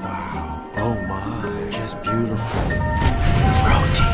Wow. Oh my. Just beautiful. Roti.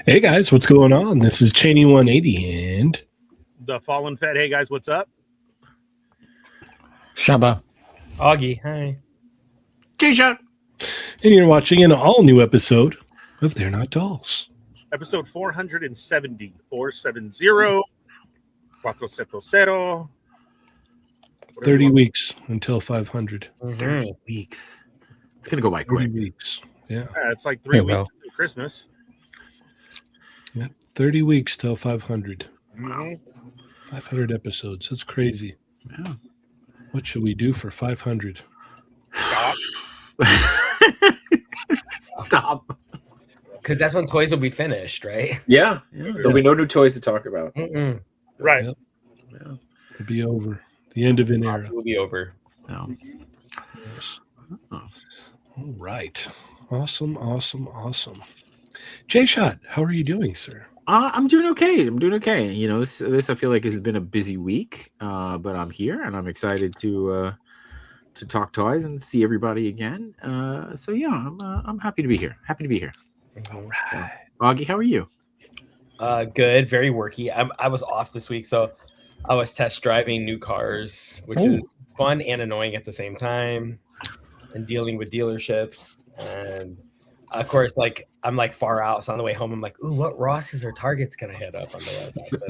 Hey guys, what's going on? This is Cheney 180 and the Fallen Fett. Hey guys, what's up? Chamba Augie, hi. Jshot. and you're watching an all-new episode of They're Not Dolls. Episode 470, 470, 470. 30 weeks until 500. 30 weeks. It's going to go by 30 quick. weeks. Yeah. Yeah, it's like 3 Hey, weeks well. to Christmas. Yeah. 30 weeks till 500. Mhm. 500 episodes. That's crazy. Yeah. What should we do for 500? Stop. Stop. Because that's when toys will be finished, right? Yeah. There'll be no new toys to talk about. Mm-mm. Right. Yep. Yeah. It'll be over. The end of an era. It will be over. No. Yes. Oh. All right. Awesome. Jshot, how are you doing, sir? I'm doing okay. You know, this I feel like has been a busy week, but I'm here and I'm excited to talk toys and see everybody again. So yeah, I'm happy to be here. All right. Augie, how are you? Good, very worky. I was off this week, so I was test driving new cars, which is fun and annoying at the same time, and dealing with dealerships. And of course, like I'm like far out. So on the way home, I'm like, ooh, what Rosses or Targets can I hit up on the way back? So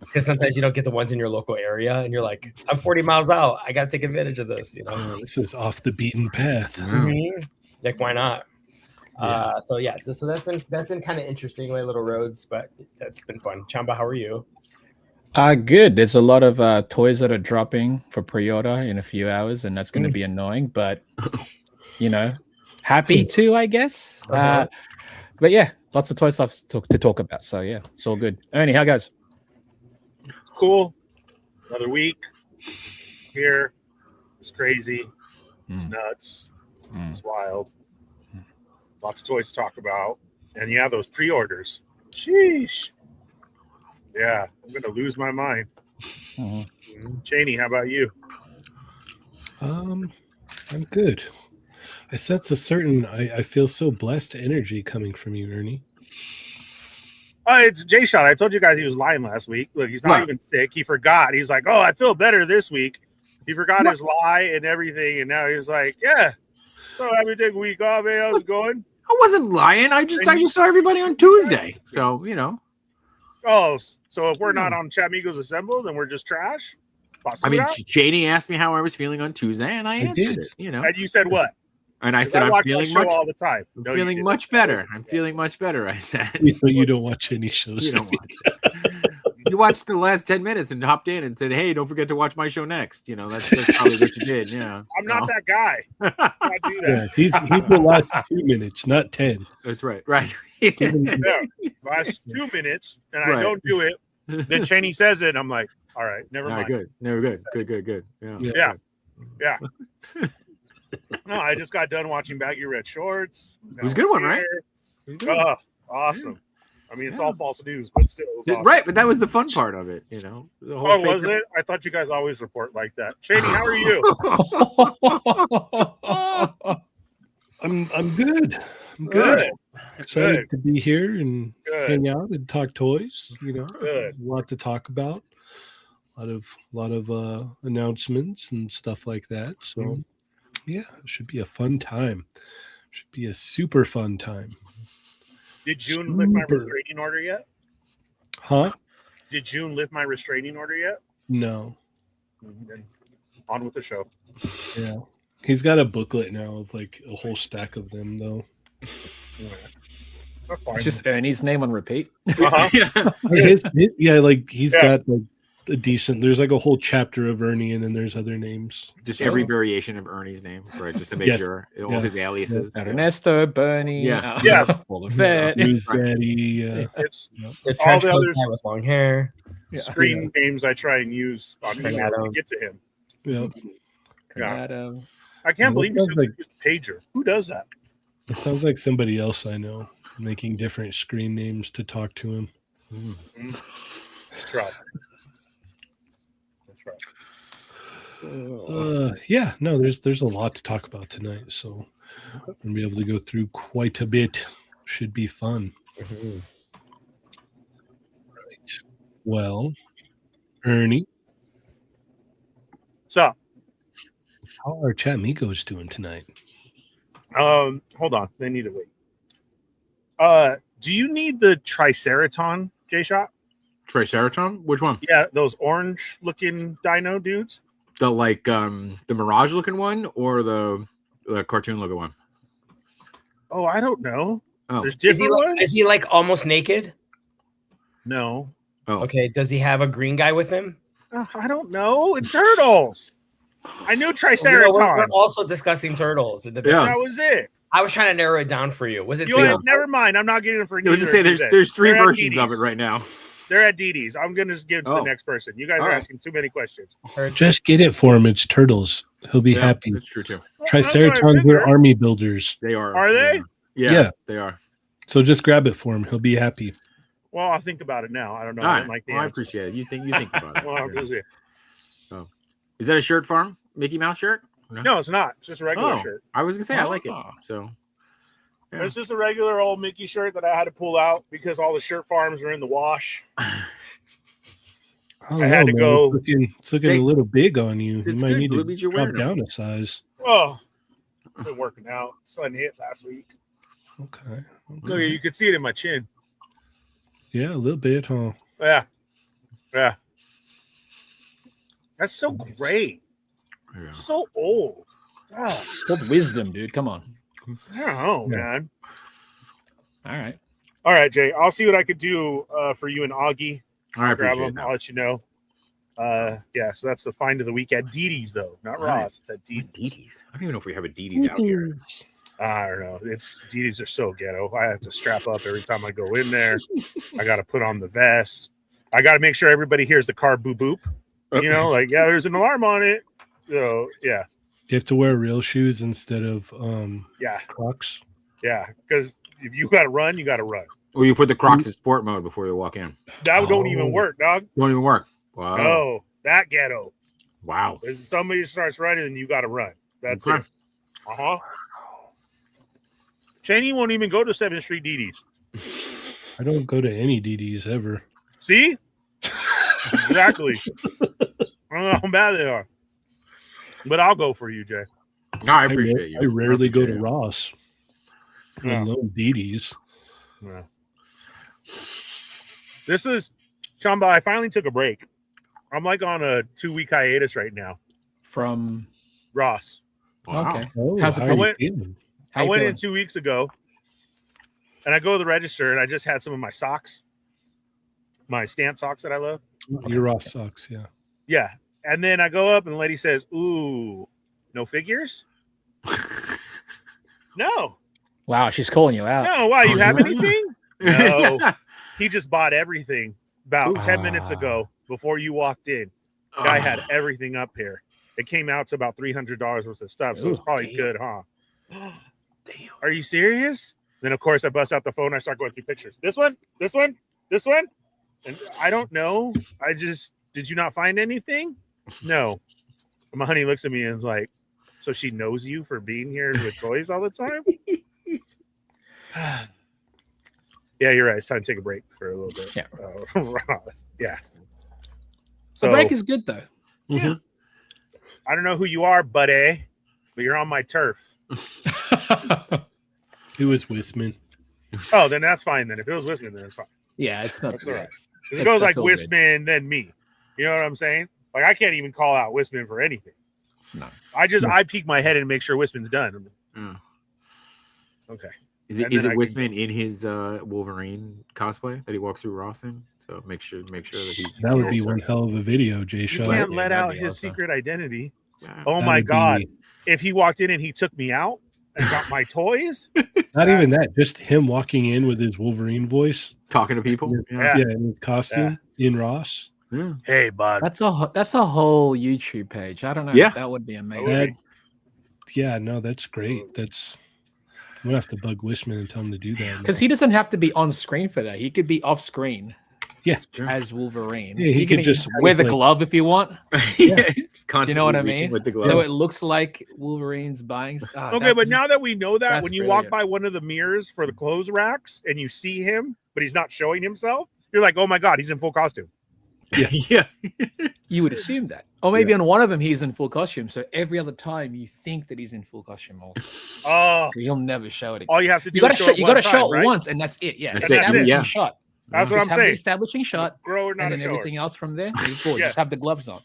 because sometimes you don't get the ones in your local area, and you're like, I'm 40 miles out. I got to take advantage of this, you know. This is off the beaten path. Mhm. Like, why not? Yeah. So that's been kind of interesting, my little roads, but that's been fun. Chamba, how are you? Good. There's a lot of toys that are dropping for pre-order in a few hours, and that's going to be annoying. But you know, happy too, I guess. But yeah, lots of toy stuff to talk about. So yeah, it's all good. Ernie, how goes? Cool. Another week here. It's crazy. It's nuts. It's wild. Lots of toys to talk about. And yeah, those pre-orders. Sheesh. Yeah, I'm going to lose my mind. Cheney, how about you? I'm good. I sense a certain, I feel so blessed energy coming from you, Ernie. It's Jshot. I told you guys he was lying last week. Look, he's not even sick. He forgot. He's like, oh, I feel better this week. He forgot his lie and everything. And now he's like, yeah. So happy to take a week off. Hey, how's it going? I wasn't lying. I just saw everybody on Tuesday. So, you know. Oh, so if we're not on Chamigos Assemble, then we're just trash? I mean, Janie asked me how I was feeling on Tuesday, and I answered it, you know. And you said what? And I said, I'm feeling much all the time. I'm feeling much better. I'm feeling much better, I said. But you don't watch any shows. You don't watch it. You watched the last 10 minutes and hopped in and said, hey, don't forget to watch my show next. You know, that's probably what you did. Yeah. I'm not that guy. I do that. Yeah, he's the last 2 minutes, not 10. That's right. Right. Yeah. Last 2 minutes, and I don't do it. Then Cheney says it, and I'm like, all right, never mind. Good. Good. Yeah. Yeah. No, I just got done watching Baggy Red Shorts. It was a good one, right? Oh, awesome. I mean, it's all false news, but still. It was awesome. Right, but that was the fun part of it, you know. The whole was it? I thought you guys always report like that. Cheney, how are you? I'm good. I'm good. Excited to be here and hang out and talk toys. You know, a lot to talk about. A lot of announcements and stuff like that. So, yeah, it should be a fun time. Should be a super fun time. Did June lift my restraining order yet? Huh? Did June lift my restraining order yet? No. Then on with the show. Yeah. He's got a booklet now with like a whole stack of them, though. It's just Ernie's name on repeat. He's got like a decent. There's like a whole chapter of Ernie, and then there's other names. Just every variation of Ernie's name, right? Just to make sure all his aliases. Ernesto, Bernie, Fallen Fett, Daddy. It's all the others with long hair. Screen names I try and use on to get to him. Yeah. I can't believe you said pager. Who does that? It sounds like somebody else I know making different screen names to talk to him. That's right. There's a lot to talk about tonight, so I'm gonna be able to go through quite a bit. Should be fun. Right. Well, Ernie, what's up? How are Chamigos doing tonight? Hold on, they need to wait. Do you need the Triceraton, Jshot? Triceraton? Which one? Yeah, those orange-looking dino dudes. The the Mirage looking one or the cartoon looking one? Oh, I don't know. Oh. There's different ones? Is he like almost naked? No. Oh. Okay. Does he have a green guy with him? I don't know. It's turtles. I knew Triceraton. We're also discussing turtles. That was it. I was trying to narrow it down for you. Was it? Never mind. I'm not getting it for you. I was just say there's three versions of it right now. They're at DD's. I'm going to give it to the next person. You guys are asking too many questions. Just get it for him. It's turtles. He'll be happy. That's true, too. Triceratons are army builders. They are. Are they? Yeah, they are. So just grab it for him. He'll be happy. Well, I'll think about it now. I don't know. I appreciate it. You think about it. Well, I'm busy. Oh. Is that a shirt farm? Mickey Mouse shirt? No, it's not. It's just a regular shirt. I was going to say, I like it. So. Yeah. It's just a regular old Mickey shirt that I had to pull out because all the shirt farms are in the wash. I had to go. It's looking a little big on you. You might need to drop down a size. Oh, I've been working out. Sun hit last week. Okay. Look, you can see it in my chin. Yeah, a little bit, huh? Yeah. That's so great. Yeah. So old. God, Old wisdom, dude. Come on. I don't know, Yeah. man. All right. All right, Jay. I'll see what I could do for you and Augie. I Grab appreciate them. that. I'll let you know. Yeah, so that's the find of the week at Didi's, though, not Nice. Ross. It's at What Didi's. Didi's? I don't even know if we have a Didi's out here. I don't know. It's Didi's are so ghetto. I have to strap up every time I go in there. I got to put on the vest. I got to make sure everybody hears the car boop boop. You know, like, yeah, there's an alarm on it. So yeah, You have to wear real shoes instead of yeah, Crocs. yeah. Because if you got to run, you got to run. Or you put the Crocs in sport mode before you walk in. That don't Oh. even work, dog. Won't even work. Wow. No, that ghetto. Wow. If somebody starts running, then you got to run. That's Okay. it. Uh-huh. Cheney won't even go to 7th Street Didi's. I don't go to any DDs ever. See? Exactly. I don't know how bad they are. But I'll go for you, Jay. No, I appreciate you. I rarely go to appreciate you. Ross. Yeah. Let alone DDs. Yeah. This was Chamba. I finally took a break. I'm like on a 2-week hiatus right now. From Ross. Wow. okay. Oh, How's it how going? you feeling? How I you went feeling? in 2 weeks ago and I go to the register and I just had some of my socks, my Stan socks that I love. Your Ross socks, yeah. Yeah. And then I go up and the lady says, ooh, no figures? No. Wow, she's calling you out. No. Why? You have yeah? anything? No. He just bought everything about Ooh. 10 minutes ago before you walked in. Guy had everything up here. It came out to about $300 worth of stuff. So it's Ooh, probably damn. good, huh? Damn. Are you serious? Then, of course, I bust out the phone. I start going through pictures. This one, this one, this one. And I don't know. Did you not find anything? No. And my honey looks at me and is like, so she knows you for being here with toys all the time? Yeah, you're right. It's time to take a break for a little bit. Yeah. Yeah. The So break is good though. yeah. I don't know who you are, buddy, but you're on my turf. It was Wisman. Oh, then that's fine. Then if it was Wisman, then it's fine. Yeah, it's not That's too all bad. right. 'Cause it goes like That's all good. Wisman, then me. You know what I'm saying? Like I can't even call out Wisman for anything. No. I peek my head and make sure Wisman's done. Yeah. Okay. Is And it then I can Wisman in his Wolverine cosplay that he walks through Ross in? So make sure that he's That would be one hell of a video, You Jshot. can't Yeah, let that'd out be his awesome. secret identity. Yeah. Oh That my would God. be- If he walked in and he took me out and got my toys, Not even that, just him walking in with his Wolverine voice. Talking to people. Yeah. Yeah, in his costume in Ross. Yeah. hey, bud. That's a whole YouTube page. I don't know. Yeah. That would be amazing. That would That, yeah, no, that's great. I'm gonna have to bug Wisman and tell him to do that. Because he doesn't have to be on screen for that. He could be off screen True. as Wolverine. Yeah, he could just wear the like- glove if you want. Yeah. You know what I Reaching mean? with the glove. So it looks like Wolverine's buying stuff. Okay, but now that we know that, that's when you walk brilliant. by one of the mirrors for the clothes racks and you see him, but he's not showing himself, you're like, oh my God, he's in full costume. yeah. you would assume that. Or maybe on one of them he's in full costume. So every other time you think that he's in full costume also. Oh, He'll never show it again. all you have to do You gotta is show show it you one gotta time, show it right? once and that's it. Yeah. That's it. Establishing Yeah. shot. That's what Just I'm have the saying. establishing shot Grow or not and a then shower. everything else from there. You're cool. Yes. Just have the gloves on.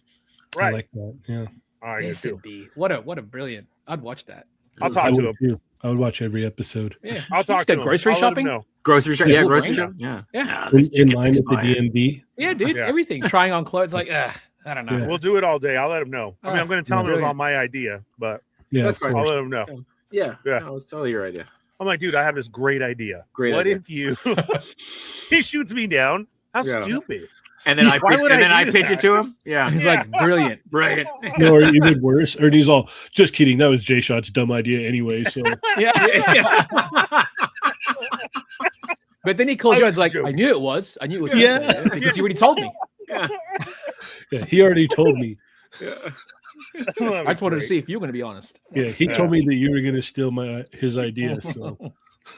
I Right. like that. Yeah. All right, This you would be what a brilliant. I'd watch that. I'll I talk to would him. too. I would watch every episode. Yeah. I'll talk Just to go him. grocery I'll let him shopping. know. Grocery shop. Yeah, Yeah, Wolverine. grocery shop. Yeah. Yeah. this In chicken's line with the expired. DMV. Yeah, dude. Yeah. Everything. Trying on clothes like I don't know. Yeah. We'll do it all day. I'll let him know. I mean, I'm going to tell him it was brilliant. all my idea, but Yeah, That's of fine. I'll course. let him know. Yeah. Yeah. No, it's totally your idea. I'm like, dude, I have this great idea. Great what idea. if you? He shoots me down. How Yeah. stupid! And then I Why pitch, would and I then do I pitch that? it to him. Yeah. He's Yeah. like brilliant. Right. No, or even worse, Ernie's all, just kidding. That was Jshot's dumb idea anyway. So Yeah. But then he calls I you was and is like, joking. I knew it was. I knew it was. Yeah. Because you already told me. Yeah. yeah, he already told me. I just wanted to see if you were going to be honest. Yeah, he Yeah. told me that you were gonna steal his idea. So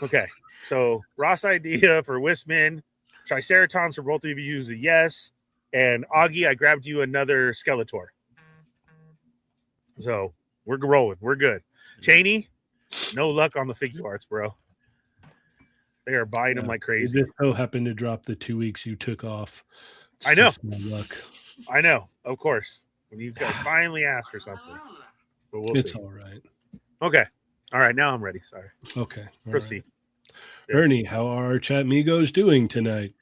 Okay, so Ross idea for Wisman, Triceratons for both of you is a yes, and Augie, I grabbed you another Skeletor. So we're rolling. We're good. Cheney, no luck on the figure arts, bro. They are buying them like crazy. It just so happened to drop the 2 weeks you took off. It's I know. just my luck. I know, of course. When you guys finally ask for something, but we'll It's see. all right. Okay, all right. Now I'm ready. Sorry. Okay. all Proceed. right. Ernie, how are our chat migos doing tonight?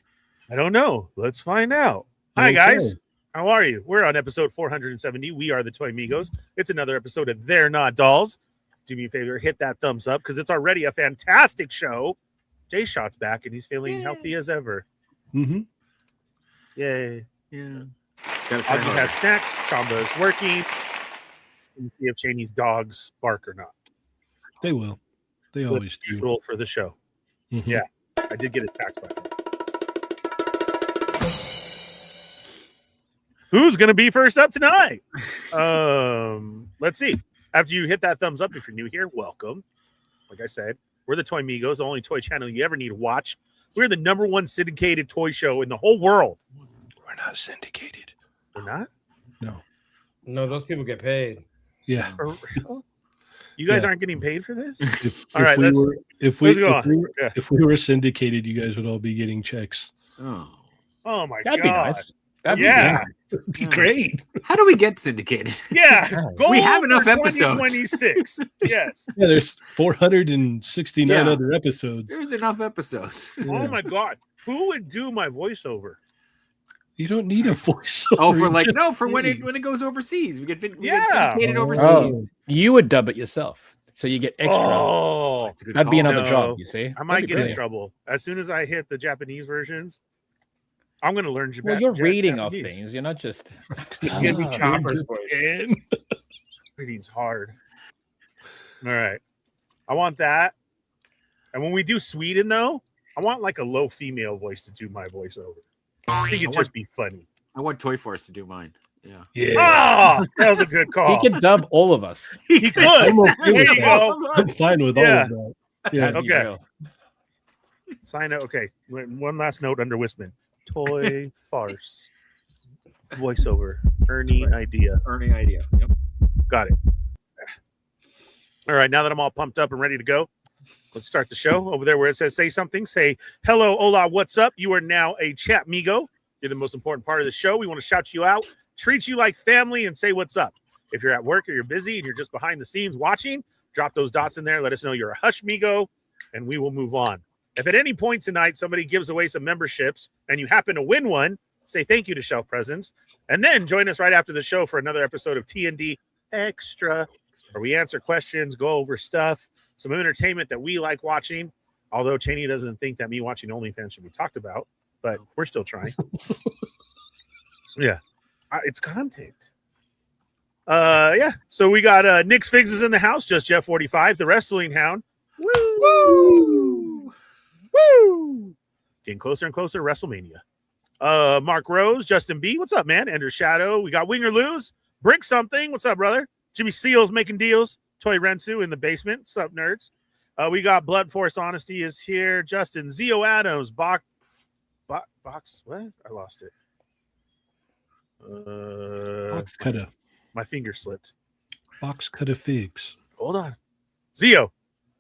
I don't know. Let's find out. Hi, Okay. guys. How are you? We're on episode 470. We are the Toy Migos. It's another episode of They're Not Dolls. Do me a favor, hit that thumbs up because it's already a fantastic show. Jshot's back and he's feeling healthy as ever. Mm-hmm. Yay. Yeah. Augie has snacks. Chamba is working. And see if Cheney's dogs bark or not. They will. They always do. Usual for the show. Mhm. Yeah. I did get attacked by them. Who's going to be first up tonight? Let's see. After you hit that thumbs up, if you're new here, welcome. Like I said, we're the Toy Migos, the only toy channel you ever need to watch. We're the #1 syndicated toy show in the whole world. We're not syndicated. We're not? No, those people get paid. Yeah. For real? You guys Yeah. aren't getting paid for this? If, All right, we let's- were, if we let's go on. were, Yeah. if we were syndicated, you guys would all be getting checks. Oh. Oh my That'd be god. nice. That'd Yeah. It'd be Yeah. great. How do we get syndicated? Yeah. Goal We have enough for episodes. 2026. Yes. Yeah, there's 469 Yeah. other episodes. There's enough episodes. Oh my god. Who would do my voiceover? You don't need a voiceover. Oh, for you like just no, for when need- it goes overseas, we get Yeah. syndicated Oh. overseas. You would dub it yourself, so you get extra. Oh, That's a good That'd be call. another No. job. You see, I might That'd be get in brilliant. trouble. As soon as I hit the Japanese versions, I'm going to learn Japanese. Well, you're reading of things. You're not just. It's gonna be Ah, Chopper's voice. And Reading's hard. All right. I want that. And when we do Sweden, though, I want like a low female voice to do my voiceover. I think it'd just be funny. I want Toy Force to do mine. Yeah. Oh, that was a good He call. could dub all of us. He could. I'm okay There with you that. go. I'm fine with Yeah. all of that. Yeah. That'd be Okay. real. Sign up. Okay. One last note under Wisman. Toy farce. Voiceover. Ernie idea. Earning idea. Yep. Got it. All right. Now that I'm all pumped up and ready to go, let's start the show. Over there where it says say something, say hello, hola, what's up? You are now a chat migo. You're the most important part of the show. We want to shout you out, treat you like family, and say what's up. If you're at work or you're busy and you're just behind the scenes watching, drop those dots in there. Let us know you're a hush migo, and we will move on. If at any point tonight somebody gives away some memberships and you happen to win one, say thank you to Shelf Presence, and then join us right after the show for another episode of T&D Extra, where we answer questions, go over stuff, some entertainment that we like watching. Although Cheney doesn't think that me watching OnlyFans should be talked about, but we're still trying. Yeah, it's content. Yeah. So we got Nick's Figs is in the house, just Jeff 45, the Wrestling Hound. Woo! Woo! Woo! Getting closer and closer to WrestleMania. Mark Rose, Justin B. What's up, man? Ender Shadow. We got Wing or Lose. Brick something. What's up, brother? Jimmy Seals making deals. Toy Rensu in the basement. What's up, nerds? We got Blood Force Honesty is here. Justin Zio Adams. Box. What? I lost it. Box cut of My finger slipped. figs. Hold on. Zio.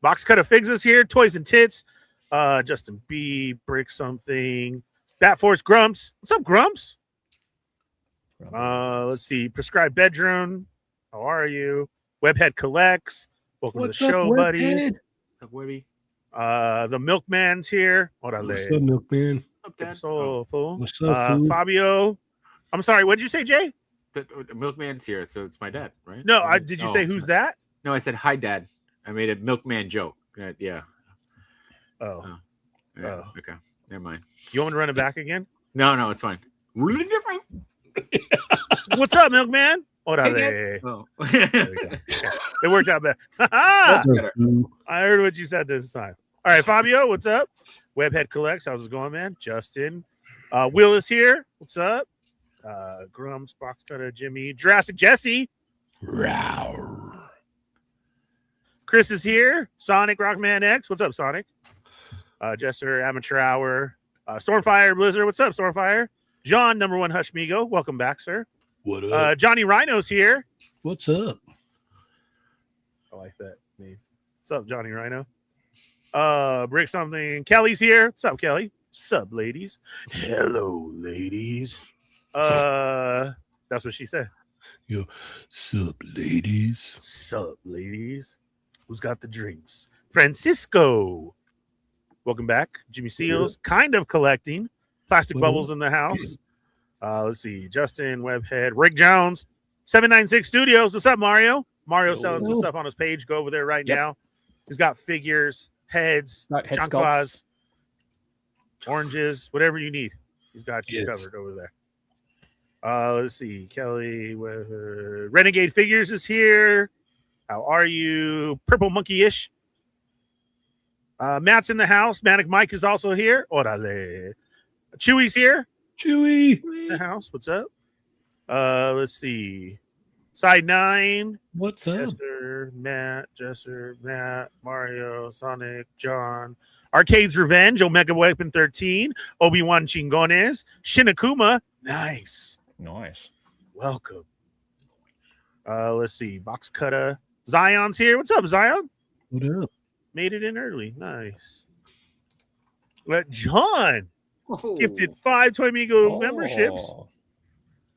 Box cut of figs is here. Toys and Tits. Justin B. Brick something. Bat Force Grumps. What's up, Grumps? Let's see. Prescribed Bedroom. How are you? Webhead Collects. Welcome What's to the show, up, buddy. Webhead? What's up, Webby? The Milkman's here. Orale. What's up, Milkman? What's up, Dad? So full. What's up, fool? Fabio. I'm sorry. What did you say, Jay? The Milkman's here, so it's my dad, right? No, did you say Oh, who's sorry. that? No, I said hi, Dad. I made a Milkman joke. Yeah. Oh, Yeah. Oh. Okay. Never mind. you want me to run it back again? No, it's fine. What's up, Milkman? Orale. Oh. There we go. It worked out better. That's better. I heard what you said this time. All right, Fabio, what's up? Webhead Collects, how's it going, man? Justin. Will is here. What's up? Grumps, Box Cutter, Jimmy, Jurassic Jesse. Chris is here. Sonic Rockman X. What's up, Sonic? Jester, Amateur Hour. Stormfire Blizzard. What's up, Stormfire? John, #1 Hush Migo. Welcome back, sir. What up? Johnny Rhino's here. What's up? I like that name. What's up, Johnny Rhino? Brick something. Kelly's here. What's up, Kelly? Sup, ladies? Hello, ladies. That's what she said. Yo, sup, ladies? Sup, ladies? Who's got the drinks? Francisco. Welcome back. Jimmy Seals, kind of collecting. Plastic bubbles in the house. Let's see. Justin, Webhead, Rick Jones, 796 Studios. What's up, Mario? Mario's selling some stuff on his page. Go over there right now. He's got figures, heads, chanclas, oranges, whatever you need. He's got you covered over there. Let's see. Kelly, Renegade Figures is here. How are you? Purple Monkey-ish. Matt's in the house. Manic Mike is also here. Orale. Chewy's here. Chewy in the house. What's up? Let's see. Side 9. What's up? Jesser, Matt, Mario, Sonic, John. Arcade's Revenge, Omega Weapon 13, Obi-Wan Chingones, Shinakuma. Nice. Welcome. Let's see. Box Cutter. Zion's here. What's up, Zion? What up? Made it in early. Nice. But John gifted 5 Toy Migo memberships.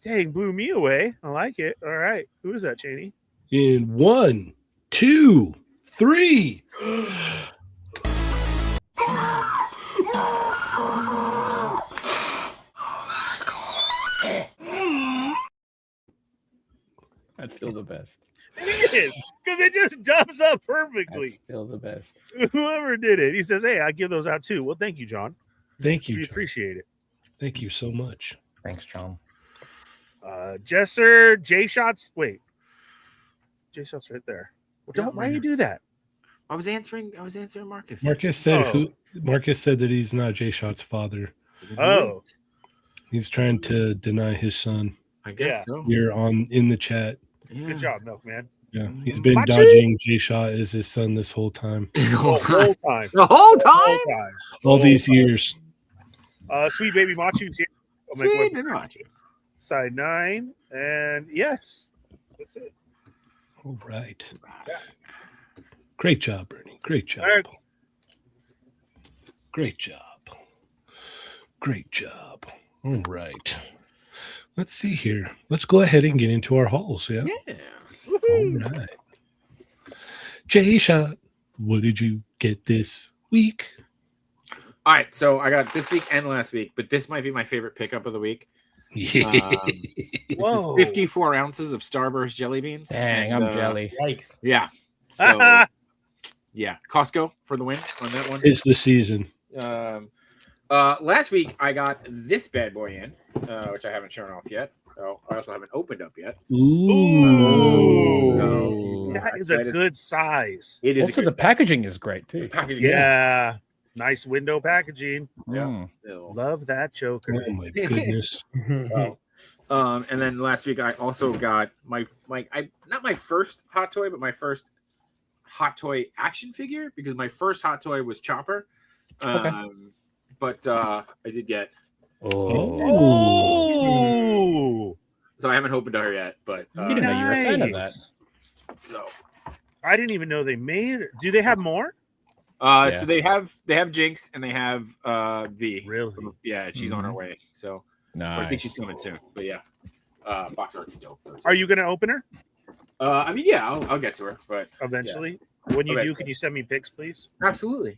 Dang, blew me away. I like it. All right. Who is that, Cheney? In 1, 2, 3. That's still the best. It is, because it just dubs up perfectly. That's still the best. Whoever did it, he says, "Hey, I give those out too." Well, thank you, John. Thank you. We John. appreciate it. Thank you so much. Thanks, John. Jesser, Jshot's. Wait, Jshot's right there. Well, don't. Why you do that? I was answering Marcus. Marcus said Marcus said that he's not Jshot's father. Oh, he's trying to deny his son. I guess so. You're in the chat. Yeah. Good job, Milkman. Yeah, he's been dodging Jshot as his son this whole time. The whole time. The whole time. All these years. Sweet Baby Machu's here. Sweet Baby Machu. Side 9, and yes, that's it. All right. Great job, Bernie. Great job. All right. Great job. Great job. All right. Let's see here. Let's go ahead and get into our hauls. Yeah. All right. Jshot, what did you get this week? All right, so I got this week and last week, but this might be my favorite pickup of the week. This is 54 ounces of Starburst jelly beans. Dang, I'm jelly. Yikes. Yeah. So, yeah, Costco for the win on that one. It's the season. Last week I got this bad boy in, which I haven't shown off yet. So I also haven't opened up yet. Ooh. That is a good size. It is. Also, the packaging is great too. Yeah. Nice window packaging. Yeah. Love that Joker. Oh my goodness. And then last week I also got my not my first hot toy, but my first hot toy action figure, because my first hot toy was Chopper. But I did get. Oh. So I haven't opened her yet, but You didn't know you were a fan of that. So I didn't even know they made it. Do they have more? so they have Jinx and they have V. Really? Yeah, she's on her way. So I think she's coming soon. But yeah, box art's dope. Are you gonna open her I mean, yeah, I'll get to her, but eventually? When you Okay. do, can you send me pics, please? absolutely.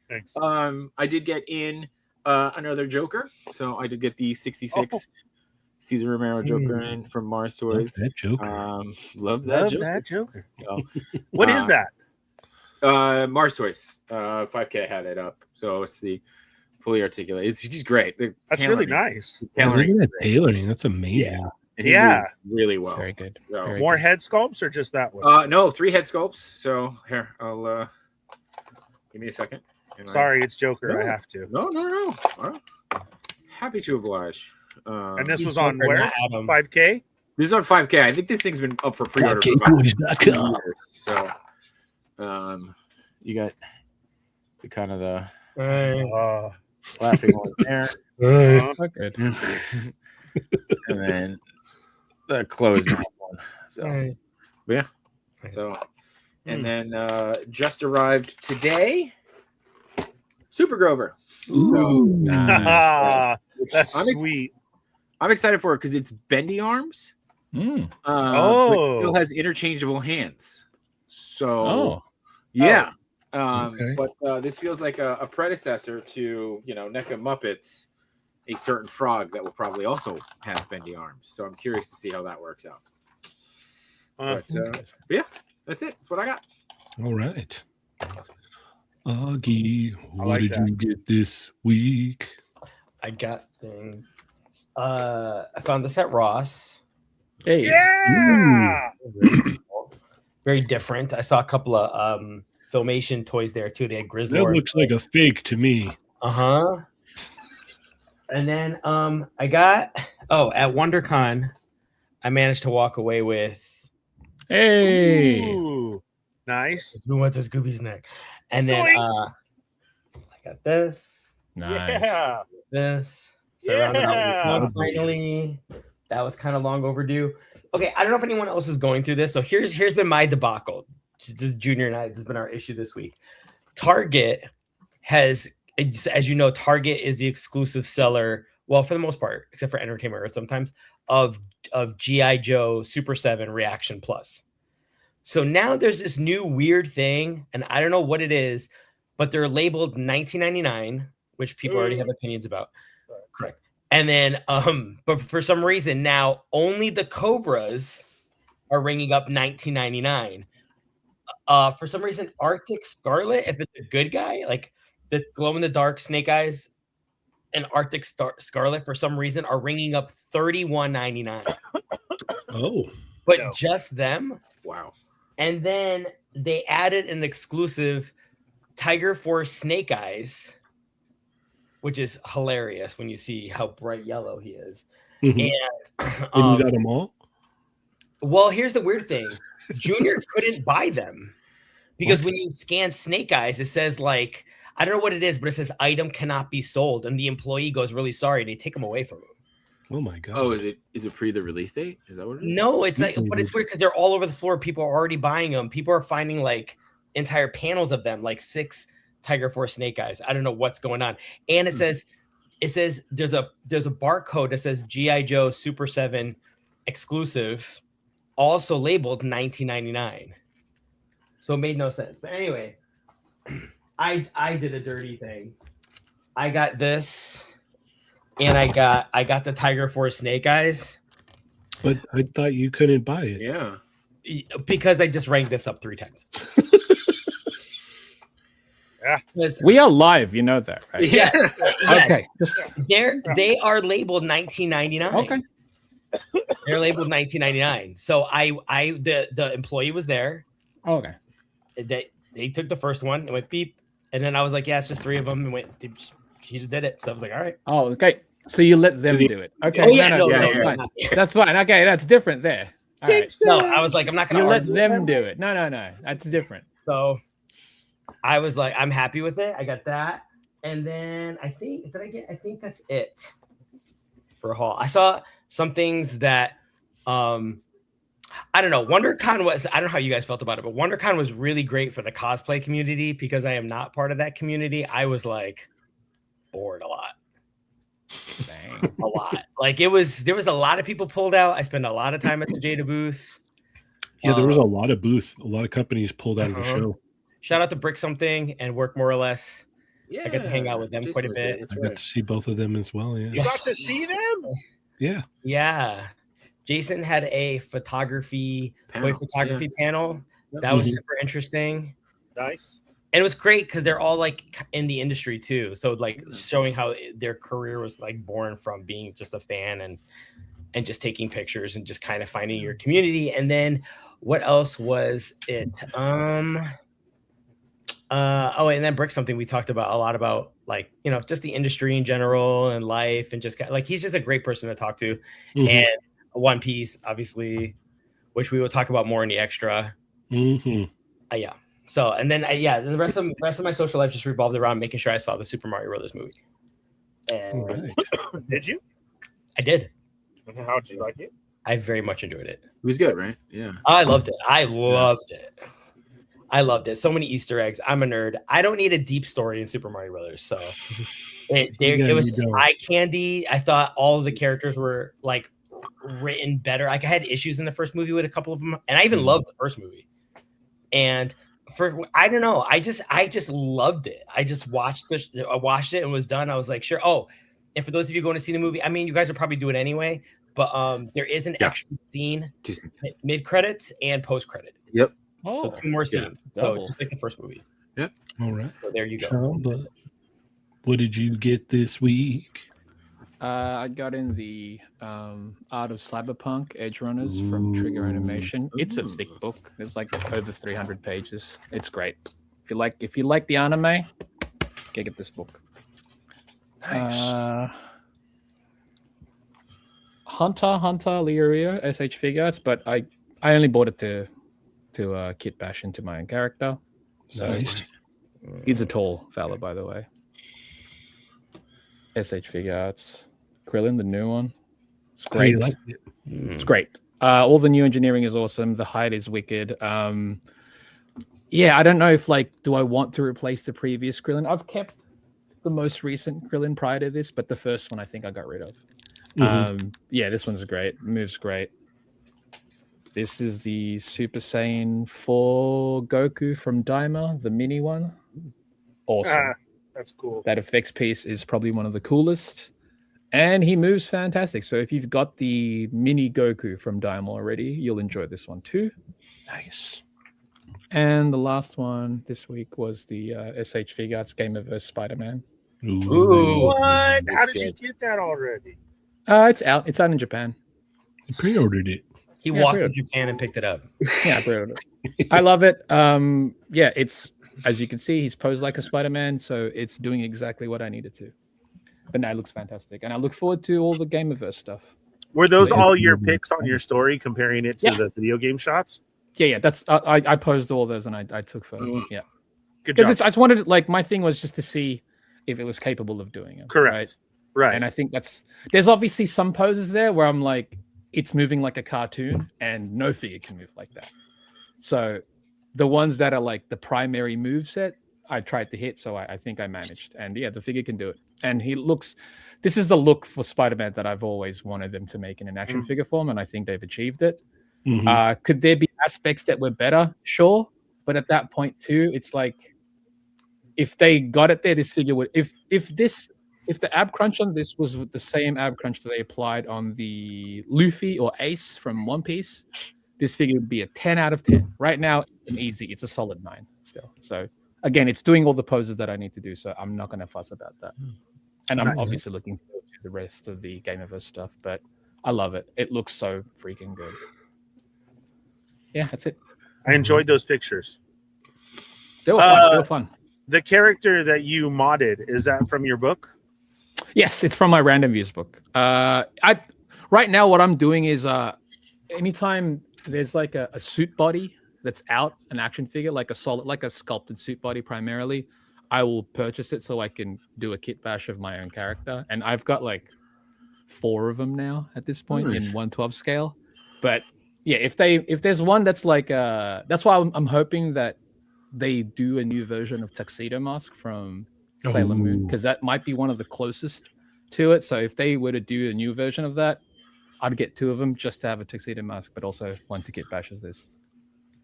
Thanks. I did get in another Joker, so I did get the 66 Cesar Romero Joker in from Mars Toys. That Joker. Love that Joker. Joker. What is that? Mars Toys. 5K had it up, so it's the fully articulated. He's great. That's really nice. Look at that tailoring. That's amazing. And he's Yeah. doing really well. Very good. So, Very More good. head sculpts or just that one? no, 3 head sculpts. So here, I'll give me a second. And Sorry, it's Joker. No. I have to. No. Happy to oblige. And this He's was on Joker, where? not Adam. 5K? This is on 5K. I think this thing's been up for pre-order for about 5Ktoys.com. years. So, you got the kind of the laughing one there, Not good. and then the closed mouth one. So, and then just arrived today. Super Grover. Ooh, Nice. That's I'm sweet. I'm excited for it because it's bendy arms. Mm. But it still has interchangeable hands. So Oh. yeah. Okay. But this feels like a predecessor to NECA Muppets, a certain frog that will probably also have bendy arms. So I'm curious to see how that works out. But yeah, that's it. That's what I got. All right. Augie, what like did that. you get this week? I got things. I found this at Ross. Hey. Yeah. Very different. I saw a couple of Filmation toys there too. They had That Grizzlord. looks like a fake to me. Uh-huh. And then I got at WonderCon, I managed to walk away with Hey. Ooh, nice. who wants a Scooby's neck. And then Zoinks. I got this. Nice. Yeah. This. So I rounded out with Yeah. one finally. That was kind of long overdue. Okay, I don't know if anyone else is going through this. So here's been my debacle. This is Junior and I. This has been our issue this week. Target has, as you know, Target is the exclusive seller. Well, for the most part, except for Entertainment Earth sometimes, of G.I. Joe Super 7 Reaction Plus. So now there's this new weird thing, and I don't know what it is, but they're labeled $19.99, which people already have opinions about. Correct. And then, but for some reason now only the Cobras are ringing up $19.99. For some reason, Arctic Scarlet, if it's a good guy, like the glow in the dark Snake Eyes and Arctic Scarlet, for some reason, are ringing up $31.99. Oh, But No. just them. Wow. And then they added an exclusive Tiger Force Snake Eyes, which is hilarious when you see how bright yellow he is. mhm. And And you got them all? well, here's the weird thing. Junior couldn't buy them because when you scan Snake Eyes, it says like, I don't know what it is, but it says item cannot be sold. And the employee goes really sorry. And they take them away from him. Oh my god! Oh, is it pre the release date? Is that what it is? No, it's like, but it's weird because they're all over the floor. People are already buying them. People are finding like entire panels of them, like 6 Tiger Force Snake Eyes. I don't know what's going on. And it says there's a barcode that says G.I. Joe Super 7 exclusive, also labeled $19.99. So it made no sense. But anyway, I did a dirty thing. I got this. And I got the Tiger Force Snake Eyes. But I thought you couldn't buy it. Yeah. Because I just ranked this up 3 times. We are live, you know that, right? Yes. Okay. They are labeled $19.99. Okay. They're labeled $19.99. So the employee was there. Okay. They took the first one and went beep. And then I was like, yeah, it's just 3 of them. And she just did it. So I was like, all right. Oh, okay. So you let them do it. Okay. Oh, yeah, that's no, fine. no. That's fine. Okay, that's different there. All right. No, I was like, I'm not going You to let argue them with do it. No. That's different. So I was like, I'm happy with it. I got that. And then I think that's it for a haul. I saw some things that I don't know. WonderCon was, I don't know how you guys felt about it, but WonderCon was really great for the cosplay community because I am not part of that community. I was like bored a lot. Dang. A lot. Like there was a lot of people pulled out. I spent a lot of time at the Jada booth. Yeah, there was a lot of booths. A lot of companies pulled out of the show. Shout out to Brick Something and Work More or Less. Yeah. I got to hang out with them Jason quite a was there, bit. that's I right. got to see both of them as well. Yeah. You got to see them? Yeah. Yeah. Jason had a toy photography panel. That was super interesting. Nice. And it was great because they're all like in the industry too. So like showing how their career was like born from being just a fan and just taking pictures and just kind of finding your community. And then what else was it? And then Brick Something we talked about a lot about like, you know, just the industry in general and life and just like he's just a great person to talk to. Mhm. And One Piece, obviously, which we will talk about more in the extra. Mm-hmm. Yeah. So, and then, the rest of my social life just revolved around making sure I saw the Super Mario Brothers movie. And Right. Did you? I did. How did you like it? I very much enjoyed it. It was good, right? Yeah. I loved it. I loved it. I loved it. So many Easter eggs. I'm a nerd. I don't need a deep story in Super Mario Brothers. So it was just eye candy. I thought all of the characters were like written better. Like I had issues in the first movie with a couple of them, and I even loved the first movie. And I don't know. I just loved it. I just watched it and was done. I was like, sure. Oh, and for those of you going to see the movie, I mean, you guys will probably do it anyway. But there is an extra scene mid credits and post credit. Yep. Oh, so 2 more scenes. So just like the first movie. Yep. All right. So there you go. Chamba, what did you get this week? I got in the Art of Cyberpunk Edge Runners from Trigger Animation. It's a thick book. It's like over 300 pages. It's great. If you like the anime, get this book. Nice. Hunter Leorio SH Figures, but I only bought it to kit bash into my own character. So Nice. He's a tall fella, by the way. SH Figures. Krillin, the new one. It's great. I like it. It's great. All the new engineering is awesome. The height is wicked. Yeah, I don't know if do I want to replace the previous Krillin? I've kept the most recent Krillin prior to this, but the first one I think I got rid of. Yeah, this one's great. Moves great. This is the Super Saiyan 4 Goku from Daima, the mini one. Awesome. That's cool. That effects piece is probably one of the coolest. And he moves fantastic. So if you've got the mini Goku from Daima already, you'll enjoy this one too. Nice. And the last one this week was the SH Figuarts Gameverse Spider-Man. Ooh. What? How did you get that already? It's out. It's out in Japan. I pre-ordered it. He walked to Japan and picked it up. Yeah, I pre-ordered it. I love it. Yeah, it's, as you can see, he's posed like a Spider-Man, so it's doing exactly what I needed to. But now it looks fantastic, and I look forward to all the Gameverse stuff. Were those all your picks on your story, comparing it to the video game shots? Yeah. That's I posed all those and I took photos. Yeah, good job. Because I just wanted my thing was just to see if it was capable of doing it. Correct. Right. And I think there's obviously some poses there where I'm like, it's moving like a cartoon, and no figure can move like that. So the ones that are like the primary move set, I tried to hit, so I think I managed. And yeah, the figure can do it. And this is the look for Spider-Man that I've always wanted them to make in an action figure form, and I think they've achieved it. Could there be aspects that were better? Sure. But at that point too, it's like, if they got it there, this figure would, if the ab crunch on this was the same ab crunch that they applied on the Luffy or Ace from One Piece, this figure would be a 10 out of 10. Right now, it's a solid 9 still. So again, it's doing all the poses that I need to do, so I'm not going to fuss about that. And I'm obviously looking forward to the rest of the Gameverse stuff, but I love it. It looks so freaking good. Yeah, that's it. I enjoyed those pictures. They were fun. They were fun. The character that you modded, is that from your book? Yes, it's from my Random Views book. Right now, what I'm doing is anytime there's like a suit body that's out, an action figure, like a sculpted suit body primarily, I will purchase it so I can do a kit bash of my own character. And I've got like 4 of them now at this point in 1/12 scale. But yeah, if there's one that's like that's why I'm hoping that they do a new version of Tuxedo Mask from Sailor Moon, because that might be one of the closest to it. So if they were to do a new version of that, I'd get 2 of them just to have a Tuxedo Mask, but also one to kit bash as this.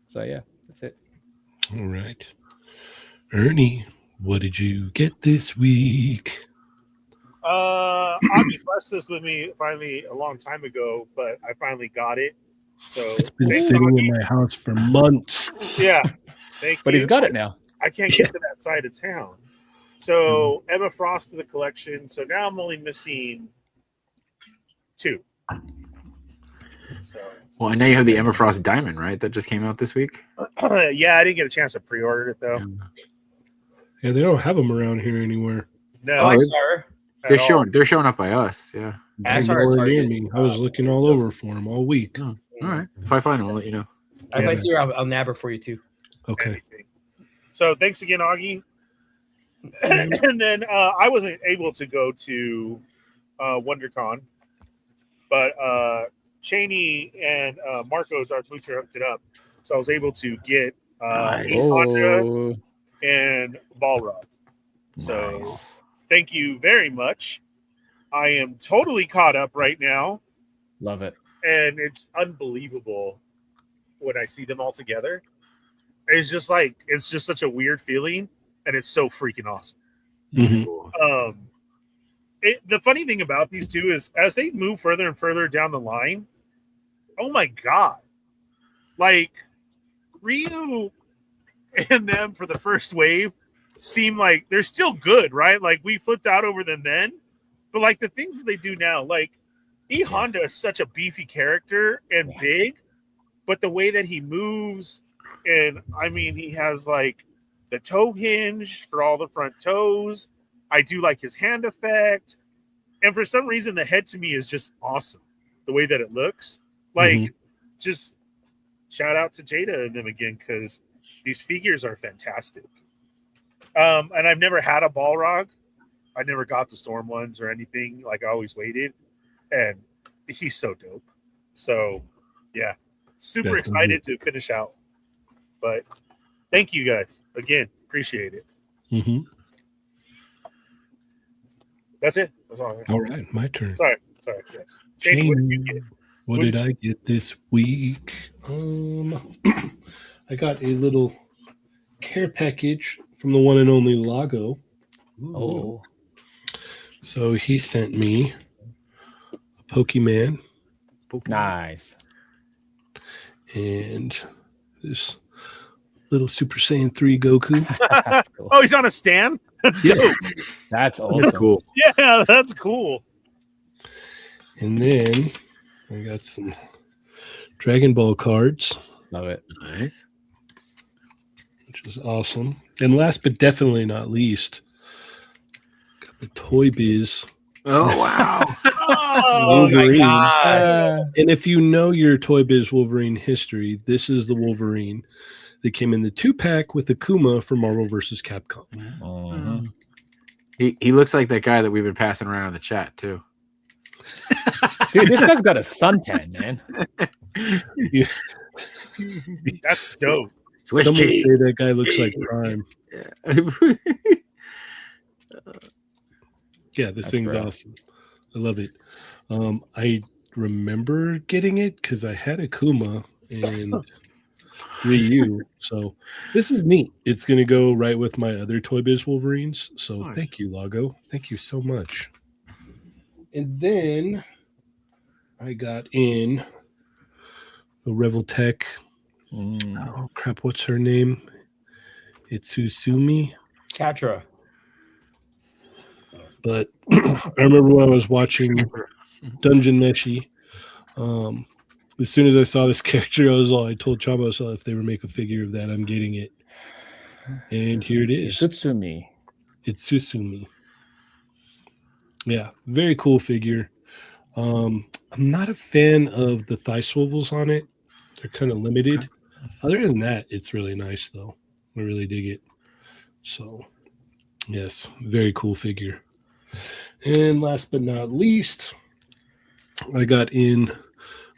So yeah, that's it. All right. Ernie, what did you get this week? Augie blessed this with me finally a long time ago, but I finally got it. So it's been sitting in my house for months. Yeah. Thank but you. He's got it now. I can't get to that side of town. So Emma Frost to the collection. So now I'm only missing 2. So, well, I know you have the Emma Frost Diamond, right? That just came out this week. Yeah, I didn't get a chance to pre-order it though. Yeah, they don't have them around here anywhere. No, I saw her. They're showing up by us. Yeah, I saw her at Target. I was looking all over for them all week. Oh, all right. If I find them, I'll let you know. If I see her, I'll nab her for you too. Okay. So thanks again, Augie. And then I wasn't able to go to WonderCon, but Cheney and Marcos, our butcher, hooked it up. So I was able to get Honda, Oh, and Balrog. So thank you very much. I am totally caught up right now, love it. and it's unbelievable when I see them all together. It's just such a weird feeling, and it's so freaking awesome. Mhm. The funny thing about these two is as they move further and further down the line, oh my god, like Ryu and them for the first wave seem like they're still good, right? Like we flipped out over them then, but like the things that they do now, like Honda is such a beefy character and big, but the way that he moves, and I mean he has like the toe hinge for all the front toes. I do like his hand effect. And for some reason, the head to me is just awesome. The way that it looks. Like, just shout out to Jada and them again, because these figures are fantastic. And I've never had a Balrog. I never got the Storm ones or anything. Like, I always waited. And he's so dope. So, yeah. Super excited to finish out. But thank you guys. Again, appreciate it. Mm-hmm. That's it. That's all I have. All right, my turn. Sorry. Yes. Shane, what did you get? What did I get this week? I got a little care package from the one and only Lago. Oh, So he sent me a Pokemon nice. and this little Super Saiyan 3 Goku. That's cool. Oh, he's on a stand? That's dope. That's awesome. That's cool. Yeah, that's cool. And then I got some Dragon Ball cards, Love it. Nice. which is awesome. And last but definitely not least, got the Toy Biz. Oh wow. Oh, my Wolverine. gosh. And if you know your Toy Biz Wolverine history, this is the Wolverine that came in the 2-pack with Akuma for Marvel vs. Capcom. Mhm. He looks like that guy that we've been passing around in the chat too. Dude, this guy's got a suntan, man. That's dope. Swiss Someone cheese. say that guy looks like Prime. Yeah, this That's thing's great. awesome. I love it. I remember getting it because I had Akuma and Ryu. So this is neat. It's going to go right with my other Toy Biz Wolverines. So Nice. thank you, Lago. Thank you so much. And then I got in the Reveltech. Oh, crap. What's her name? It's Susumi. Katra. But I remember when I was watching Dungeon Meshi, as soon as I saw this character, I told Chamba, so if they ever make a figure of that, I'm getting it. And here it is. Sutsumi. It's Susumi. Yeah, very cool figure. I'm not a fan of the thigh swivels on it. They're kind of limited. Other than that, it's really nice, though. I really dig it. So, yes, very cool figure. And last but not least, I got in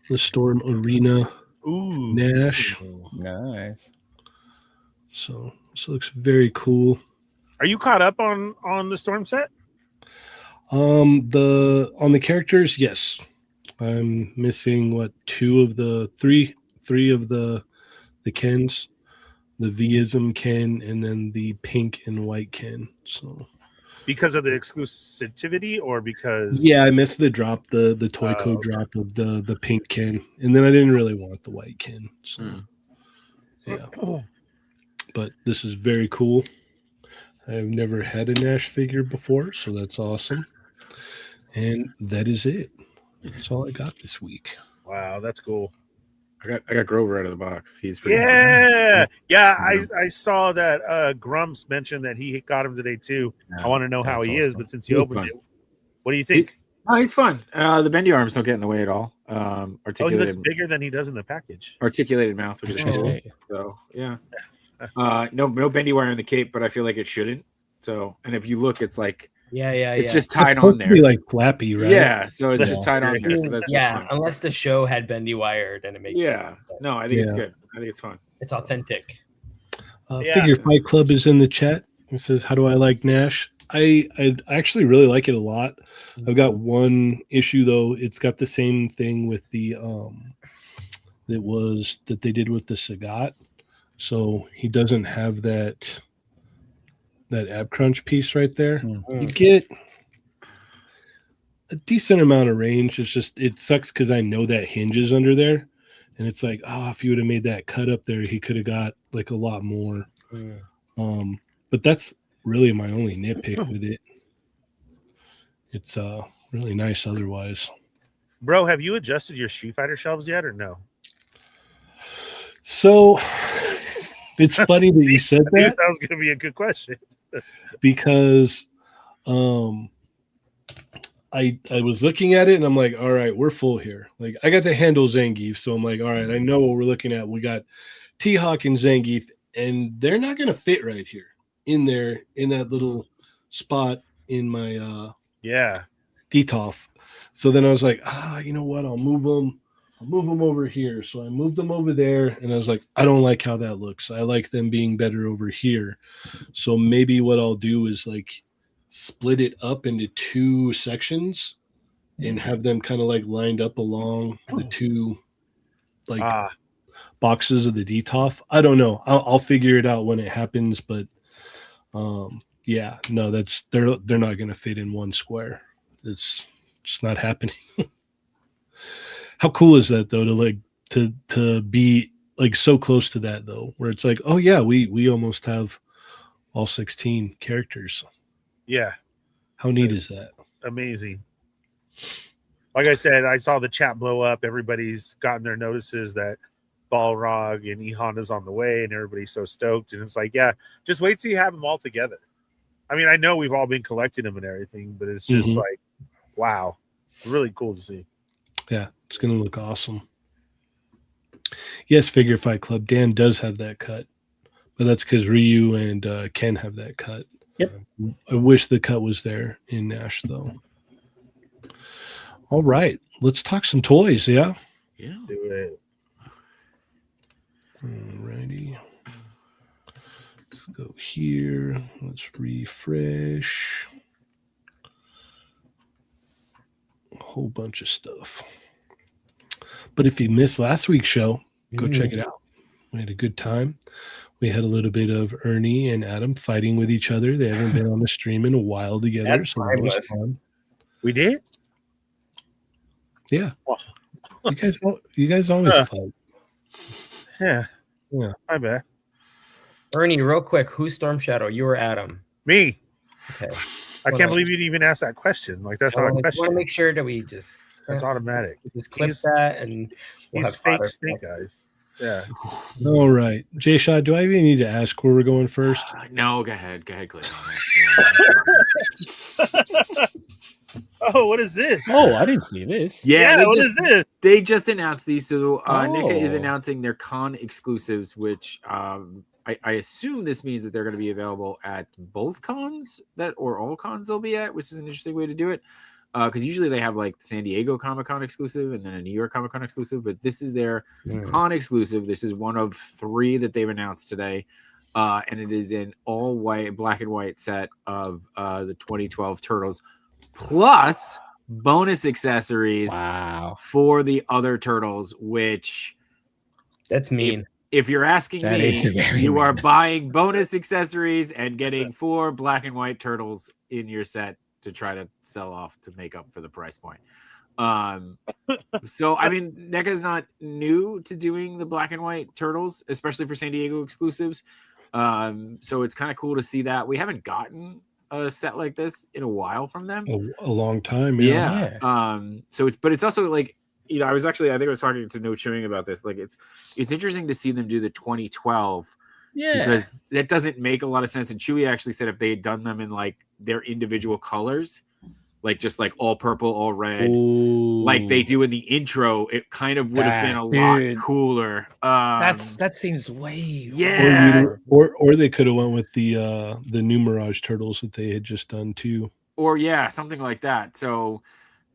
the Storm Arena Ooh. Nash. Nice. So this looks very cool. Are you caught up on the Storm set? On the characters, yes. I'm missing three of the Kens, the Vism Ken, and then the pink and white Ken. So Because of the exclusivity or because yeah, I missed the drop, the toy code drop of the pink Ken, and then I didn't really want the white Ken. So yeah. But this is very cool. I've never had a Nash figure before, so that's awesome. And that is it. That's all I got this week. Wow, that's cool. I got Grover out of the box. He's pretty Yeah. Yeah. I saw that Grumps mentioned that he got him today too. Yeah, I want to know how that's he is, awesome. but since you He's opened fun. it, what do you think? Oh, he's fun. The bendy arms don't get in the way at all. Oh, he Articulated, looks bigger than he does in the package. articulated mouth, which is Oh. cool. So yeah. No bendy wire in the cape, but I feel like it shouldn't. So, and if you look, it's like it's just tied It's on supposed to there. be like flappy, right? Yeah, so it's Yeah. just tied on there. So that's Yeah, just fun. unless the show had bendy wired and it makes Yeah. No, I think it's Yeah. good. I think it's fun. it's authentic. Figure Fight Club is in the chat. It says, "How do I like Nash?" I actually really like it a lot. I've got one issue though. It's got the same thing with the that they did with the Sagat. So he doesn't have that ab crunch piece right there. Mm. You get a decent amount of range. It's just it sucks because I know that hinge is under there, and it's like, oh, if you would have made that cut up there, he could have got like a lot more. But that's really my only nitpick with it. It's really nice otherwise. Bro, have you adjusted your Street Fighter shelves yet or no? So it's funny that you said that. That was going to be a good question. Because I was looking at it and I'm like, all right, we're full here. Like I got to handle Zangief, so I'm like, all right, I know what we're looking at. We got T-Hawk and Zangief, and they're not going to fit right here in there in that little spot in my DTOF. So then I was like, you know what? I'll move them over here. So I moved them over there, and I was like, I don't like how that looks. I like them being better over here. So maybe what I'll do is like split it up into two sections and have them kind of like lined up along the two like boxes of the DTOF. I don't know. I'll figure it out when it happens, but yeah, no, they're not going to fit in one square. It's just not happening. How cool is that though, to be like so close to that though, where it's like, oh yeah, we almost have all 16 characters. Yeah. How neat is that? Amazing. Like I said, I saw the chat blow up. Everybody's gotten their notices that Balrog and E-Honda's on the way, and everybody's so stoked. And it's like, yeah, just wait till you have them all together. I mean, I know we've all been collecting them and everything, but it's just like, wow, really cool to see. Yeah, it's going to look awesome. Yes, Figure Fight Club. Dan does have that cut, but that's because Ryu and Ken have that cut. Yep. I wish the cut was there in Nash, though. All right, let's talk some toys, yeah? Yeah. Do it. All righty. Let's go here. Let's refresh. A whole bunch of stuff. But if you missed last week's show, go check it out. We had a good time. We had a little bit of Ernie and Adam fighting with each other. They haven't been on the stream in a while together, so that was fun. We did? Yeah. You guys always fight. Yeah. Yeah. I bet. Ernie, real quick, who's Storm Shadow? You or Adam? Me. Okay. I can't believe you'd even ask that question. Like that's not a question. I want to make sure that we just that's automatic. Just clip that and he's fake snake eyes. Yeah. All right. Jshot, do I even need to ask where we're going first? No, go ahead. Go ahead, click on it. Oh, what is this? Oh, I didn't see this. Yeah, what is this? They just announced these. So NECA is announcing their con exclusives, which I assume this means that they're going to be available at both cons or all cons they'll be at, which is an interesting way to do it. Because usually they have like San Diego Comic-Con exclusive and then a New York Comic-Con exclusive, but this is their con exclusive. This is one of 3 that they've announced today. And it is an all white, black and white set of the 2012 Turtles, plus bonus accessories for the other Turtles, which that's mean. If you're asking me, you are buying bonus accessories and getting 4 black and white Turtles in your set to try to sell off to make up for the price point. So I mean, NECA is not new to doing the black and white Turtles, especially for San Diego exclusives. So it's kind of cool to see that. We haven't gotten a set like this in a while from them. A long time. Yeah. So it's also like, you know, I think I was talking to No Chewing about this. Like it's interesting to see them do the 2012. Yeah. Because that doesn't make a lot of sense. And Chewy actually said if they had done them in like their individual colors, like just like all purple, all red, like they do in the intro, it kind of would have been a lot cooler. That seems way or they could have went with the new Mirage Turtles that they had just done too. Or something like that. So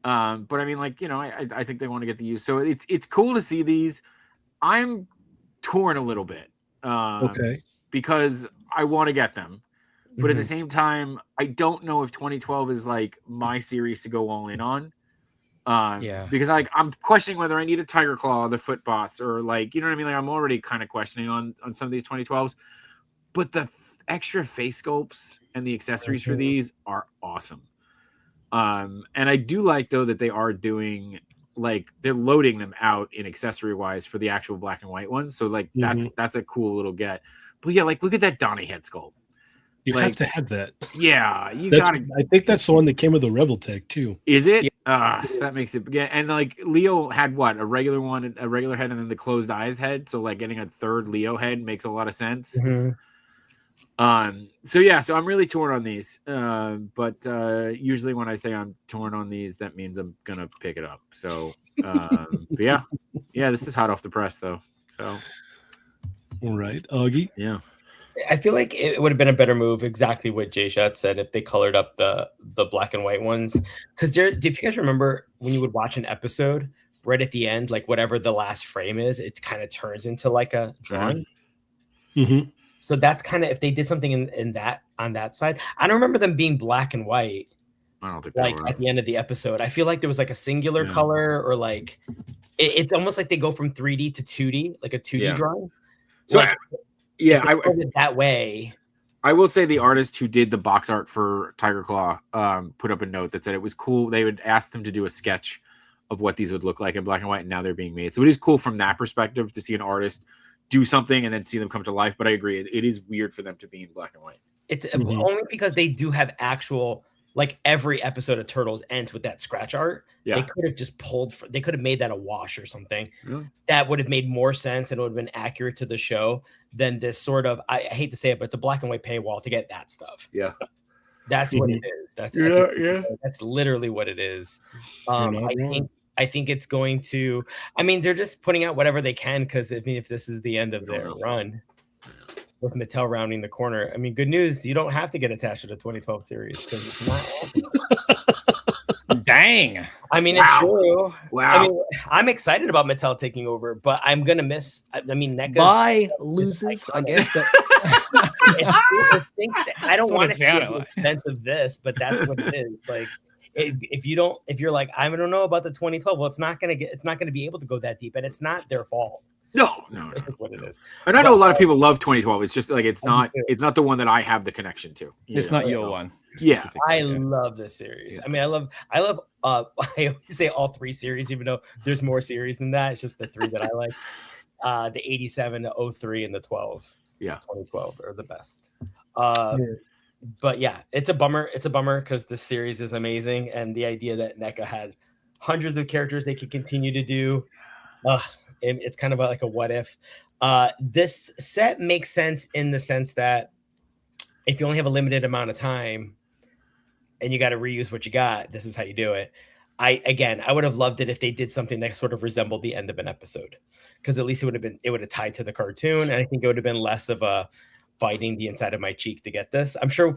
but I mean, like, you know, I think they want to get the use. So it's cool to see these. I'm torn a little bit. Okay. because I want to get them. But at the Mhm. same time, I don't know if 2012 is like my series to go all in on. Because like I'm questioning whether I need a Tiger Claw, the foot bots, or like, you know what I mean? Like I'm already kind of questioning on some of these 2012s. But the extra face sculpts and the accessories for these are awesome. And I do like though that they are doing like they're loading them out in accessory wise for the actual black and white ones. So like that's a cool little get. But yeah, like look at that Donnie head sculpt. You Like, have to have that. Yeah, you That's, gotta. I think that's the one that came with the Reveltech too. Is it? So that makes it. Yeah, and like Leo had what, a regular one, a regular head, and then the closed eyes head. So like getting a third Leo head makes a lot of sense. Mhm. So yeah, so I'm really torn on these. But usually when I say I'm torn on these, that means I'm gonna pick it up. So but yeah, this is hot off the press though. So All right, Augie. yeah. I feel like it would have been a better move, exactly what Jshot said, if they colored up the black and white ones. Because if you guys remember when you would watch an episode, right at the end, like whatever the last frame is, it kind of turns into like a drawing. Mm-hmm. So that's kind of if they did something in that on that side. I don't remember them being black and white. I don't think Like at the end of the episode, I feel like there was like a singular color, or like it's almost like they go from 3D to 2D, like a 2D drawing. So like, I went that way. I will say the artist who did the box art for Tiger Claw put up a note that said it was cool. They would ask them to do a sketch of what these would look like in black and white, and now they're being made. So it is cool from that perspective to see an artist do something and then see them come to life. But I agree, it is weird for them to be in black and white. It's only because they do have actual, like every episode of Turtles ends with that scratch art. Yeah. They could have just they could have made that a wash or something. Really? That would have made more sense and it would have been accurate to the show than this sort of, I hate to say it, but the black and white paywall to get that stuff. Yeah. That's what it is. That's That's literally what it is. I think it's going to, I mean, they're just putting out whatever they can because I mean, if this is the end of their run with Mattel rounding the corner, I mean, good news, you don't have to get attached to the 2012 series because it's not. Dang. I mean, it's true. Wow. I mean, I'm excited about Mattel taking over, but I'm gonna miss. I mean, NECA. Bye, losers. I guess I don't want to see the extent of this, but that's what it is. Like, if you're like, I don't know about the 2012, well, it's not gonna be able to go that deep, and it's not their fault. No. This is what it is. And I know a lot of people love 2012. It's just like it's not the one that I have the connection to. It's not your one. Yeah. I love this series. I mean, I love I always say all three series, even though there's more series than that. It's just the three that I like. The 87, the 03, and the 12. Yeah. 2012 are the best. But yeah, it's a bummer. It's a bummer because the series is amazing. And the idea that NECA had hundreds of characters they could continue to do. It's kind of like a what if. This set makes sense in the sense that if you only have a limited amount of time and you got to reuse what you got, this is how you do it. I would have loved it if they did something that sort of resembled the end of an episode, because at least it would have tied to the cartoon, and I think it would have been less of a biting the inside of my cheek to get this. I'm sure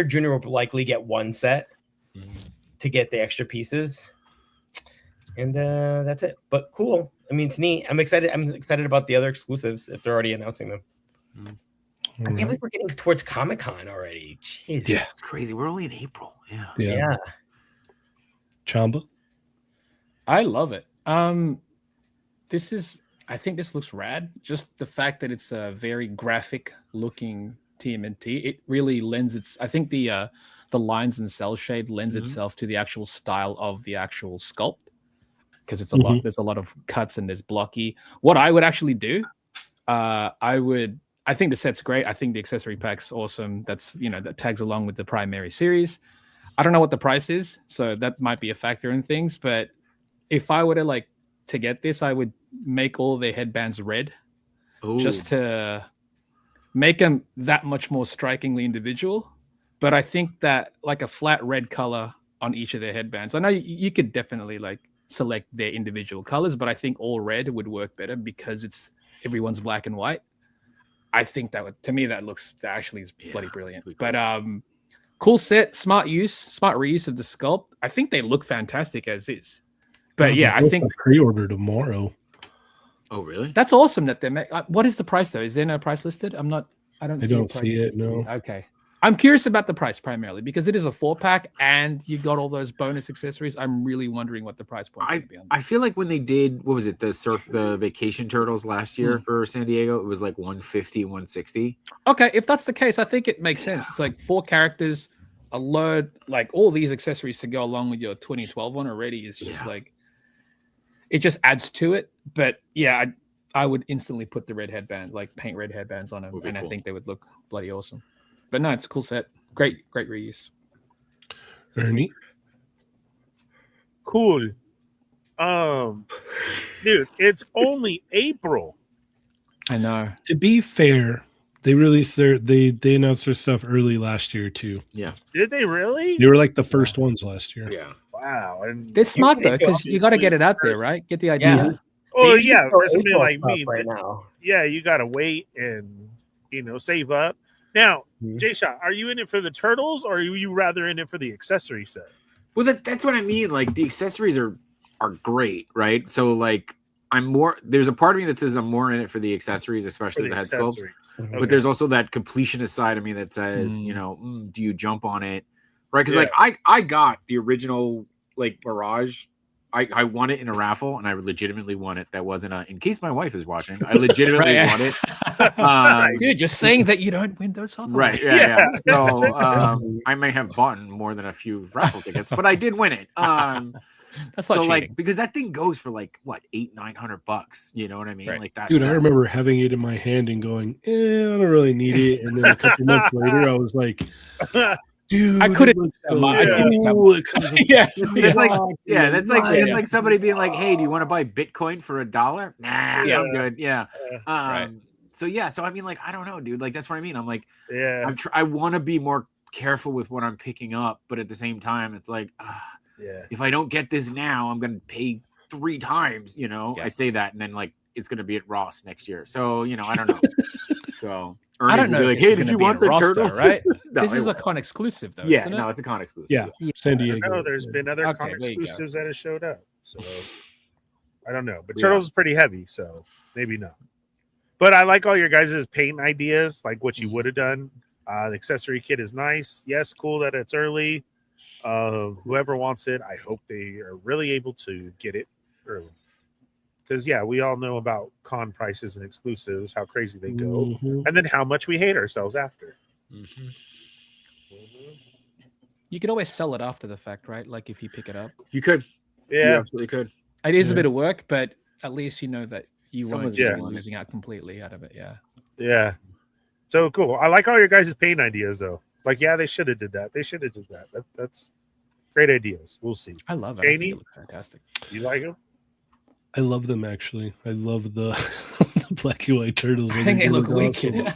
Junior will likely get one set to get the extra pieces, and that's it. But cool. I mean, it's neat. I'm excited. I'm excited about the other exclusives if they're already announcing them. I can't believe we're getting towards Comic-Con already. Jeez. Yeah, it's crazy. We're only in April. Yeah. Chamba. I love it. I think this looks rad. Just the fact that it's a very graphic looking TMNT, it really lends I think the lines and cell shade lends itself to the actual style of the actual sculpt, because it's a lot. There's a lot of cuts and there's blocky. What I would actually do, I think the set's great. I think the accessory pack's awesome. That's, that tags along with the primary series. I don't know what the price is, so that might be a factor in things. But if I were to get this, I would make all their headbands red, just to make them that much more strikingly individual. But I think that like a flat red color on each of their headbands. I know you could definitely select their individual colors, but I think all red would work better because everyone's black and white. I think that actually is bloody brilliant. But cool set, smart reuse of the sculpt. I think they look fantastic as is. But I think pre-order tomorrow. Oh, really? That's awesome that they make. What is the price though? Is there no price listed? I I don't I see, don't see it, prices. no. Okay. I'm curious about the price primarily because it is a 4-pack and you got all those bonus accessories. I'm really wondering what the price point would be on I feel like when they did, what was it, the vacation turtles last year for San Diego, it was like 150, 160. Okay, if that's the case, I think it makes sense. It's like 4 characters, a load, like all these accessories to go along with your 2012 one already is just like, it just adds to it. But yeah, I would instantly put the red headband, like paint red headbands on them, and I think they would look bloody awesome. But no, it's a cool set. Great reuse. Ernie? Cool. Dude, it's only April. I know. To be fair, they released they announced their stuff early last year too. Yeah. Did they really? They were like the first ones last year. Yeah. Wow. And They're smart though, because you got to get it out there, right? Get the idea. Yeah. oh They yeah, should go for somebody April like stuff me, right now. yeah, you gotta wait and save up. Now, Jshot, are you in it for the turtles or are you rather in it for the accessory set? Well, that's what I mean. Like the accessories are great, right? So like there's a part of me that says I'm more in it for the accessories, especially the head sculpt. Okay. But there's also that completionist side of me that says, do you jump on it? Right? Because like I got the original like Mirage. I won it in a raffle, and I legitimately won it. That wasn't in case my wife is watching. I legitimately won it. Dude, just saying that you don't win those offers. Right? Yeah. So I may have bought more than a few raffle tickets, but I did win it. That's so not like cheating. because that thing goes for like what $800-900. You know what I mean? Right. Like that. Dude, I remember having it in my hand and going, I don't really need it. And then a couple months later, I was like, dude, I couldn't. Yeah. That's like that's like somebody being like, hey, do you want to buy Bitcoin for $1? Nah, I'm good. Yeah. So I mean, like, I don't know, dude. Like that's what I mean. I'm like, I want to be more careful with what I'm picking up, but at the same time, it's like, if I don't get this now, I'm gonna pay 3 times. I say that, and then like it's gonna be at Ross next year. So I don't know. So I don't know. Like, hey, did you want the turtles? Right? No, this is a con exclusive, though. Yeah, isn't no, it? it's a con exclusive. Yeah, San Diego. I know there's been other con there you go. exclusives that have showed up. So I don't know. But Turtles is pretty heavy, so maybe not. But I like all your guys' paint ideas, like what you would have done. The accessory kit is nice. Yes, cool that it's early. Whoever wants it, I hope they are really able to get it early. Because we all know about con prices and exclusives, how crazy they go, and then how much we hate ourselves after. You could always sell it after the fact, right? Like if you pick it up. You could. Yeah, you absolutely could. It is a bit of work, but at least you know that you Someone's won't be losing out completely out of it. Yeah. Yeah. So cool. I like all your guys' paint ideas, though. Like, they should have did that. They should have did that. That's great ideas. We'll see. I love it. Janie? I think it looks fantastic. You like them? I love them actually. I love the, the black and white turtles. I think they look awesome. wicked.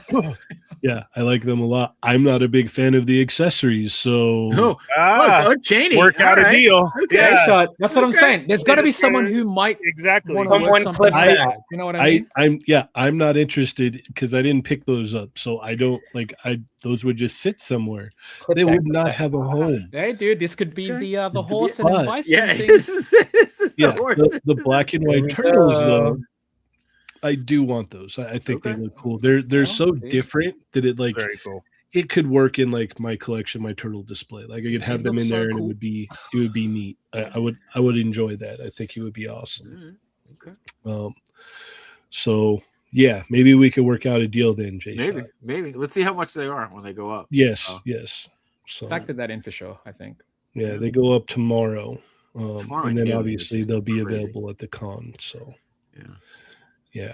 Yeah, I like them a lot. I'm not a big fan of the accessories, so Cheney, work out a deal. Okay. Shot. That's what I'm saying. There's got to be someone who might exactly want to work something out. You know what I mean? I'm not interested because I didn't pick those up, so I don't those would just sit somewhere. They would not have a home. Hey, dude, this could be the horse and bison thing. This is the horse. The black and white turtles, though. I do want those. I think they look cool. They're so different that it very cool. It could work in like my collection, my turtle display. Like I could have them in there, and it would be neat. I would enjoy that. I think it would be awesome. Okay. So yeah, maybe we could work out a deal then, Jshot. Maybe. Let's see how much they are when they go up. Yes. So factor that in for sure. I think. Yeah, they go up tomorrow. Tomorrow, and then obviously they'll be available at the con. So yeah.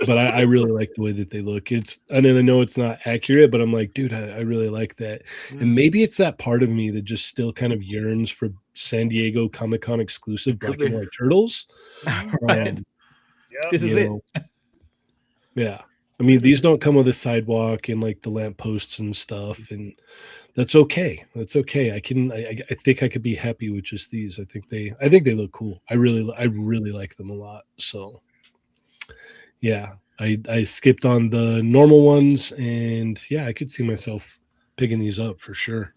But I really like the way that they look. And I know it's not accurate, but I'm like, dude, I really like that. And maybe it's that part of me that just still kind of yearns for San Diego Comic-Con exclusive black and white turtles. This is it. Yeah. I mean, these don't come with a sidewalk and like the lampposts and stuff, and that's okay. That's okay. I think I could be happy with just these. I think they look cool. I really like them a lot. So yeah, I skipped on the normal ones, and I could see myself picking these up for sure.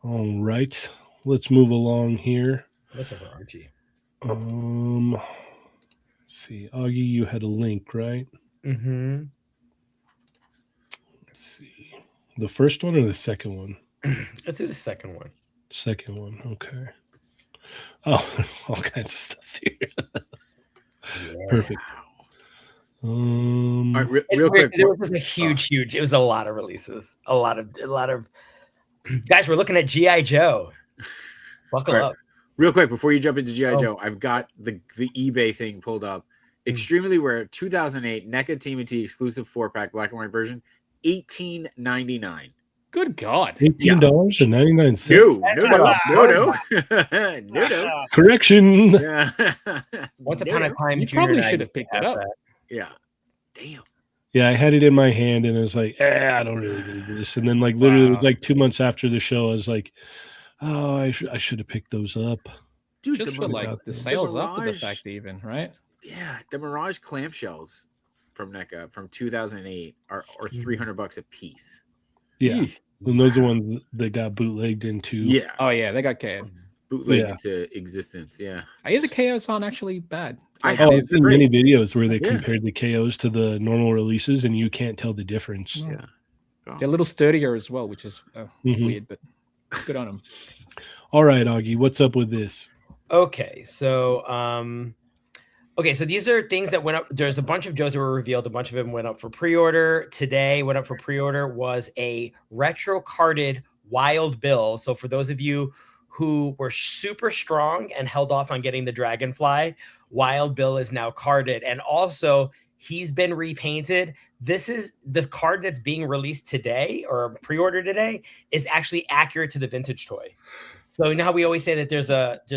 All right, let's move along here. What's over Archie? Let's see, Augie, you had a link, right? Mm-hmm. Let's see. The first one or the second one? Let's do the second one. Second one. Okay. Oh, all kinds of stuff here. Perfect. All right, It's real weird, quick. there was a huge. It was a lot of releases. A lot of. Guys, we're looking at GI Joe. Buckle up. Real quick before you jump into GI Oh. Joe, I've got the eBay thing pulled up. Extremely rare, 2008 NECA TMNT exclusive 4-pack black and white version, $18.99. Good God. $18.99. No. Correction. Yeah. Once upon a time, You Junior probably and I should have picked it up. that. Yeah. Damn. Yeah, I had it in my hand and I was like, I don't really need this. And then like literally it was like 2 months after the show, I was like, oh, I should have picked those up. Dude, Just for like the sales after the fact, even, right? Yeah, the Mirage clamshells from NECA from 2008 are $300 a piece. Yeah. And those are ones that got bootlegged into. Yeah. Oh yeah, they got KO'd. Bootlegged into existence. Yeah. I hear the KOs aren't actually bad. I Oh, have I've seen many videos where they Yeah. compared the KOs to the normal releases, and you can't tell the difference. Yeah. They're a little sturdier as well, which is Mhm. weird, but good on them. All right, Augie, what's up with this? Okay, so so these are things that went up. There's a bunch of Joes that were revealed. A bunch of them went up for pre-order. Today, went up for pre-order was a retro carded Wild Bill. So for those of you who were super strong and held off on getting the Dragonfly, Wild Bill is now carded, and also he's been repainted. This is the card that's being released today or pre-order today is actually accurate to the vintage toy. So now we always say that there's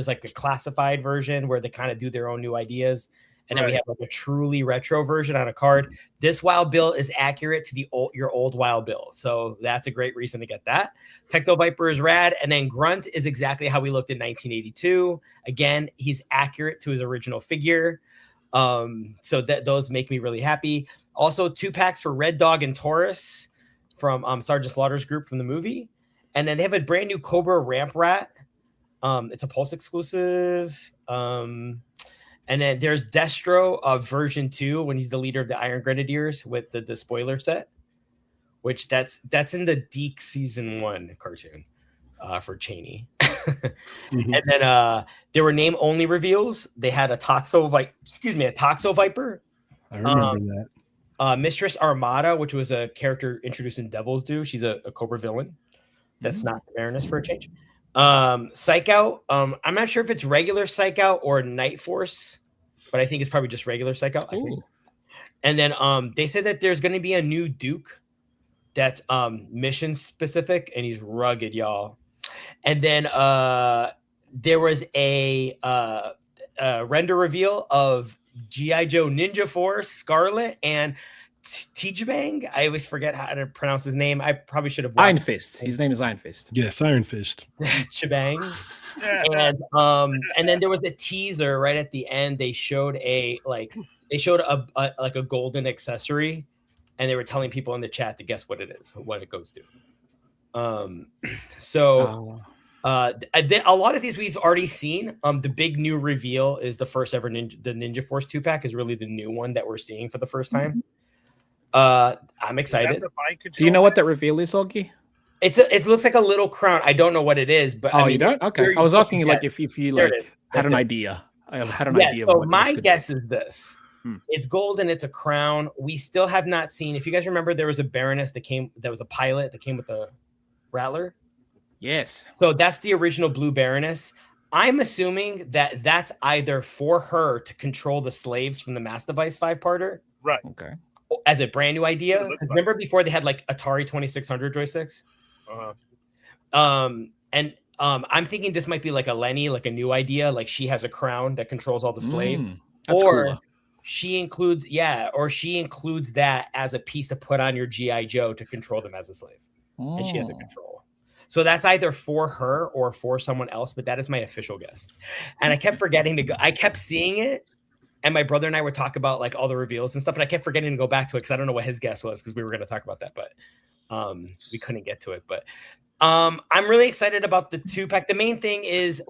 like a classified version where they kind of do their own new ideas, and then we have like a truly retro version on a card. This Wild Bill is accurate to your old Wild Bill, so that's a great reason to get that. Techno Viper is rad, and then Grunt is exactly how we looked in 1982. Again, he's accurate to his original figure, so that those make me really happy. Also, 2 packs for Red Dog and Taurus from Sergeant Slaughter's group from the movie. And then they have a brand new Cobra Ramp Rat. It's a Pulse exclusive. And then there's Destro of version 2 when he's the leader of the Iron Grenadiers with the spoiler set, which that's in the Deke season 1 cartoon for Cheney. And then there were name only reveals. They had a Toxo Viper. I remember that. Mistress Armada, which was a character introduced in Devil's Due. She's a Cobra villain. That's not the Baroness for a change. Psych Out. I'm not sure if it's regular Psych Out or Night Force, but I think it's probably just regular Psych Out. I think. And then they said that there's going to be a new Duke that's mission specific, and he's rugged, y'all. And then there was a render reveal of G.I. Joe Ninja Force Scarlet and Teespring. I always forget how to pronounce his name. I probably should have. Iron Fist. His name is Iron Fist. Yes, Iron Fist. Chibang. And then there was a teaser right at the end. They showed a golden accessory, and they were telling people in the chat to guess what it is, what it goes to. A lot of these we've already seen. The big new reveal is the first ever Ninja Force 2-pack is really the new one that we're seeing for the first time. I'm excited. Do you know what that reveal is, Augie? It looks like a little crown. I don't know what it is, but you don't? Okay. I was asking you if you like had an idea. I had an idea. So my guess is this. It's gold and it's a crown. We still have not seen. If you guys remember, there was a Baroness that was a pilot that came with a Rattler. Yes. So that's the original Blue Baroness. I'm assuming that that's either for her to control the slaves from the Mass Device 5-parter. Right. Okay. As a brand new idea. Remember before they had like Atari 2600 joysticks? I'm thinking this might be like a Lenny, like a new idea. Like she has a crown that controls all the slaves. Or cool. she includes that as a piece to put on your G.I. Joe to control them as a slave. And she has a control. So that's either for her or for someone else, but that is my official guess. And I kept forgetting to go. I kept seeing it, and my brother and I would talk about like all the reveals and stuff, but I kept forgetting to go back to it because I don't know what his guess was because we were going to talk about that, but we couldn't get to it. But I'm really excited about the 2-pack. The main thing is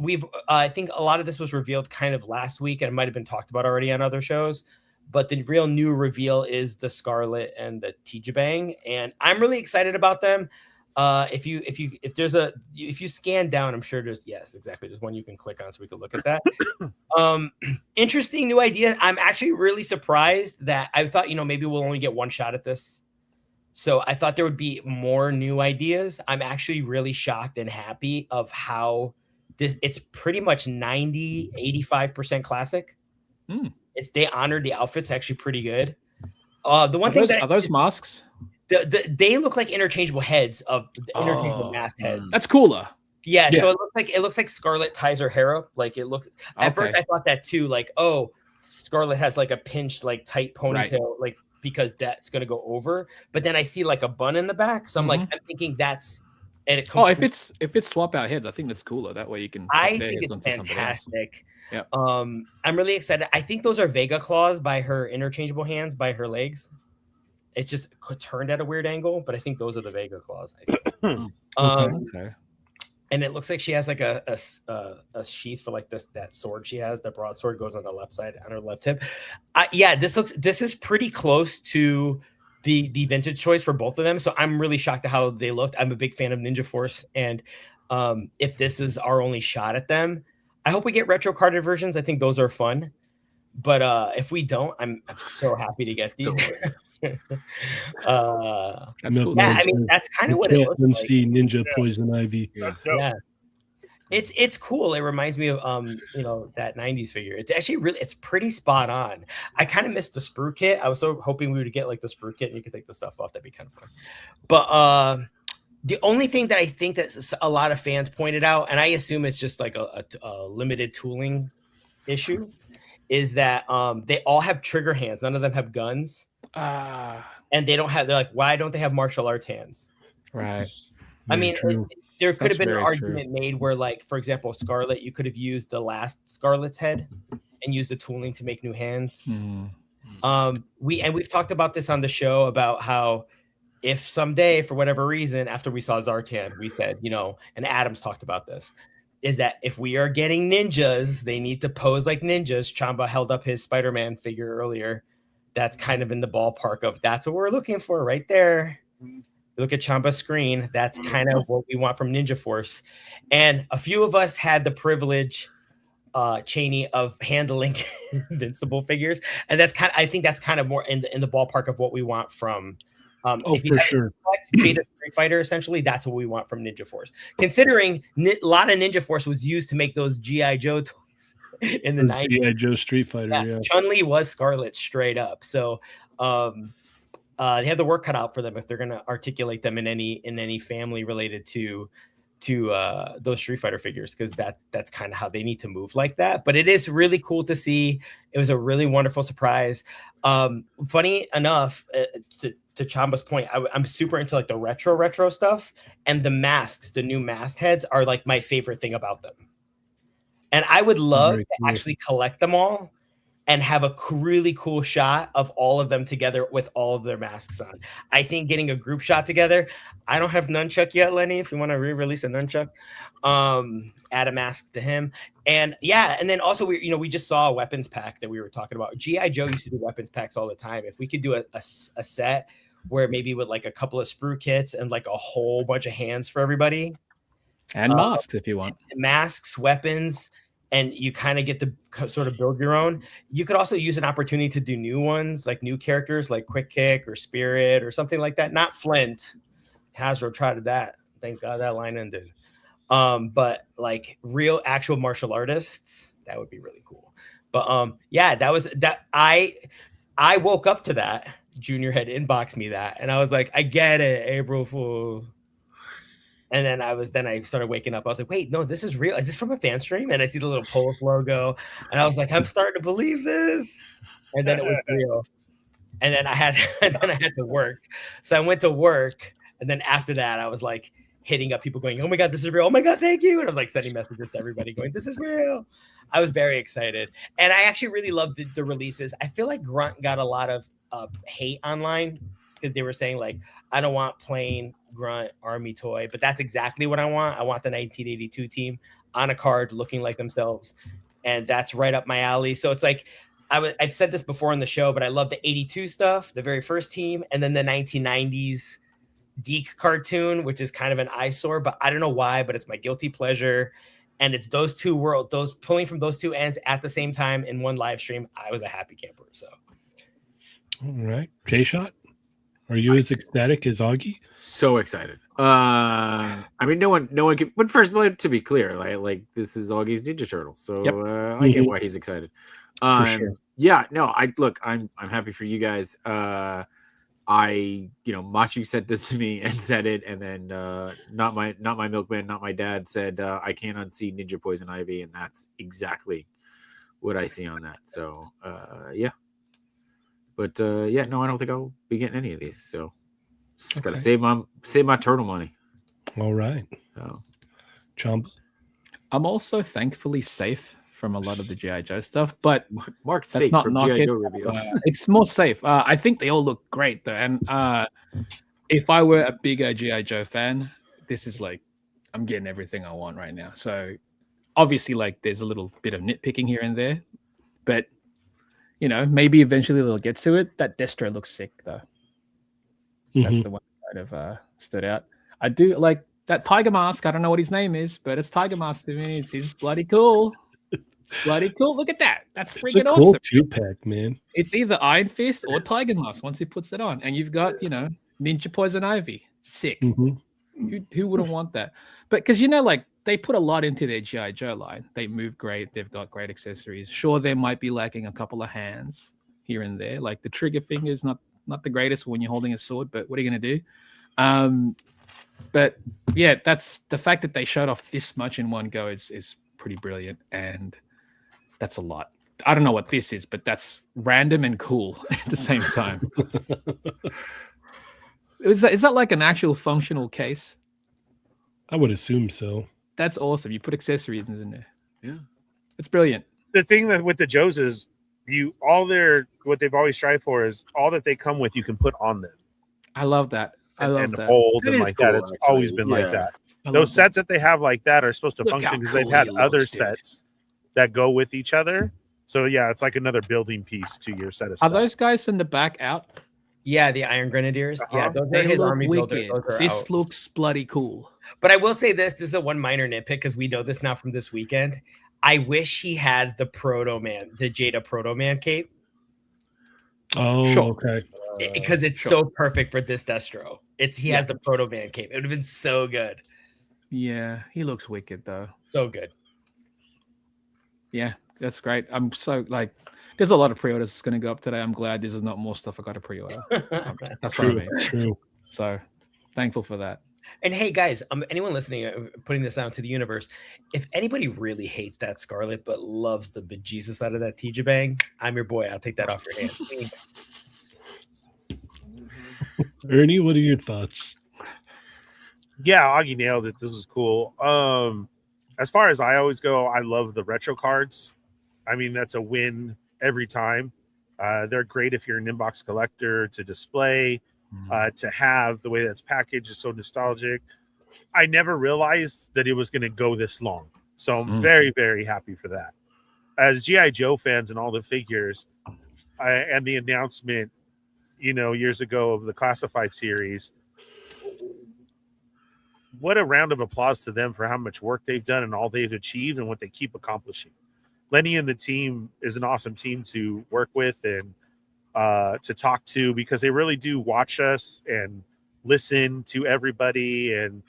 I think a lot of this was revealed kind of last week, and it might have been talked about already on other shows. but the real new reveal is the Scarlet and the Tijabang, and I'm really excited about them. If you scan down, I'm sure there's there's one you can click on so we can look at that. Interesting new idea. I'm actually really surprised that I thought, maybe we'll only get one shot at this. So I thought there would be more new ideas. I'm actually really shocked and happy of how it's pretty much 85% classic. They honored the outfits actually pretty good. The one thing are those masks? They look like interchangeable heads of interchangeable mask heads. That's cooler. Yeah, so it looks like Scarlet ties her hair up. Like it looked at first I thought that too, like, oh, Scarlet has like a pinched, like tight ponytail, like because that's gonna go over. But then I see like a bun in the back. So I'm like, I'm thinking that's if it's swap out heads, I think that's cooler. That way you can I think it's fantastic. Yeah. I'm really excited. I think those are Vega claws by her interchangeable hands by her legs. It's just turned at a weird angle, but I think those are the Vega claws. I think. Okay. And it looks like she has like a sheath for like that sword she has. The broadsword goes on the left side on her left hip. This is pretty close to the vintage choice for both of them. So I'm really shocked at how they looked. I'm a big fan of Ninja Force, and if this is our only shot at them, I hope we get retro carded versions. I think those are fun. But if we don't, I'm so happy to get these. I mean, that's kind of what it looks like. Ninja Poison Ivy. That's dope. Yeah. It's cool. It reminds me of that 90s figure. It's actually it's pretty spot on. I kind of missed the sprue kit. I was so hoping we would get like the sprue kit and you could take the stuff off. That'd be kind of fun. But the only thing that I think that a lot of fans pointed out, and I assume it's just like a limited tooling issue, is that they all have trigger hands. None of them have guns. And they're like, why don't they have martial arts hands? Right. I mean, there could have been an argument made where, like, for example, Scarlet, you could have used the last Scarlet's head and used the tooling to make new hands. We've talked about this on the show about how if someday, for whatever reason, after we saw Zartan, we said, and Adams talked about this, is that if we are getting ninjas, they need to pose like ninjas. Chamba held up his Spider-Man figure earlier. That's kind of in the ballpark of that's what we're looking for right there. Look at Chamba's screen. That's kind of what we want from Ninja Force. And a few of us had the privilege, Cheney, of handling Invincible figures. And I think that's kind of more in the ballpark of what we want from for sure. Jada Street Fighter, essentially, that's what we want from Ninja Force. Considering a lot of Ninja Force was used to make those G.I. Joe toys in the 90s. G.I. Joe Street Fighter, yeah. Chun-Li was Scarlet straight up. So they have the work cut out for them if they're going to articulate them in any family related to those Street Fighter figures, because that's kind of how they need to move like that. But it is really cool to see. It was a really wonderful surprise. Funny enough, to Chamba's point, I'm super into like the retro stuff, and the masks, the new mask heads are like my favorite thing about them. And I would love to actually collect them all and have a really cool shot of all of them together with all of their masks on. I think getting a group shot together. I don't have Nunchuck yet, Lenny. If you want to re-release a Nunchuck, add a mask to him. And and then also we just saw a weapons pack that we were talking about. G.I. Joe used to do weapons packs all the time. If we could do a set where maybe with like a couple of sprue kits and like a whole bunch of hands for everybody. And masks if you want. Masks, weapons, and you kind of get to sort of build your own. You could also use an opportunity to do new ones, like new characters like Quick Kick or Spirit or something like that. Not Flint. Hasbro tried that. Thank God that line ended. But like real actual martial artists, that would be really cool. But that was that. I woke up to that. Junior had inboxed me that, and I was like, I get it, April Fool. And then I started waking up. I was like, wait, no, this is real. Is this from a fan stream? And I see the little Polish logo, and I was like, I'm starting to believe this. And then it was real. And then I had to work. So I went to work, and then after that, I was like hitting up people going, oh my God, this is real. Oh my God, thank you. And I was like sending messages to everybody going, this is real. I was very excited. And I actually really loved the releases. I feel like Grunt got a lot of hate online because they were saying like, I don't want plain Grunt army toy, but that's exactly what I want. I want the 1982 team on a card looking like themselves. And that's right up my alley. So it's like, I've said this before on the show, but I love the 82 stuff, the very first team, and then the 1990s Deke cartoon, which is kind of an eyesore, but I don't know why, but it's my guilty pleasure. And it's those two worlds, those pulling from those two ends at the same time in one live stream. I was a happy camper. So, all right, Jshot, are you as ecstatic as Augie? So excited. I mean, no one can. But first, to be clear, like this is Augie's Ninja Turtle, so Yep. I get why he's excited. For sure. Yeah, no, I'm happy for you guys. Machu said this to me and said it, and then not my milkman, not my dad said I can't unsee Ninja Poison Ivy, and that's exactly what I see on that. So yeah, but yeah, no, I don't think I'll be getting any of these. So just gotta save my turtle money. All right, Chamba. I'm also thankfully safe from a lot of the G.I. Joe stuff, but Mark, that's not knocking. It's more safe. I think they all look great though, and if I were a bigger G.I. Joe fan, this is like I'm getting everything I want right now. So obviously, like there's a little bit of nitpicking here and there, but maybe eventually they'll get to it. That Destro looks sick though. That's the one that kind of stood out. I do like that Tiger Mask. I don't know what his name is, but it's Tiger Mask to me. It's bloody cool. Bloody cool. Look at that. That's freaking a cool awesome. 2-pack, man. It's either Iron Fist or Tiger Mask once he puts it on. And you've got, Ninja Poison Ivy. Sick. Who wouldn't want that? But because, like they put a lot into their G.I. Joe line. They move great. They've got great accessories. Sure, they might be lacking a couple of hands here and there. Like the trigger finger is not the greatest when you're holding a sword, but what are you going to do? But yeah, that's the fact that they showed off this much in one go is pretty brilliant. And that's a lot. I don't know what this is, but that's random and cool at the same time. Is that like an actual functional case? I would assume so. That's awesome. You put accessories in there. Yeah. It's brilliant. The thing that with the Joes is what they've always strived for is all that they come with you can put on them. I love that. I love that. Hold It and is like that. cool, It's actually. always been like that. I Those love sets that they have like that are supposed to Look function how because they've cool had he other looks, dude. sets that go with each other. So yeah, it's like another building piece to your set of Are stuff. those guys in the back out? yeah, the Iron Grenadiers. Yeah, those are They his look army wicked. builders. Those are This out. looks bloody cool. But I will say this is a one minor nitpick because we know this now from this weekend. I wish he had the Proto Man, the Jada Proto Man cape. Oh, Sure. okay. Because it's so perfect for this Destro. He has the Proto Man cape. It would have been so good. Yeah, he looks wicked though. So good. Yeah, that's great. I'm so like, there's a lot of pre-orders that's going to go up today. I'm glad this is not more stuff I got to pre-order. That's what I mean. True. So thankful for that. And hey, guys, anyone listening, putting this out to the universe, if anybody really hates that Scarlet but loves the bejesus out of that T-Jabang, I'm your boy. I'll take that off your hands. Ernie, what are your thoughts? Yeah, Augie nailed it. This was cool. As far as I always go, I love the retro cards. I mean, that's a win every time. They're great if you're an inbox collector to display, to have. The way that's packaged is so nostalgic. I never realized that it was going to go this long. So I'm very, very happy for that. As G.I. Joe fans and all the figures and the announcement, years ago of the Classified series, what a round of applause to them for how much work they've done and all they've achieved and what they keep accomplishing. Lenny and the team is an awesome team to work with and to talk to because they really do watch us and listen to everybody and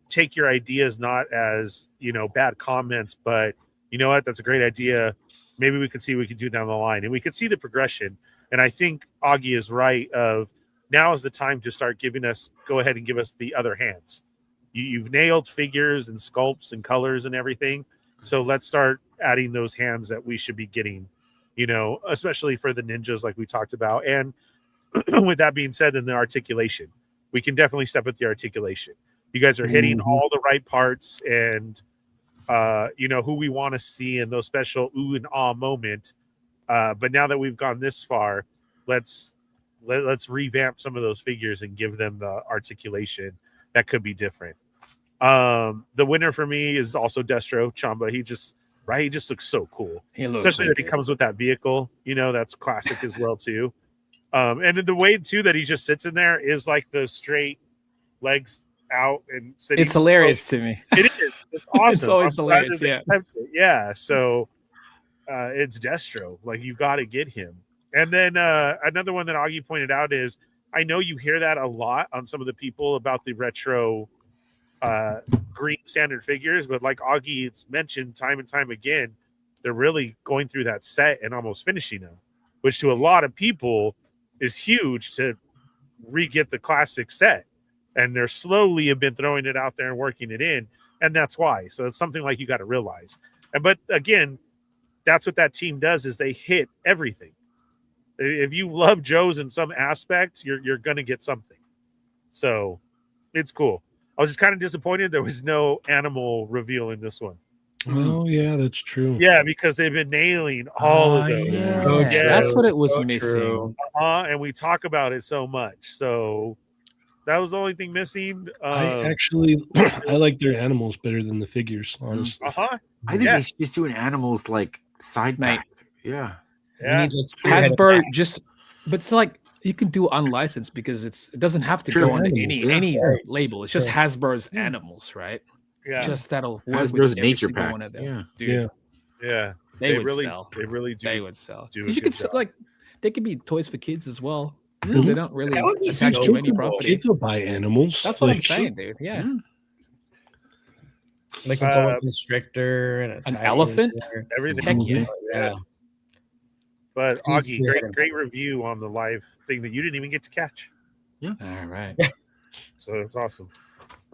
take your ideas not as, bad comments, but you know what, that's a great idea. Maybe we could see what we could do down the line and we could see the progression. And I think Augie is right of now is the time to start go ahead and give us the other hands. You've nailed figures and sculpts and colors and everything. So let's start adding those hands that we should be getting, especially for the ninjas like we talked about. And with that being said, then the articulation. We can definitely step at the articulation. You guys are hitting all the right parts and, who we want to see in those special ooh and ah moment. But now that we've gone this far, let's revamp some of those figures and give them the articulation that could be different. The winner for me is also Destro Chamba. right? He just looks so cool. He looks Especially that he good. comes with that vehicle. That's classic as well too. And the way too that he just sits in there is like the straight legs out and sitting. It's hilarious to me. It is. It's awesome. It's always I'm glad hilarious. that they Yeah. kept it. Yeah. So it's Destro. Like you got to get him. And then another one that Augie pointed out is I know you hear that a lot on some of the people about the retro green standard figures, but like Augie's mentioned time and time again, they're really going through that set and almost finishing them, which to a lot of people is huge to re-get the classic set. And they're slowly have been throwing it out there and working it in. And that's why. So it's something like you got to realize. But again, that's what that team does is they hit everything. If you love Joe's in some aspect, you're going to get something. So it's cool. I was just kind of disappointed there was no animal reveal in this one. Oh, yeah, that's true. Yeah, because they've been nailing all of those. Yeah. So That's true. what it was So missing. true. And we talk about it so much. So that was the only thing missing. I actually I like their animals better than the figures, honestly. I I think Yeah. they should just do an animals like side Mate. pack. Yeah. Yeah. We need, like, spearhead Hasbro attack. just, but it's like you can do unlicensed because it doesn't have to True. go under Animal, any Right. label. It's just True. Hasbro's animals, right? Yeah. Just that'll work with Hasbro's every nature single pack. one of them. Yeah. Dude, Yeah. Yeah. they would really sell. they really do. They would sell. do a 'Cause you good could job. like they could be toys for kids as well. Mhm. 'Cause they don't really That would be attach so to any cool. property. Kids will buy animals. That's what I'm Like, saying, dude. Yeah. Like a golden constrictor and An tiger elephant? there. Everything. Heck yeah. Yeah. But Needs Augie, spearhead great review on the live thing that you didn't even get to catch. All right. So it's awesome.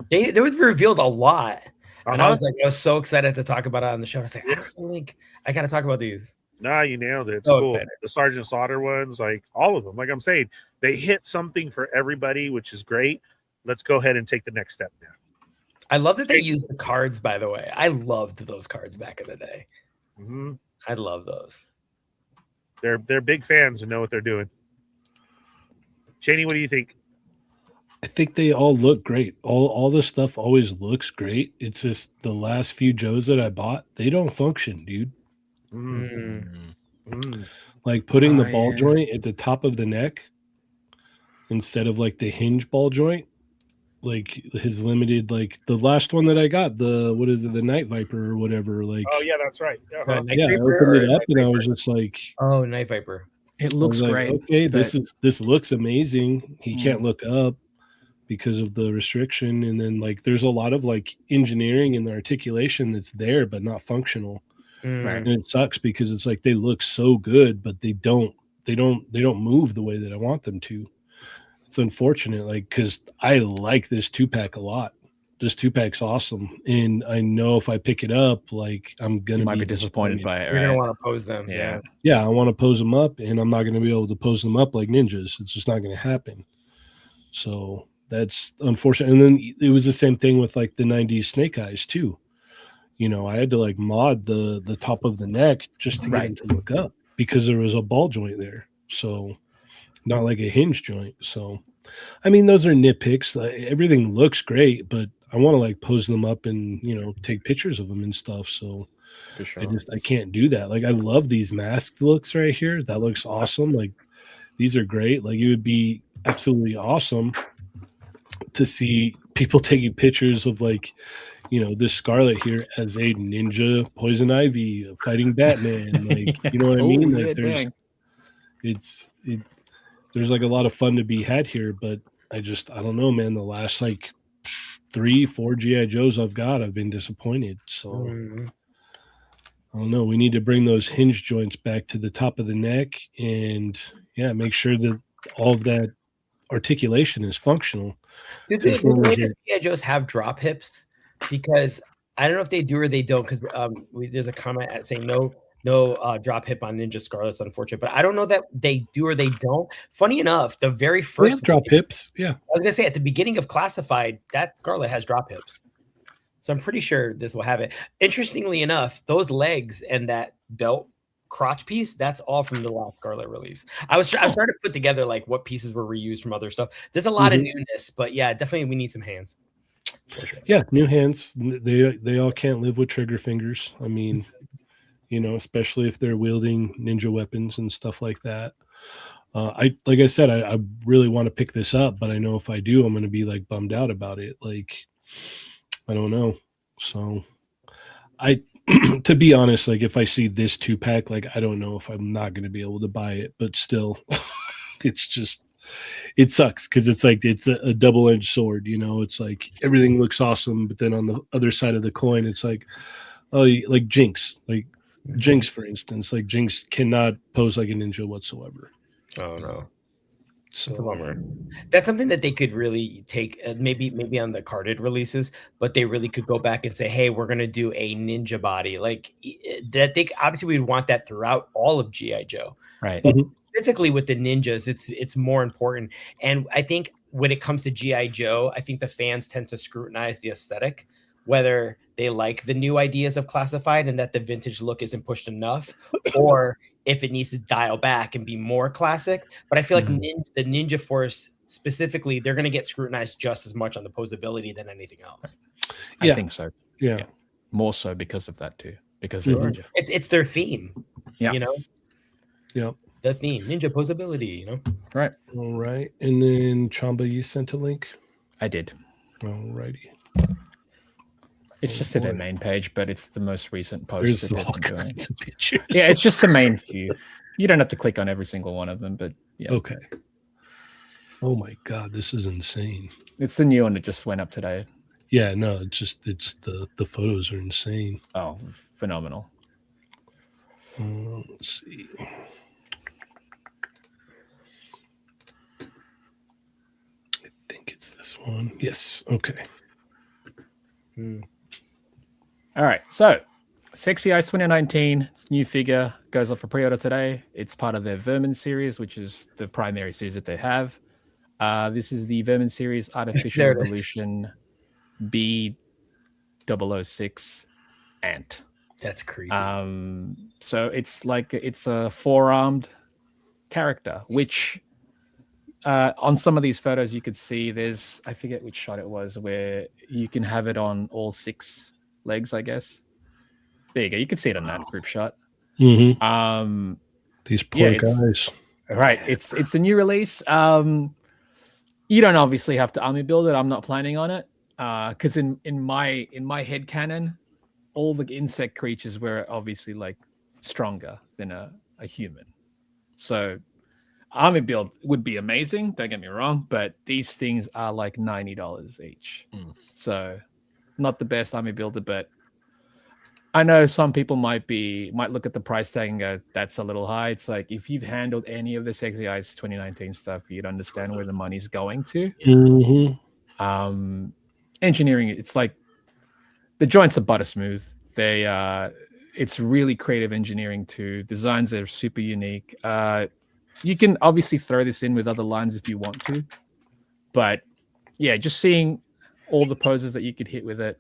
They was revealed a lot. And I Uh-huh. was so excited to talk about it on the show. I was like, Yeah. Link, I got to talk about these. Nah, you nailed it. It's So cool. excited. The Sergeant Slaughter ones, like all of them. Like I'm saying, they hit something for everybody, which is great. Let's go ahead and take the next step now. I love that they used the cards, by the way. I loved those cards back in the day. Mm-hmm. I love those. They're big fans and know what they're doing. Cheney, what do you think? I think they all look great. All the stuff always looks great. It's just the last few Joes that I bought, they don't function, dude. Like putting the ball joint at the top of the neck instead of like the hinge ball joint, like his limited, like the last one that I got, the Night Viper or whatever. Like, Oh yeah, that's right. Uh-huh. Night yeah, I Viper opened or it up Night and I Viper? was just like, Oh, Night Viper. It I looks was like, great. okay, but- this looks amazing. He can't look up because of the restriction, and then like there's a lot of like engineering and the articulation that's there but not functional. Mm. And it sucks because it's like they look so good, but they don't move the way that I want them to. It's unfortunate, like, because I like this 2-pack a lot. This 2-pack's awesome, and I know if I pick it up, like I'm You gonna might be disappointed by it, You're going to right? want to pose them. Yeah. Yeah, I want to pose them up, and I'm not going to be able to pose them up like ninjas. It's just not going to happen. So that's unfortunate. And then it was the same thing with like the 90s Snake Eyes too. You know, I had to like mod the top of the neck just to get him to look up because there was a ball joint there. So not like a hinge joint. So, I mean, those are nitpicks. Everything looks great, but I want to like pose them up and, you know, take pictures of them and stuff. So For sure. I can't do that. Like I love these masked looks right here. That looks awesome. Like these are great. Like it would be absolutely awesome to see people taking pictures of like, you know, this Scarlet here as a ninja Poison Ivy fighting Batman. Like, you know what I mean? Like there's like a lot of fun to be had here, but I don't know, man. The last like 3-4 GI Joes I've got, I've been disappointed. So I don't know. We need to bring those hinge joints back to the top of the neck and make sure that all of that articulation is functional. Do the latest G.I. Joes have drop hips? Because I don't know if they do or they don't. Because there's a comment saying no drop hip on Ninja Scarlet's unfortunate, but I don't know that they do or they don't. Funny enough, the very first drop hips, yeah. I was gonna say at the beginning of Classified, that Scarlet has drop hips, so I'm pretty sure this will have it. Interestingly enough, those legs and that belt crotch piece, that's all from the last Scarlet release. I started to put together like what pieces were reused from other stuff. There's a lot of newness, but yeah, definitely we need some hands. For sure. Yeah, new hands. They all can't live with trigger fingers. I mean, especially if they're wielding ninja weapons and stuff like that. I really want to pick this up, but I know if I do, I'm going to be like bummed out about it. Like, I don't know. So to be honest, like if I see this 2-pack, like I don't know if I'm not going to be able to buy it, but still, it's just, it sucks because it's like it's a double-edged sword. It's like everything looks awesome, but then on the other side of the coin, it's like, oh, like Jinx, for instance, like Jinx cannot pose like a ninja whatsoever. Oh no. So It's a bummer. That's something that they could really take, maybe on the carded releases, but they really could go back and say, "Hey, we're gonna do a ninja body." Like that. They obviously we'd want that throughout all of GI Joe, Right. but specifically with the ninjas, it's more important. And I think when it comes to GI Joe, I think the fans tend to scrutinize the aesthetic, whether they like the new ideas of classified and that the vintage look isn't pushed enough, or if it needs to dial back and be more classic. But I feel like the Ninja Force specifically, they're going to get scrutinized just as much on the posability than anything else. I think so. Yeah. More so because of that too. Because It's their theme. Yeah. Yep. The theme, ninja posability, Right. All right. And then Chamba, you sent a link? I did. All righty. It's just to their main page, but it's the most recent post. There's all kinds of pictures. Yeah, it's just the main few. You don't have to click on every single one of them, but yeah. Okay. Oh my God, this is insane. It's the new one that just went up today. Yeah, no, it's the photos are insane. Oh, phenomenal. Let's see. I think it's this one. Yes. Okay. All right, so Sexy Ice 2019, new figure, goes up for pre-order today. It's part of their Vermin series, which is the primary series that they have. This is the Vermin series Artificial Evolution B006 Ant. That's creepy. So it's a 4-armed character, which on some of these photos you could see there's, I forget which shot it was, where you can have it on all 6 legs, I guess. There you go. You can see it on that group shot. Mm-hmm. These poor guys. Right. It's a new release. You don't obviously have to army build it. I'm not planning on it. Because in my head canon, all the insect creatures were obviously like stronger than a human. So army build would be amazing, don't get me wrong, but these things are like $90 each. So not the best army builder, but I know some people might look at the price tag and go, that's a little high. It's like, if you've handled any of the Sexy Eyes 2019 stuff, you'd understand where the money's going to. Engineering, it's like the joints are butter smooth. It's really creative engineering too. Designs are super unique. You can obviously throw this in with other lines if you want to, but yeah, just seeing all the poses that you could hit with it,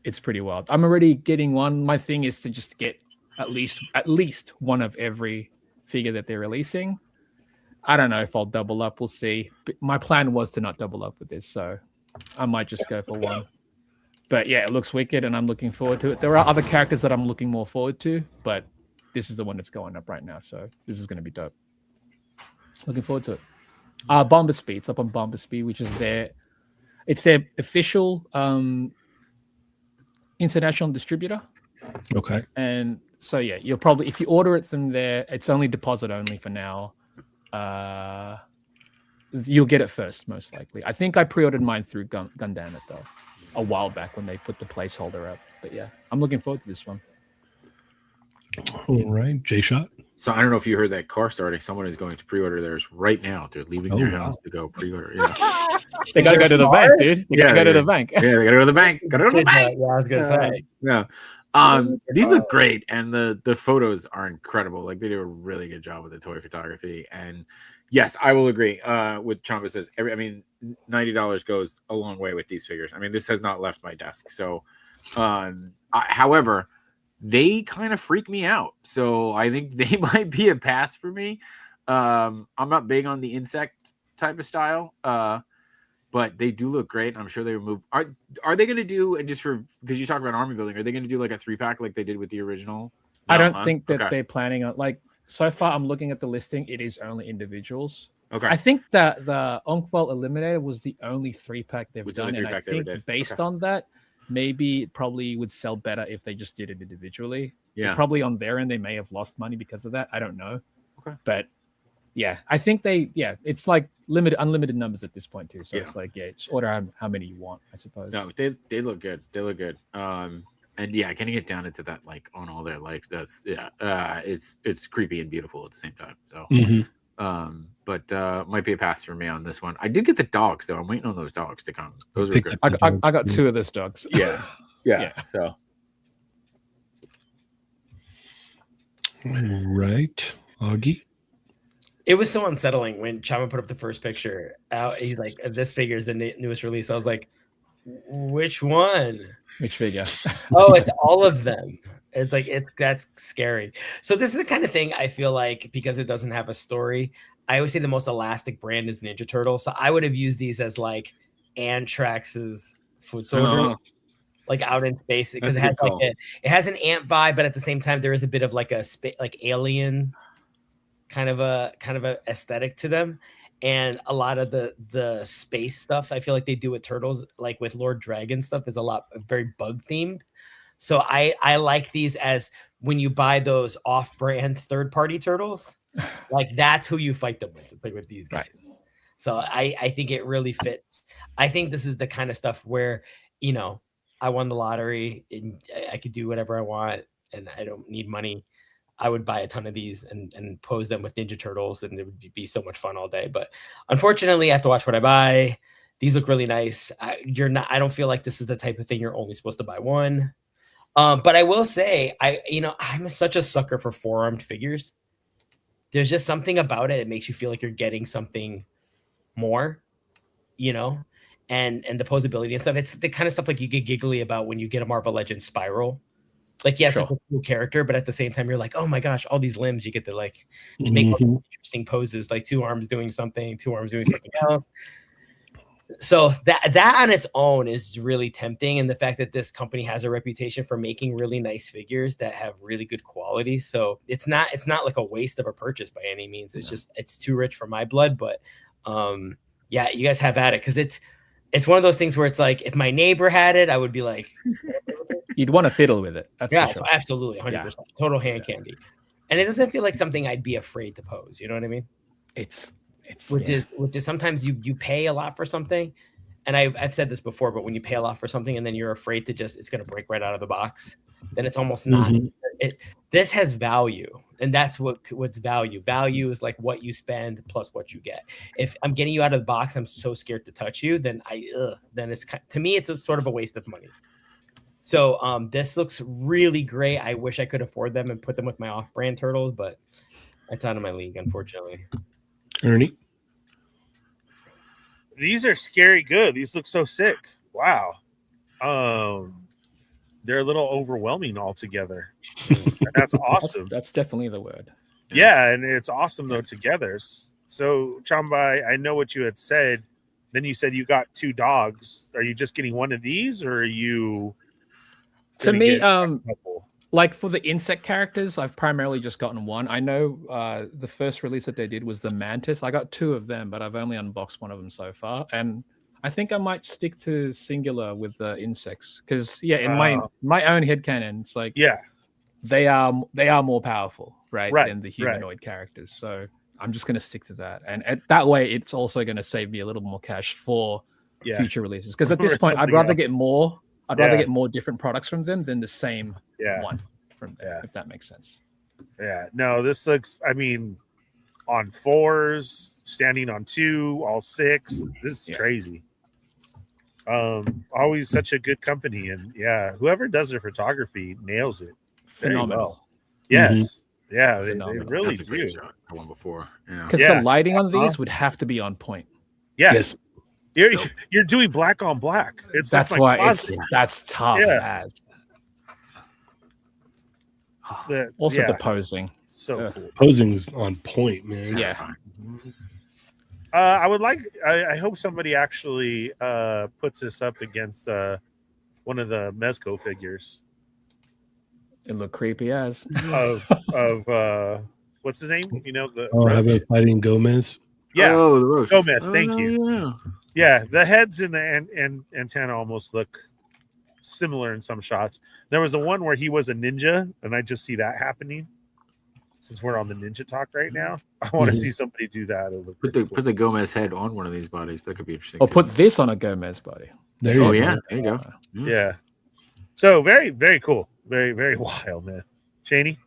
it's pretty wild. I'm already getting one. My thing is to just get at least one of every figure that they're releasing. I don't know if I'll double up. We'll see. But my plan was to not double up with this, so I might just go for one. But yeah, it looks wicked, and I'm looking forward to it. There are other characters that I'm looking more forward to, but this is the one that's going up right now, so this is going to be dope. Looking forward to it. Bomberspeed. It's up on Bomberspeed, which is their official international distributor. Okay. And so yeah, you'll probably, if you order it from there, it's only deposit only for now. You'll get it first, most likely. I think I pre-ordered mine through Gundam It though, a while back when they put the placeholder up. But yeah, I'm looking forward to this one. All right, Jshot. So I don't know if you heard that car starting. Someone is going to pre-order theirs right now. They're leaving their house to go pre-order. Yeah. They gotta go to the bank, dude. They gotta go to the bank. Yeah, they gotta go to the bank. Gotta go to the bank. Yeah, I was gonna say. Yeah. These look great, and the photos are incredible. Like, they do a really good job with the toy photography. And yes, I will agree with Chamba says. $90 goes a long way with these figures. I mean, this has not left my desk. So, however, they kind of freak me out. So I think they might be a pass for me. I'm not big on the insect type of style, but they do look great. I'm sure they will move. Are they going to do, and just for, because you talk about army building, are they going to do like a 3-pack like they did with the original I don't think that they're planning on like. So far, I'm looking at the listing. It is only individuals. Okay. I think that the Onkval Eliminator was the only 3-pack they've done, and I think based on that, maybe it probably would sell better if they just did it individually. Yeah. Probably on their end, they may have lost money because of that. I don't know. Okay. But yeah, I think it's like unlimited numbers at this point too. So it's like, just order how many you want, I suppose. No, they look good. They look good. And yeah, getting it down into that like on all their like that's it's creepy and beautiful at the same time. So but might be a pass for me on this one. I did get the dogs though. I'm waiting on those dogs to come. Those are good. I got 2 of those dogs. Yeah. So all right, Augie. It was so unsettling when Chamba put up the first picture. He's like, "This figure is the newest release." I was like, "Which one? Which figure?" Oh, it's all of them. It's like that's scary. So this is the kind of thing I feel like because it doesn't have a story. I always say the most elastic brand is Ninja Turtle. So I would have used these as like Antrax's foot soldier, like out in space because it has like it has an ant vibe, but at the same time there is a bit of like a like alien kind of a aesthetic to them. And a lot of the space stuff I feel like they do with turtles, like with Lord Dragon stuff, is a lot very bug themed. So I like these as when you buy those off-brand third-party turtles, like that's who you fight them with. It's like with these guys. Right. So I think it really fits. I think this is the kind of stuff where, you know, I won the lottery and I could do whatever I want and I don't need money. I would buy a ton of these and pose them with Ninja Turtles, and it would be so much fun all day. But unfortunately, I have to watch what I buy. These look really nice. I don't feel like this is the type of thing you're only supposed to buy one. But I will say, I'm such a sucker for four-armed figures. There's just something about it. It makes you feel like you're getting something more, you know, and the posability and stuff. It's the kind of stuff like you get giggly about when you get a Marvel Legends Spiral. Like, yes, it's a cool character, but at the same time, you're like, oh my gosh, all these limbs, you get to like make interesting poses, like 2 arms doing something, 2 arms doing something else. So that on its own is really tempting. And the fact that this company has a reputation for making really nice figures that have really good quality. So it's not like a waste of a purchase by any means. It's just, it's too rich for my blood. But yeah, you guys have at it. Cause it's one of those things where it's like, if my neighbor had it, I would be like, you'd want to fiddle with it. That's yeah, for sure. Absolutely. 100%. Total hand candy. And it doesn't feel like something I'd be afraid to pose. You know what I mean? Which is sometimes you pay a lot for something. And I've said this before, but when you pay a lot for something and then you're afraid to it's going to break right out of the box, then it's almost not. This has value. And that's what's value. Value is like what you spend plus what you get. If I'm getting you out of the box, I'm so scared to touch you, then it's, to me, it's a sort of a waste of money. So this looks really great. I wish I could afford them and put them with my off-brand turtles, but it's out of my league, unfortunately. Ernie? These are scary good. These look so sick. Wow. They're a little overwhelming altogether. And that's awesome. That's definitely the word. Yeah, and it's awesome though together. So Chamba, I know what you had said. Then you said you got 2 dogs. Are you just getting one of these, or are you? To me, like for the insect characters, I've primarily just gotten one. I know the first release that they did was the Mantis. I got 2 of them, but I've only unboxed one of them so far. And I think I might stick to singular with the insects because, yeah, in my own headcanon, it's like they are more powerful, right than the humanoid characters. So I'm just going to stick to that. And that way, it's also going to save me a little more cash for future releases. Because at this point, I'd rather get more. I'd rather get more different products from them than the same one from them, if that makes sense. Yeah. No, this looks, I mean, on 4s, standing on 2, all 6. This is crazy. Always such a good company. And whoever does their photography nails it. Phenomenal. Well. Yes. Yeah, they really do. I won before. Because the lighting on these would have to be on point. Yes. You're doing black on black. That's why that's tough. Also the posing. So cool. Posing's on point, man. Yeah. I would like. I hope somebody actually puts this up against one of the Mezco figures. It looked creepy as. of what's his name? You know the Oh, how about fighting Gomez? yeah Oh, the roast. Gomez. Oh, Thank you. Yeah. Yeah, the heads and the antenna almost look similar in some shots. There was a one where he was a ninja, and I just see that happening. Since we're on the ninja talk right now, I want to see somebody do that. Put the Gomez head on one of these bodies. That could be interesting. Or put this on a Gomez body. There you Oh go. yeah, there you go. Yeah. So very, very cool. Very, very wild, man. Shaney?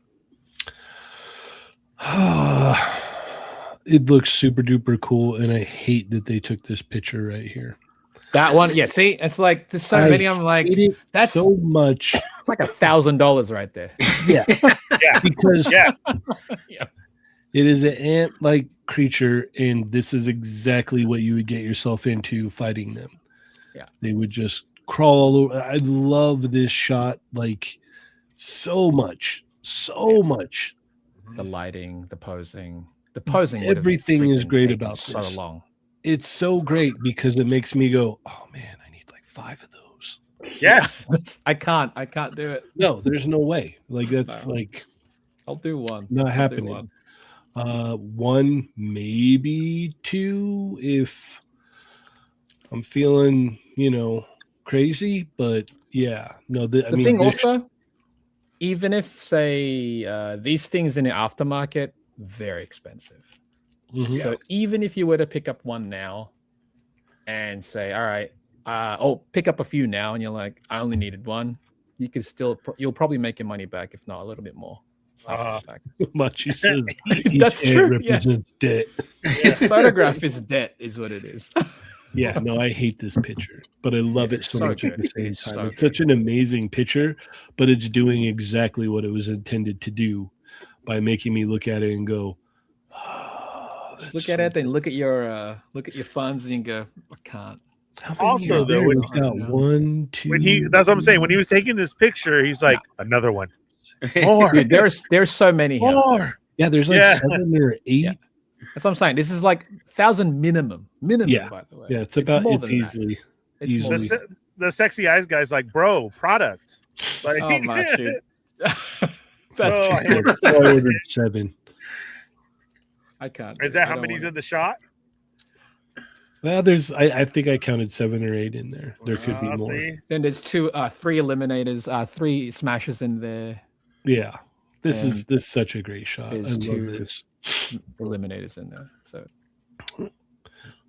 It looks super duper cool, and I hate that they took this picture right here. That one, yeah. See, it's like there's so many. I'm like, hate it that's so much. like $1,000 right there. Yeah, Yeah. because Yeah. it is an ant-like creature, and this is exactly what you would get yourself into fighting them. Yeah, they would just crawl all over. I love this shot like so much. The lighting, the posing, would have everything is freaking great taken about so this. long. It's so great because it makes me go, oh man, I need like 5 of those. Yeah. I can't do it. No, there's no way. Like that's No. like I'll do one. not I'll do happening. one. 1, maybe 2 if I'm feeling, crazy. But yeah, no. The thing also, even if say these things in the aftermarket, very expensive. Mhm. So even if you were to pick up one now and say, all right, pick up a few now, and you're like, I only needed one, you could still, you'll probably make your money back, if not a little bit more. Machi says That's each true. ant represents debt. His photograph is debt, is what it is. Yeah, no, I hate this picture, but I love it so so much at the good. same It's time. so It's such an amazing picture, but it's doing exactly what it was intended to do by making me look at it and go, Look at it and look at your funds and go, I can't. Also, though, we've got 1, 2. that's what I'm saying. When he was taking this picture, he's like, another one. More. Dude, there's so many here. More. Yeah, there's like 7 or 8. Yeah. That's what I'm saying. This is like 1,000 minimum. Yeah. By the way. Yeah, it's more than The, easily. the sexy eyes guy's like, bro, product. Like, Oh my shoot. Oh, I ordered 7. I can't. Is that how many's in the shot? Well, I think I counted 7 or 8 in there. There could be more. See? Then there's 3 eliminators, 3 smashes in there. Yeah, this is such a great shot. I There's love 2 this. eliminators in there. So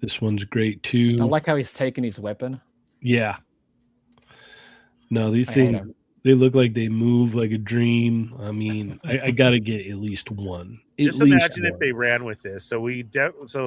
This one's great too. I like how he's taking his weapon. Yeah. No, these I things, hate 'em. they look like they move like a dream. I mean, I got to get at least one. Just imagine if they ran with this. So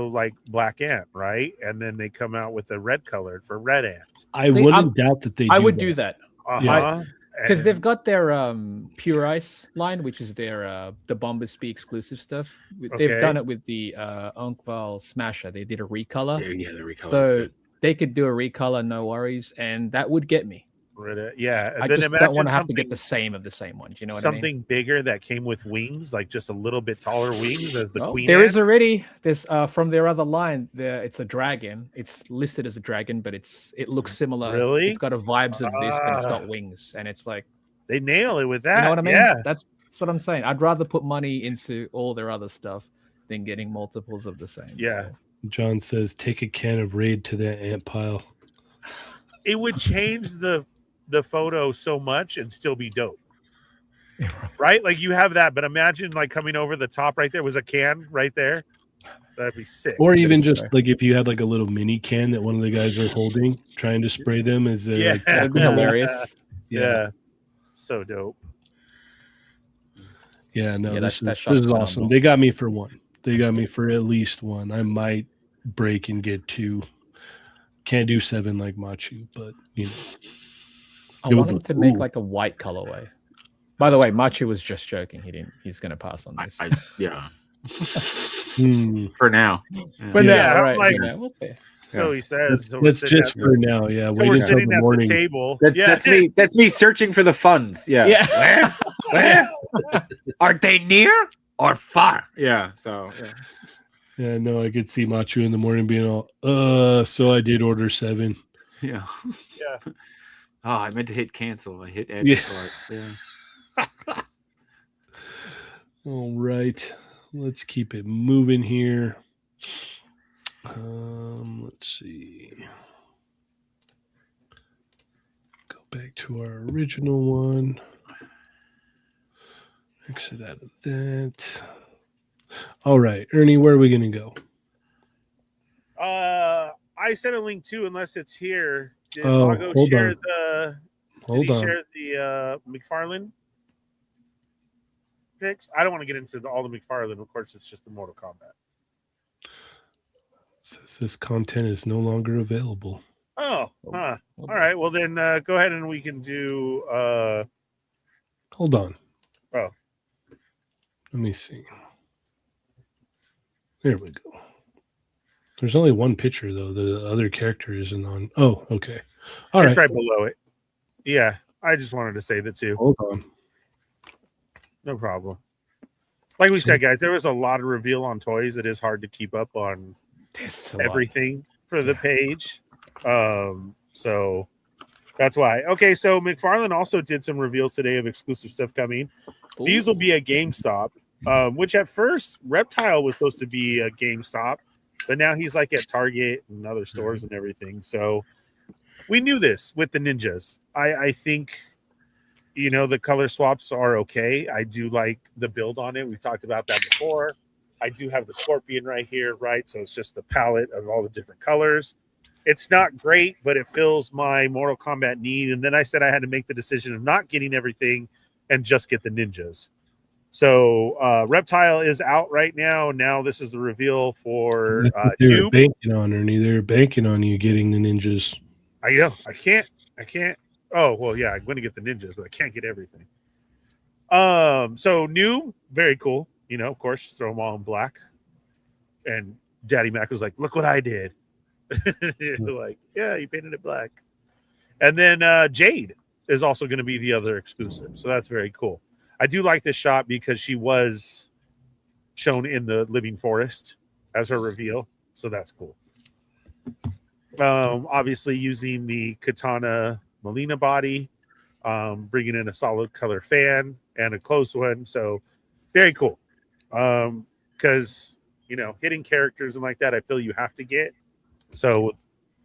like Black Ant, right? And then they come out with the red colored for Red Ant. I wouldn't doubt that they. I would do that. Uh-huh. Because they've got their Pure Ice line, which is their the Bombasby exclusive stuff. They've done it with the Onkval Smasher. They did a recolor. Yeah, the recolor. So they could do a recolor, no worries, and that would get me. Yeah, and I then just don't want to have to get the same one. Do you know what I mean? Something bigger that came with wings, like just a little bit taller wings as the queen. There is already this from their other line. It's a dragon. It's listed as a dragon, but it looks similar. Really? It's got a vibes of this, but it's got wings, and it's like they nail it with that. You know what I mean? Yeah, that's what I'm saying. I'd rather put money into all their other stuff than getting multiples of the same. Yeah. So. John says, take a can of Raid to that ant pile. It would change the photo so much and still be dope. Right? Like you have that, but imagine like coming over the top right there was a can right there. That'd be sick. Or even just like if you had like a little mini can that one of the guys are holding, trying to spray them as yeah. That'd be hilarious. Yeah. So dope. Yeah, no, Yeah, this is phenomenal. awesome. They got me for one. They got me for at least one. I might break and get 2. Can't do 7 like Machu, but you know. I want him to make like a white colorway. By the way, Machu was just joking. He's going to pass on this. Yeah. For now. For now, I'm right? like, You know, we'll see. So he says. That's just for now. Yeah, wait we're until sitting the at morning. the table. That's me. That's me searching for the funds. Yeah. Yeah. Where? Are they near or far? Yeah. So. Yeah. Yeah, no, I could see Machu in the morning being all, so I did order 7. Yeah. Yeah. Oh, I meant to hit cancel. I hit edit. Yeah. Yeah. All right. Let's keep it moving here. Let's see. Go back to our original one. Exit out of that. All right, Ernie, where are we going to go? I sent a link too, unless it's here. Did hold share on. the? Hold did he on. share the McFarlane picks? I don't want to get into all the McFarlane. Of course, it's just the Mortal Kombat. Says this content is no longer available. Oh, huh. All right. Well, then go ahead and we can do. Hold on. Oh. Let me see. There we go. There's only one picture, though. The other character isn't on. Oh, okay. All right. It's right below it. Yeah. I just wanted to say that too. Hold on. No problem. Like we said, guys, there was a lot of reveal on toys. It is hard to keep up on everything for the page. So that's why. Okay, so McFarlane also did some reveals today of exclusive stuff coming. Ooh. These will be at GameStop, which at first Reptile was supposed to be a GameStop, but now he's like at Target and other stores and everything. So we knew this with the ninjas. I think, you know, the color swaps are okay. I do like the build on it. We talked about that before. I do have the Scorpion right here, right? So it's just the palette of all the different colors. It's not great, but it fills my Mortal Kombat need. And then I said I had to make the decision of not getting everything and just get the ninjas. So Reptile is out right now. Now this is the reveal for they're banking on, Ernie. They're banking on you getting the ninjas. I know. I can't. Oh, well, yeah, I'm going to get the ninjas, but I can't get everything. So new, very cool. You know, of course, just throw them all in black. And Daddy Mac was like, look what I did. Like, yeah, you painted it black. And then Jade is also going to be the other exclusive. So that's very cool. I do like this shot because she was shown in the Living Forest as her reveal. So that's cool. Obviously using the Katana Molina body, bringing in a solid color fan and a close one. So very cool. Because, you know, hitting characters and like that, I feel you have to get. So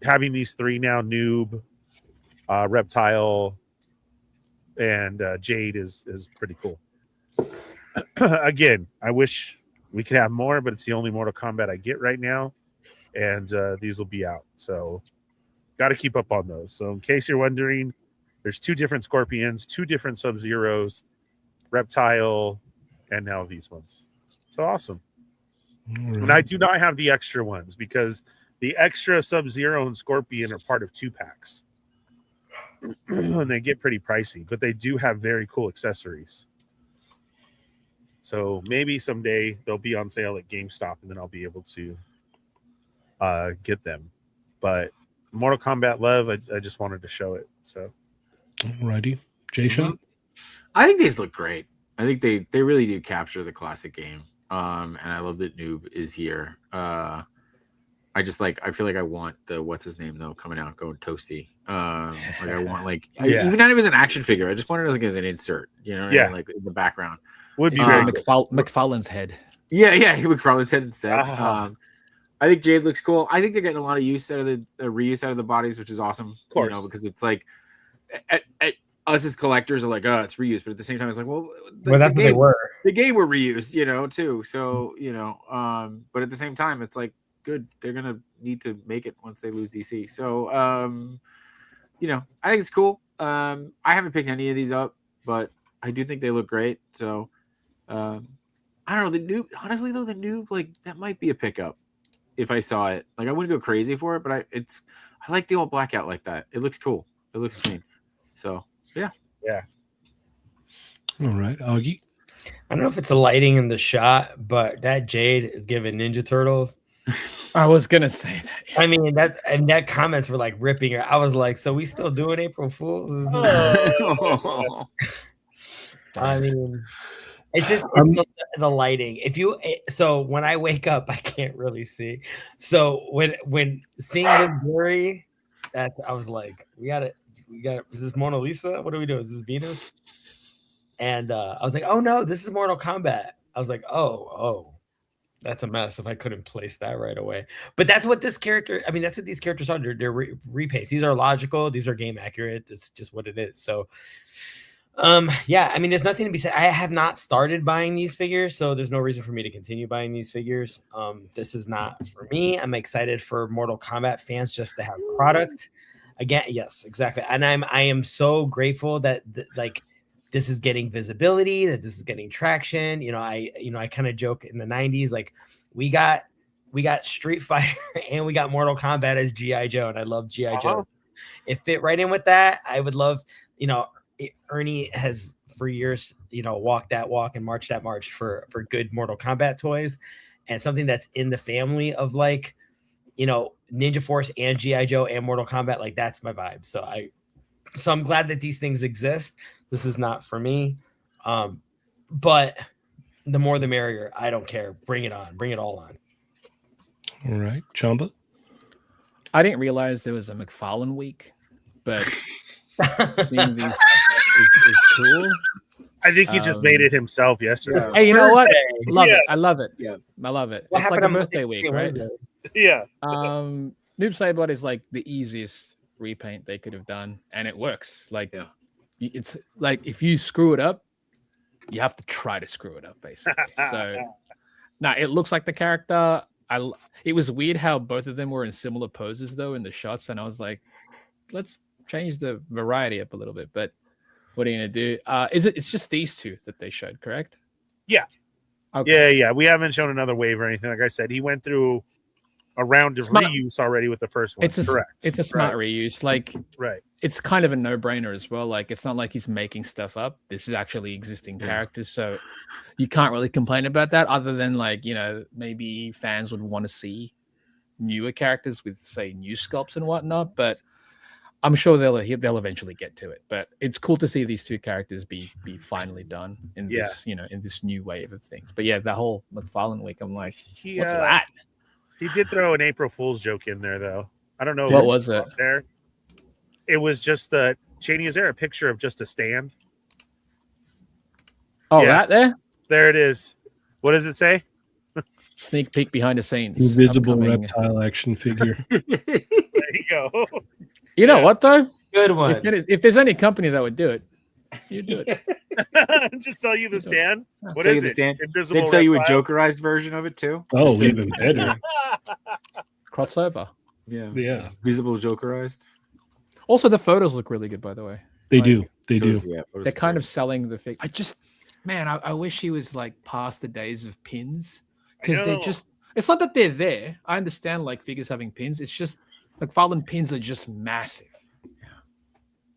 having these three now, Noob, Reptile, and Jade is pretty cool. Again, I wish we could have more, but it's the only Mortal Kombat I get right now. And these will be out. So got to keep up on those. So in case you're wondering, there's two different Scorpions, two different Sub-Zeros, Reptile, and now these ones. So awesome. Right. And I do not have the extra ones because the extra Sub-Zero and Scorpion are part of 2-packs. And they get pretty pricey, but they do have very cool accessories. So maybe someday they'll be on sale at GameStop and then I'll be able to get them. But Mortal Kombat Love, I just wanted to show it. So alrighty. Jshot? I think these look great. I think they really do capture the classic game. And I love that Noob is here. I feel like I want the what's his name though coming out going toasty. Like I want even not even as an action figure. I just want it as an insert. You know, what I mean? Like in the background would be very McFarlane's head. Yeah, McFarlane's head instead. I think Jade looks cool. I think they're getting a lot of use out of the reuse out of the bodies, which is awesome. Of course, you know, because it's like at us as collectors are like, oh, it's reused, but at the same time, it's like, well, that's what they were. The game were reused, you know, too. So you know, but at the same time, it's like good. They're gonna need to make it once they lose DC. So you know, I think it's cool. I haven't picked any of these up, but I do think they look great. So I don't know, the Noob. Honestly, though, the Noob, like that might be a pickup if I saw it. Like I wouldn't go crazy for it, but I like the old blackout like that. It looks cool. It looks clean. So yeah. All right, Augie. I don't know if it's the lighting in the shot, but that Jade is giving Ninja Turtles. I was gonna say that. I mean that comments were like ripping her. I was like, so we still doing April Fools? I mean, it's just the lighting. So when I wake up, I can't really see. So when seeing the blurry, that I was like, we got it. Is this Mona Lisa? What do we do? Is this Venus? And I was like, oh no, this is Mortal Kombat. I was like, oh, that's a mess if I couldn't place that right away. But that's what this character, I mean, that's what these characters are. They're repaints. These are logical. These are game accurate. It's just what it is. So, yeah, I mean, there's nothing to be said. I have not started buying these figures, so there's no reason for me to continue buying these figures. This is not for me. I'm excited for Mortal Kombat fans just to have product. Again, yes, exactly. And I am so grateful that like this is getting visibility, that this is getting traction. I kind of joke in the 90s, like we got Street Fighter and we got Mortal Kombat as G.I. Joe, and I love G.I. Joe. It fit right in with that. I would love, Ernie has for years, walked that walk and marched that march for good Mortal Kombat toys, and something that's in the family of like, Ninja Force and G.I. Joe and Mortal Kombat. Like that's my vibe. So I'm glad that these things exist. This is not for me. But the more the merrier. I don't care. Bring it on. Bring it all on. All right. Chamba? I didn't realize there was a McFarlane week, but seeing these is cool. I think he just made it himself yesterday. Hey, you know what? Love Yeah. it. I love it. Yeah. I love it. What It's like happened a on birthday week, right? Yeah. Noob Saibot is like the easiest repaint they could have done, and it works. Like, it's like if you screw it up, you have to try to screw it up, basically. So, now it looks like the character. It was weird how both of them were in similar poses though in the shots, and I was like, let's change the variety up a little bit. But what are you gonna do? It's just these two that they showed, correct? Yeah. Okay. Yeah. We haven't shown another wave or anything. Like I said, he went through a round of reuse already with the first one. Correct. It's a smart reuse. Like, right. It's kind of a no-brainer as well. Like, it's not like he's making stuff up. This is actually existing characters, so you can't really complain about that. Other than like, maybe fans would want to see newer characters with, say, new sculpts and whatnot. But I'm sure they'll eventually get to it. But it's cool to see these two characters be finally done in this, in this new wave of things. But yeah, the whole McFarlane week, I'm like, what's that? He did throw an April Fool's joke in there, though. I don't know what was it. There, it was just the Cheney. Is there a picture of just a stand? Oh, that there. There it is. What does it say? Sneak peek behind the scenes. Invisible reptile action figure. There you go. You know what though? Good one. If there's any company that would do it, you'd do it. Just sell you the stand. What Sell is you the it? stand. Invisible They'd sell you a reptile? Jokerized version of it too. Oh, even better. Crossover. Yeah. Visible Jokerized. Also, the photos look really good, by the way. They do. They Photos, do. yeah, photos They're are kind great. of selling the fig. I wish he was like past the days of pins, because they're just. It's not that they're there. I understand like figures having pins. It's just like Fallen pins are just massive.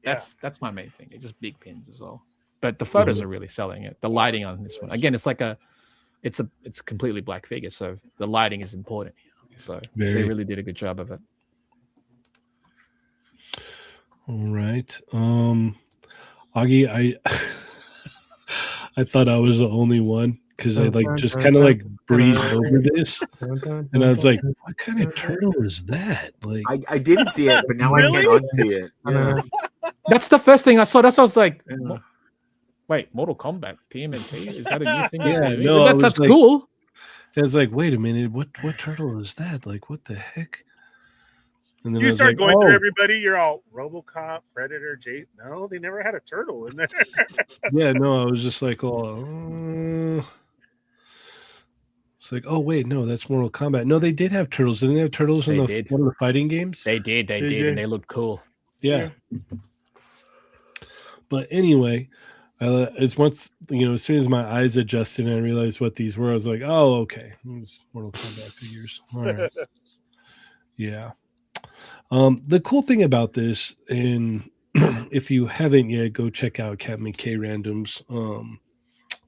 That's my main thing. They're just big pins as well. But the photos are really selling it. The lighting on this one, again, it's a completely black figure, so the lighting is important here. So they really did a good job of it. All right. Augie, I thought I was the only one because I just kind of breezed over this, and I was like, "What kind of turtle is that?" Like, I didn't see it, but now I can't unsee it. Yeah. That's the first thing I saw. That's what I was like, wait, Mortal Kombat TMNT? Is that a new thing? Yeah, no, that's cool. I was like, wait a minute, what turtle is that? Like, what the heck? And then You I was start like, going through everybody. You're all RoboCop, Predator, Jade. No, they never had a turtle in there. Yeah, no, I was just like, oh, it's like, oh wait, no, that's Mortal Kombat. No, they did have turtles. Didn't they have turtles in one of the fighting games? They did, and they looked cool. Yeah. But anyway, as soon as my eyes adjusted and I realized what these were, I was like, oh, okay, it's Mortal Kombat figures. All right. Yeah. The cool thing about this, and if you haven't yet, go check out Captain McK Randoms,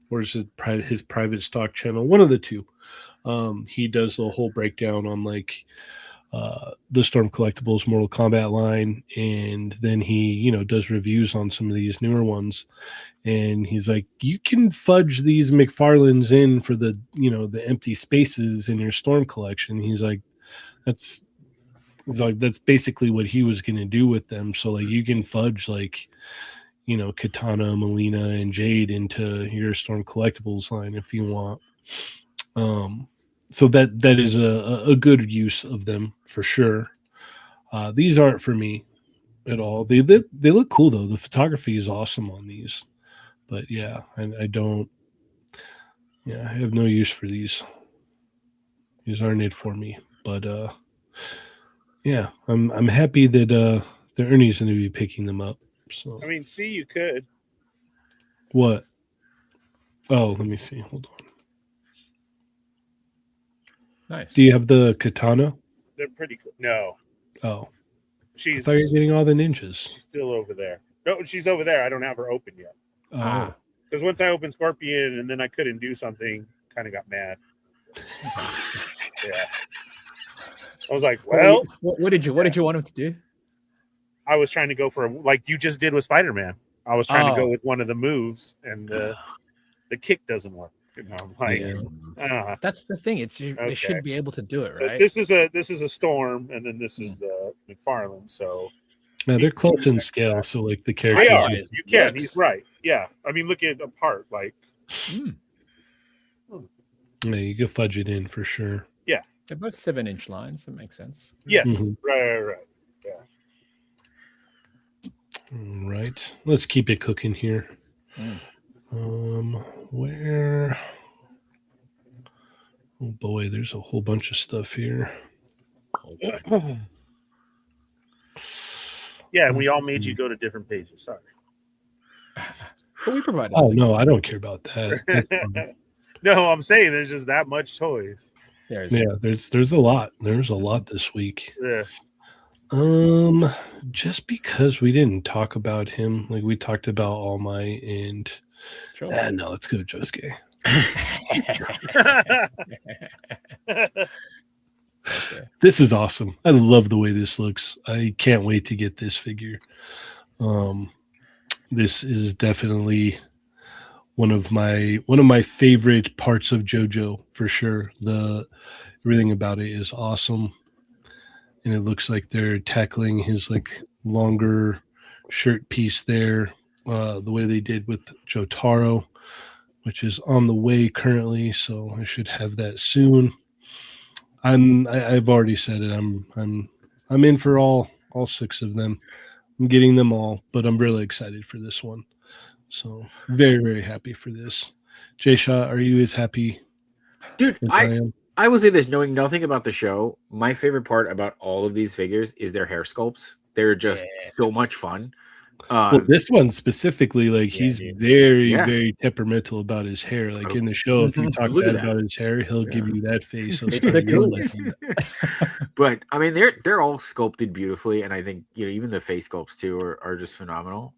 or is it his private stock channel? One of the two. He does the whole breakdown on the Storm Collectibles Mortal Kombat line, and then he does reviews on some of these newer ones, and he's like, you can fudge these McFarlanes in for the the empty spaces in your Storm collection. He's like, that's basically what he was going to do with them. So you can fudge Katana, Melina, and Jade into your Storm Collectibles line if you want. So that is a good use of them for sure. These aren't for me at all. They look cool though. The photography is awesome on these, but yeah, I don't. Yeah, I have no use for these. These aren't it for me. But yeah, I'm happy that the Ernie's going to be picking them up. So I mean, see, you could. What? Oh, let me see. Hold on. Nice. Do you have the katana? They're pretty cool. No, Oh, I she's thought you were getting all the ninjas. she's still over there. No, she's over there. I don't have her open yet. Oh, Because once I opened Scorpion and then I couldn't do something, kind of got mad. Yeah. I was like, well, What did you want him to do? I was trying to go for like you just did with Spider-Man. I was trying to go Oh. with one of the moves, and the kick doesn't work. I'm like, yeah. That's the thing. They Okay. should be able to do it, So right? this is a Storm, and then this is the McFarlane. So No, they're close in scale, so like the they characters. are. Yes. You can. Yes. He's right. Yeah. I mean, look at apart. Like, Mm. Yeah, you can fudge it in for sure. They're both 7-inch lines. That makes sense. yes, Mhm. right. All right, let's keep it cooking here. Where? Oh boy, there's a whole bunch of stuff here. Yeah, and we all made you go to different pages. Sorry. But we provided. Oh links. no, I don't care about that. That's fine. No, I'm saying there's just that much toys. There's There's a lot. There's a lot this week. Yeah. Just because we didn't talk about him, like we talked about All Might and sure. no, let's go Josuke. Okay. This is awesome. I love the way this looks. I can't wait to get this figure. This is definitely one of my favorite parts of JoJo for sure. Everything about it is awesome. And it looks like they're tackling his like longer shirt piece there, the way they did with Jotaro, which is on the way currently. So I should have that soon. I've already said it. I'm in for all 6 of them. I'm getting them all, but I'm really excited for this one. So very, very happy for this. Jshot, are you as happy? Dude, as I am? I will say this, knowing nothing about the show, my favorite part about all of these figures is their hair sculpts. They're just so much fun. Well, this one specifically, like he's dude. very, very temperamental about his hair. Like in the show, if you talk Look at bad that. about his hair, he'll give you that face. It's the coolest. But I mean, they're all sculpted beautifully, and I think even the face sculpts too are just phenomenal.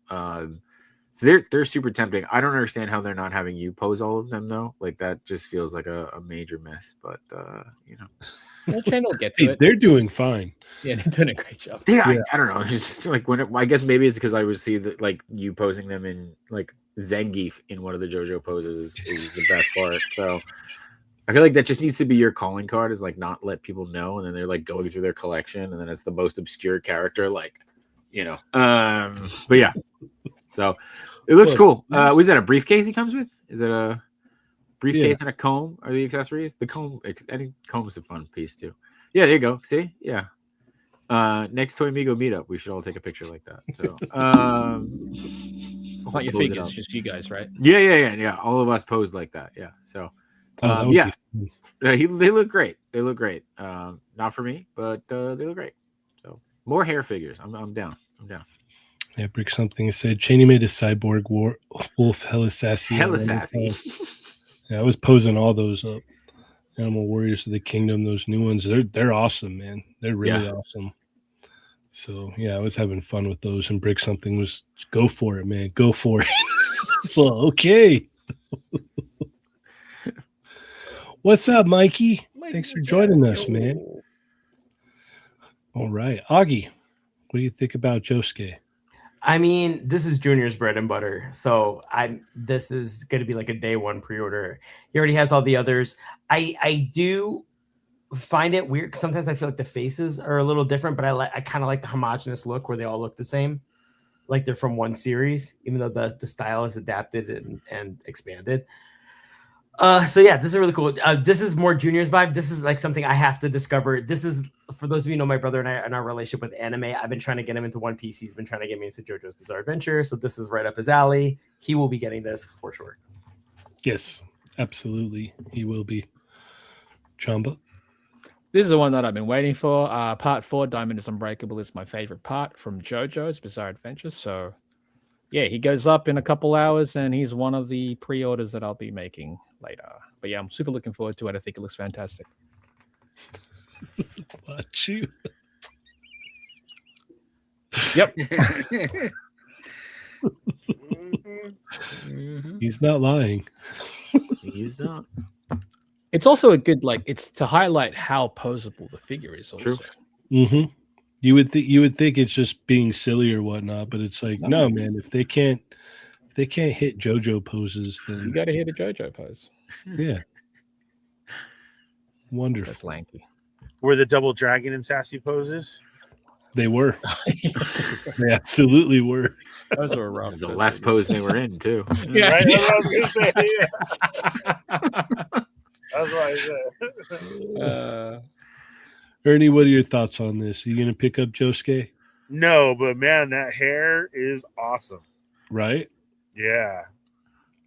So they're super tempting. I don't understand how they're not having you pose all of them though. Like that just feels like a major miss. But Well, Chain will get to Hey, it. they're doing fine. Yeah, they're doing a great job. yeah, I don't know. It's just like I guess maybe it's because I would see that like you posing them in like Zangief in one of the JoJo poses is the best part. So I feel like that just needs to be your calling card, is like not let people know, and then they're like going through their collection, and then it's the most obscure character, like But yeah, so it looks cool. Was that a briefcase he comes with? Is it a briefcase and a comb? Are the accessories? The comb, any comb is a fun piece too. Yeah, there you go. See, yeah. Next Toy Migo meetup, we should all take a picture like that. So, It's not your close it figures, up. just you guys, right? Yeah. All of us posed like that. Yeah. So, That would yeah, be fun. they look great. They look great. Not for me, but they look great. So, more hair figures. I'm down. I'm down. Yeah, Brick something said Cheney made a cyborg wolf hella sassy. Hella sassy. Yeah, I was posing all those up. Animal Warriors of the Kingdom, those new ones, they're awesome, man. They're really awesome. So yeah, I was having fun with those, and Brick something was go for it, man. Go for it. So okay. What's up, Mikey? Thanks for joining us, man. All right. Augie, what do you think about Josuke? I mean, this is Junior's bread and butter. So this is going to be like a day one pre-order. He already has all the others. I do find it weird. Sometimes I feel like the faces are a little different, but I kind of like the homogenous look where they all look the same. like they're from one series, even though the style is adapted and expanded. So yeah, this is really cool. This is more Junior's vibe. This is like something I have to discover. This is, for those of you who know my brother and I and our relationship with anime. I've been trying to get him into One Piece. He's been trying to get me into JoJo's Bizarre Adventure. So this is right up his alley. He will be getting this for sure. Yes, absolutely. He will be. Chamba. This is the one that I've been waiting for. Part 4, Diamond is Unbreakable, is my favorite part from JoJo's Bizarre Adventure. So yeah, he goes up in a couple hours, and he's one of the pre-orders that I'll be making later. But yeah, I'm super looking forward to it. I think it looks fantastic. Watch you. Yep. He's not lying. He's not. It's also a good, like, it's to highlight how posable the figure is also. True. Mm-hmm. You would think it's just being silly or whatnot, but it's like, no, man. If they can't hit JoJo poses, You then got to hit a JoJo pose. yeah, wonderful. That's lanky. Were the double dragon and sassy poses? They were. They absolutely were. Those were rough. The last pose they were in too. Yeah. Right? That's what I was gonna say. Yeah. That's what I said. Ernie, what are your thoughts on this? Are you gonna pick up Josuke? No, but man, that hair is awesome. Right? Yeah.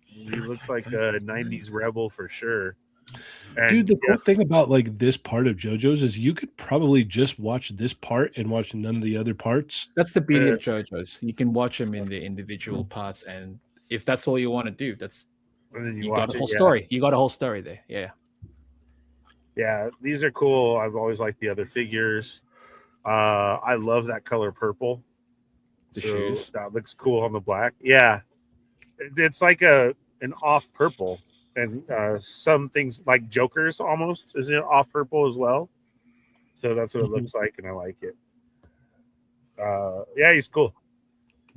He looks like a 90s rebel for sure. And Dude, the cool yes, thing about like this part of JoJo's is you could probably just watch this part and watch none of the other parts. That's the beauty of JoJo's. You can watch them in the individual parts, and if that's all you want to do, that's and then you watch got a it, whole yeah. story. You got a whole story there. Yeah. Yeah, these are cool. I've always liked the other figures. I love that color purple. The So shoes. that looks cool on the black. Yeah. It's like an off purple. And some things like Joker's almost is it off purple as well. So that's what it looks like, and I like it. Yeah, he's cool.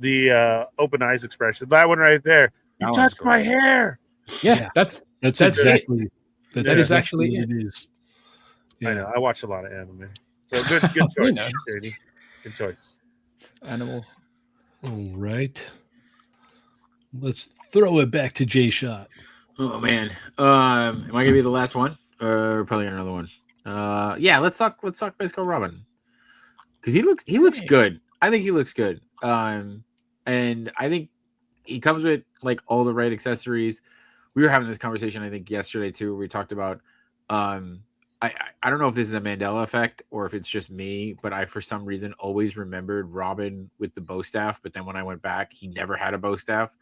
The open eyes expression. That one right there. You That one's touched cool. my hair. Yeah, that's That's That's exactly That is actually what it is. I know. I watch a lot of anime. So good You choice, know. Shady. Good choice. animal. All right. Let's throw it back to Jshot. Oh man. Am I gonna be the last one? Or probably another one. Yeah, let's talk Baseball Robin. Because he looks good. I think he looks good. And I think he comes with like all the right accessories. We were having this conversation, I think, yesterday too, where we talked about I don't know if this is a Mandela effect or if it's just me, but I for some reason always remembered Robin with the bow staff, but then when I went back, he never had a bow staff.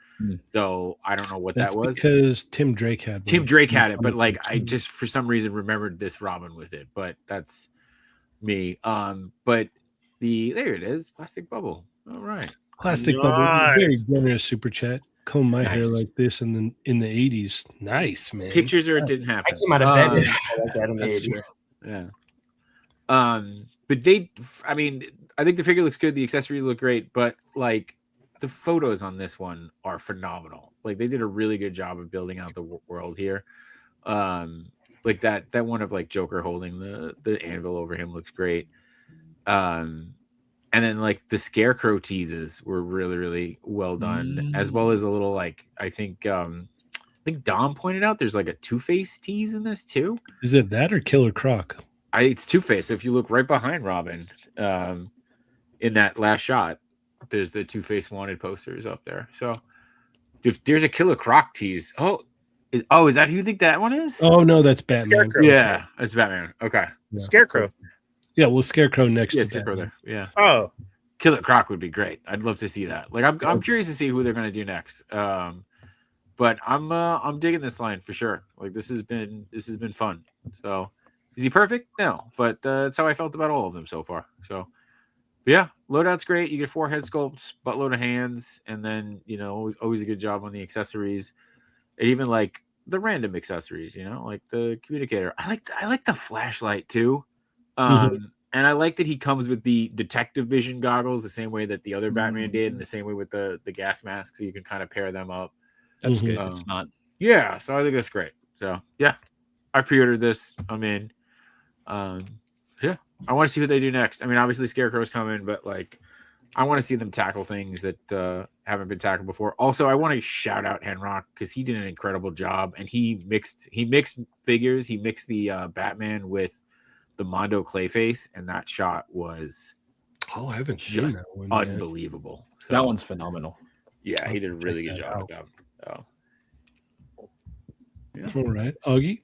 So I don't know what That's that was. because Tim Drake had one. Tim Drake had it, but like I just for some reason remembered this Robin with it, but that's me. But there it is, plastic bubble. All right. Plastic Nice. bubble. Very generous super chat. Comb my hair Nice. like this in the 80s. Nice, man. Pictures or it didn't I happen. came out of bed with like that in the That's 80s. true. Yeah. But I mean, I think the figure looks good. The accessories look great, but like the photos on this one are phenomenal. Like they did a really good job of building out the world here. Like that one of like Joker holding the anvil over him looks great. And then like the Scarecrow teases were really, really well done, as well as a little like I think Dom pointed out there's like a Two-Face tease in this too. Is it that or Killer Croc? It's Two-Face. If you look right behind Robin, in that last shot, there's the Two-Face wanted posters up there. So if there's a Killer Croc tease, is that who you think that one is? Oh no, that's Batman. Scarecrow. Yeah, it's Batman. Okay. Yeah. Scarecrow. Yeah, well, Scarecrow next Yeah, to Scarecrow Batman. there. Yeah. Oh, Killer Croc would be great. I'd love to see that. Like I'm curious to see who they're gonna do next. But I'm digging this line for sure. Like this has been fun. So is he perfect? No, but that's how I felt about all of them so far. So but yeah, loadout's great. You get 4 head sculpts, buttload of hands, and then always a good job on the accessories. And even like the random accessories, like the communicator. I like the flashlight too. And I like that he comes with the detective vision goggles the same way that the other Batman did, and the same way with the gas mask, so you can kind of pair them up. That's good. It's not. Yeah, so I think that's great. So yeah, I pre-ordered this. I'm in. Yeah, I want to see what they do next. I mean, obviously Scarecrow's coming, but like I want to see them tackle things that haven't been tackled before. Also, I want to shout out Henrock because he did an incredible job, and he mixed figures. He mixed the Batman with the Mondo Clayface, and that shot was Oh, I haven't seen just that one yet. unbelievable. So, That one's phenomenal. yeah, he did a really good Check that job out. with that. Oh. All right, Augie.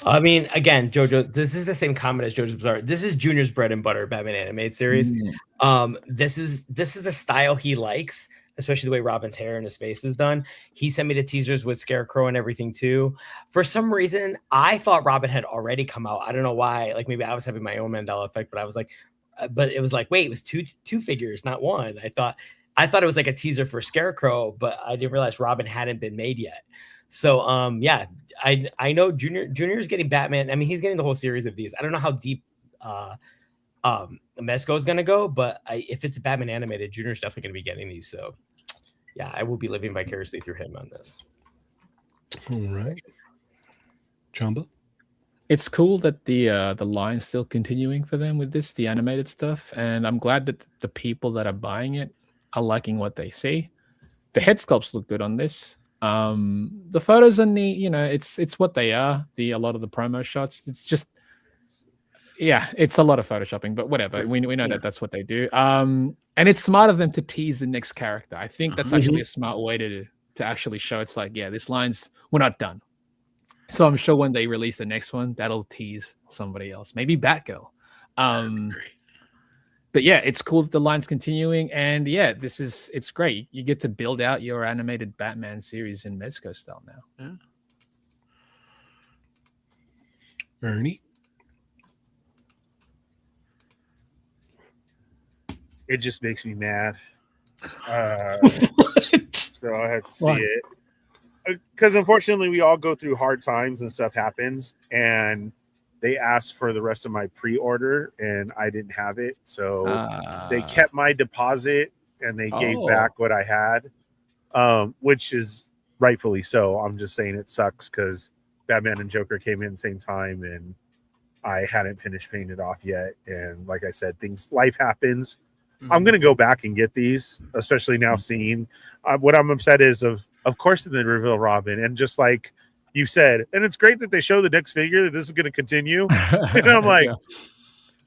I mean, again, Jojo, this is the same comment as Jojo's Bizarre. This is Junior's bread and butter Batman animated series. This is the style he likes, especially the way Robin's hair and his face is done. He sent me the teasers with Scarecrow and everything too. For some reason, I thought Robin had already come out. I don't know why. Like maybe I was having my own Mandela effect, but I was like, but it was like, wait, it was two figures, not one. I thought it was like a teaser for Scarecrow, but I didn't realize Robin hadn't been made yet. So yeah, I know Junior's getting Batman. I mean, he's getting the whole series of these. I don't know how deep Mezco is gonna go, but if it's Batman animated, Junior's definitely gonna be getting these. So yeah, I will be living vicariously through him on this. All right, Chamba. It's cool that the line's still continuing for them with this, the animated stuff, and I'm glad that the people that are buying it are liking what they see. The head sculpts look good on this. The photos and the it's what they are. A lot of the promo shots, it's just it's a lot of photoshopping, but whatever. We know that that's what they do. And it's smart of them to tease the next character. I think that's actually a smart way to actually show it's like, yeah, this line's we're not done. So I'm sure when they release the next one, that'll tease somebody else, maybe Batgirl. But yeah, it's cool that the line's continuing, and yeah, it's great. You get to build out your animated Batman series in Mezco style now. Yeah. Ernie. It just makes me mad. So I have to see Why? it. Because unfortunately, we all go through hard times and stuff happens, and they asked for the rest of my pre-order, and I didn't have it, so they kept my deposit and they gave back what I had, which is rightfully so. I'm just saying it sucks because Batman and Joker came in at the same time, and I hadn't finished paying it off yet. And like I said, life happens. I'm gonna go back and get these, especially now seeing what I'm upset is of course they reveal Robin, and just like you said, and it's great that they show the next figure that this is going to continue. And I'm like,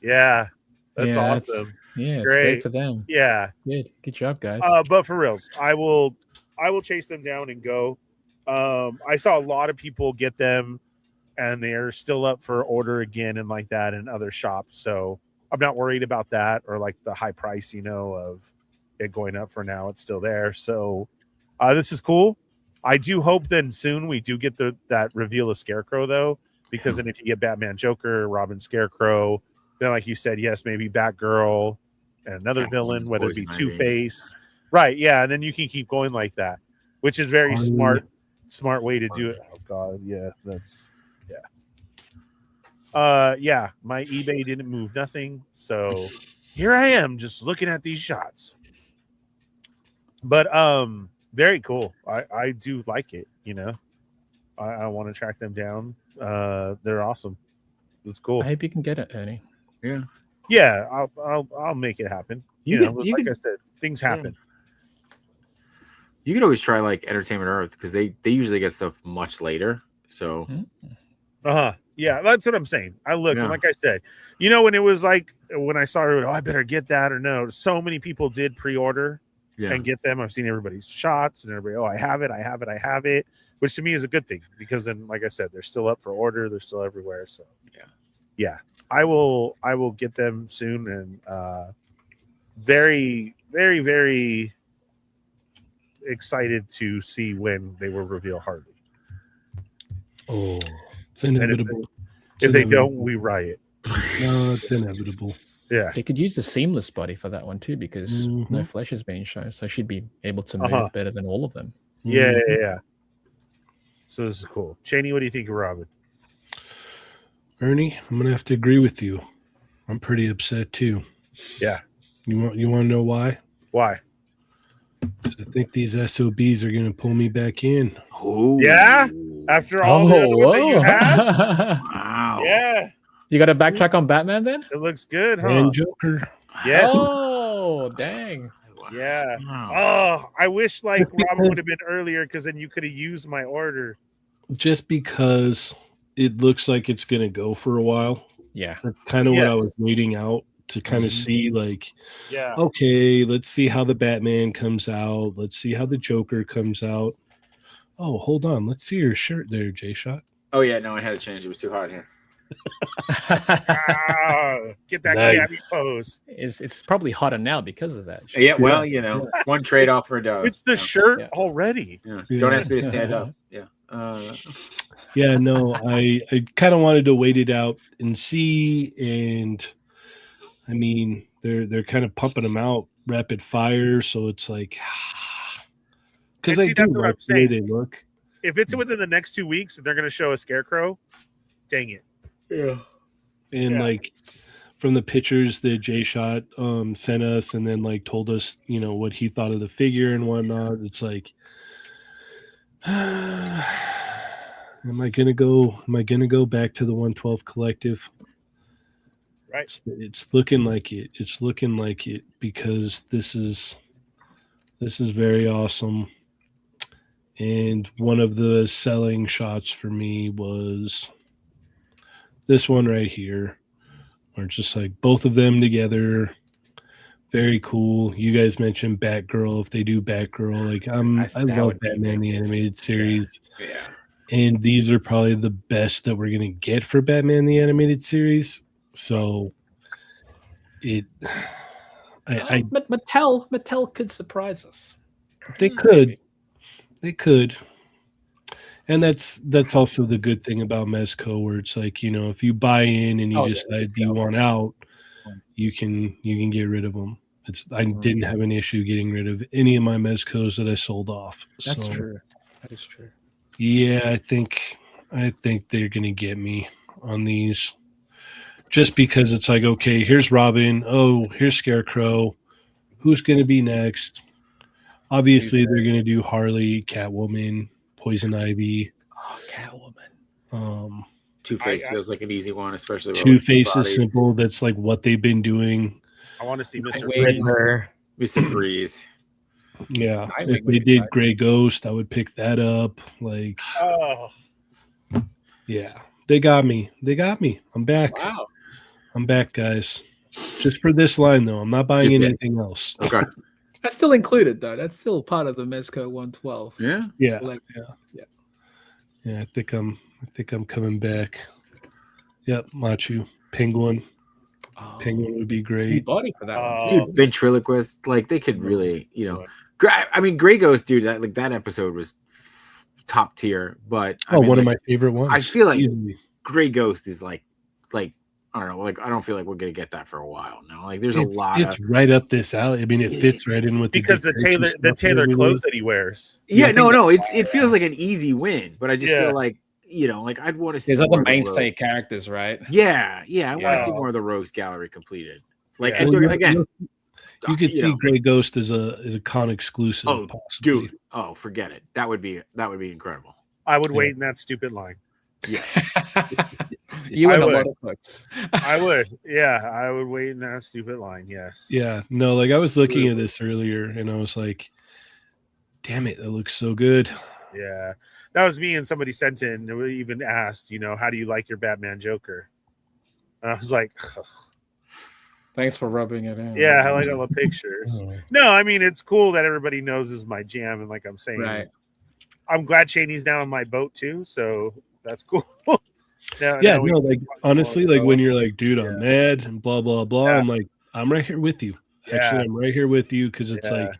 yeah, that's awesome. It's great great for them. Yeah, good job, guys. but for reals, I will chase them down and go. I saw a lot of people get them, and they're still up for order again and like that in other shops. So I'm not worried about that or like the high price, of it going up. For now, it's still there. So this is cool. I do hope then soon we do get that reveal of Scarecrow though, because then if you get Batman, Joker, Robin, Scarecrow, then like you said, yes, maybe Batgirl and another villain, whether it be Two-Face, right? Yeah, and then you can keep going like that, which is very smart way to do it. Oh God, yeah, yeah. My eBay didn't move nothing, so here I am just looking at these shots. But very cool. I do like it. I want to track them down. They're awesome. It's cool. I hope you can get it, Ernie. Yeah. I'll make it happen. Like I said, things happen. You could always try like Entertainment Earth because they usually get stuff much later. So yeah, that's what I'm saying. I look and like I said, when it was like when I saw it, I better get that or no. So many people did pre-order. And get them. I've seen everybody's shots and everybody, I have it, which to me is a good thing because then, like I said, they're still up for order. They're still everywhere. So yeah, I will get them soon. And very, very, very excited to see when they will reveal Harley. Oh, it's inevitable. If they don't, we riot. No, it's inevitable. Yeah, they could use the seamless body for that one too because no flesh is being shown, so she'd be able to move better than all of them. Yeah. So this is cool. Cheney, what do you think of Robin? Ernie, I'm gonna have to agree with you. I'm pretty upset too. Yeah. You want to know why? Why? I think these SOBs are gonna pull me back in. Oh yeah. After all the other ones that you had. Wow. Yeah. You got to backtrack on Batman then? It looks good, huh? And Joker. Yes. Oh, dang. Yeah. Wow. Oh, I wish like Robin would have been earlier because then you could have used my order. Just because it looks like it's gonna go for a while. Yeah. That's kind of what I Yes. was waiting out to kind of see, like, Yeah. okay, let's see how the Batman comes out. Let's see how the Joker comes out. Oh, hold on. Let's see your shirt there, Jshot. Oh yeah, no, I had to change. It was too hot here. Get that Nice. Gabby's pose. It's probably hotter now because of that. Yeah, well, you know, one trade off for a dog. It's the shirt Yeah. already. Yeah. Yeah. Don't ask me to stand up. Yeah. Yeah, no, I kind of wanted to wait it out and see, and I mean they're kind of pumping them out rapid fire, so it's like because And I see, do that's what like I'm the way saying. they look. If it's within the next 2 weeks and they're going to show a scarecrow, dang it. Yeah. And Yeah. like from the pictures that Jshot sent us, and then like told us, you know, what he thought of the figure and whatnot. It's like, am I gonna go back to the 112 collective? Right. It's looking like it. It's looking like it because this is very awesome. And one of the selling shots for me was this one right here, where it's just like both of them together. Very cool. You guys mentioned Batgirl. If they do Batgirl, like I that love would be Batman the animated series. Yeah. And these are probably the best that we're gonna get for Batman the animated series. So But Mattel could surprise us. they could. And that's also the good thing about Mezco, where it's like, you know, if you buy in and you decide you want out, you can get rid of them. I didn't have an issue getting rid of any of my Mezcos that I sold off. That's So, true. That is true. yeah, I think they're gonna get me on these, just because it's like, okay, here's Robin. Oh, here's Scarecrow. Who's gonna be next? Obviously, they're gonna do Harley, Catwoman, Poison Ivy. Oh, Catwoman. Two-Face feels like an easy one, especially with Two-Face is bodies. simple. That's like what they've been doing. I want to see Mr. Wait Freeze. for Mr. Freeze. Yeah, I if think they we did could. Gray Ghost, I would pick that up. Like, Oh, yeah, they got me. I'm back. Wow. I'm back, guys. Just for this line, though. I'm not buying Just yet. anything else. Okay. That's still included though. That's still part of the Mezco 112. Yeah. Yeah, Like, yeah. I think I'm coming back. Yep, Machu Penguin. oh, Penguin would be good great. body for that one. Oh. Too. Dude, ventriloquist, like they could really, you know, I mean, Grey Ghost, dude, that episode was top tier. But I Oh, mean, one of like, my favorite ones. I feel like Easily. Grey Ghost is like I don't know, like I don't feel like we're gonna get that for a while now. Like there's It's a lot it's of right up this alley. I mean, it fits right in with because the decoration tailored stuff and clothes everything. that he wears. yeah, no, it feels like an easy win, but I just Yeah. feel like, you know, like I'd want to see There's more other of the mainstay rogue- characters, right? Yeah, I want to see Yeah. more of the Rogues Gallery completed. Like Yeah. and Well, they're- again, you could see know, Grey Ghost as a con exclusive. oh, possibly. dude, oh, forget it. That would be incredible. I would wait in that stupid line. You I and a would. lot of folks. I would. Yeah, I would wait in that stupid line. Yes. Yeah, no, like I was looking at this earlier and I was like, damn it, that looks so good. Yeah. That was me, and somebody sent in and we even asked, you know, how do you like your Batman Joker? And I was like, ugh. Thanks for rubbing it in. Yeah, I like all the pictures. No, I mean, it's cool that everybody knows this is my jam, and like I'm saying, Right. I'm glad Cheney's now on my boat too, so that's cool. Yeah, no, like honestly, like when you're like, dude, I'm mad and blah blah blah. Yeah. I'm like, I'm right here with you. Actually, I'm right here with you because it's like